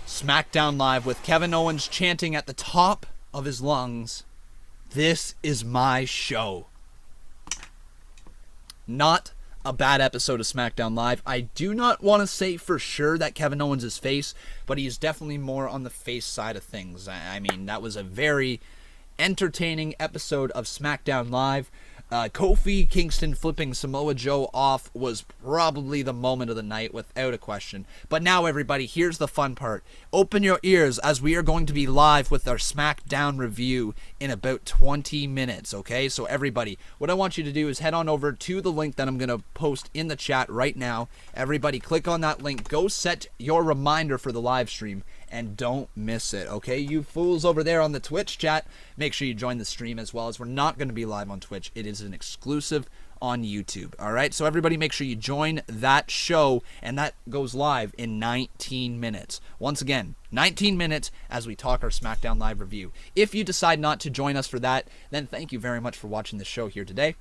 SmackDown Live with Kevin Owens chanting at the top of his lungs, "This is my show." Not a bad episode of SmackDown Live. I do not want to say for sure that Kevin Owens is face, but he is definitely more on the face side of things. I mean, that was a very entertaining episode of SmackDown Live. Kofi Kingston flipping Samoa Joe off was probably the moment of the night, without a question. But now, everybody, here's the fun part. Open your ears, as we are going to be live with our SmackDown review in about 20 minutes, okay? So, everybody, what I want you to do is head on over to the link that I'm going to post in the chat right now. Everybody, click on that link. Go set your reminder for the live stream, and don't miss it, okay? You fools over there on the Twitch chat, make sure you join the stream as well, as we're not going to be live on Twitch. It is an exclusive on YouTube, all right? So everybody make sure you join that show, and that goes live in 19 minutes. Once again, 19 minutes as we talk our SmackDown Live review. If you decide not to join us for that, then thank you very much for watching the show here today.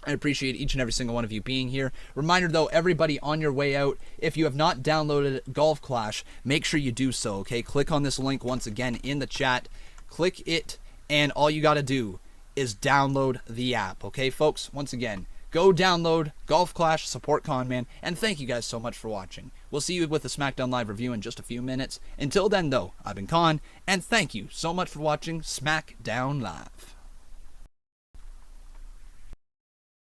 I appreciate each and every single one of you being here. Reminder, though, everybody on your way out, if you have not downloaded Golf Clash, make sure you do so, okay? Click on this link once again in the chat. Click it, and all you got to do is download the app, okay, folks? Once again, go download Golf Clash, support Conman, and thank you guys so much for watching. We'll see you with the SmackDown Live review in just a few minutes. Until then, though, I've been Con, and thank you so much for watching SmackDown Live.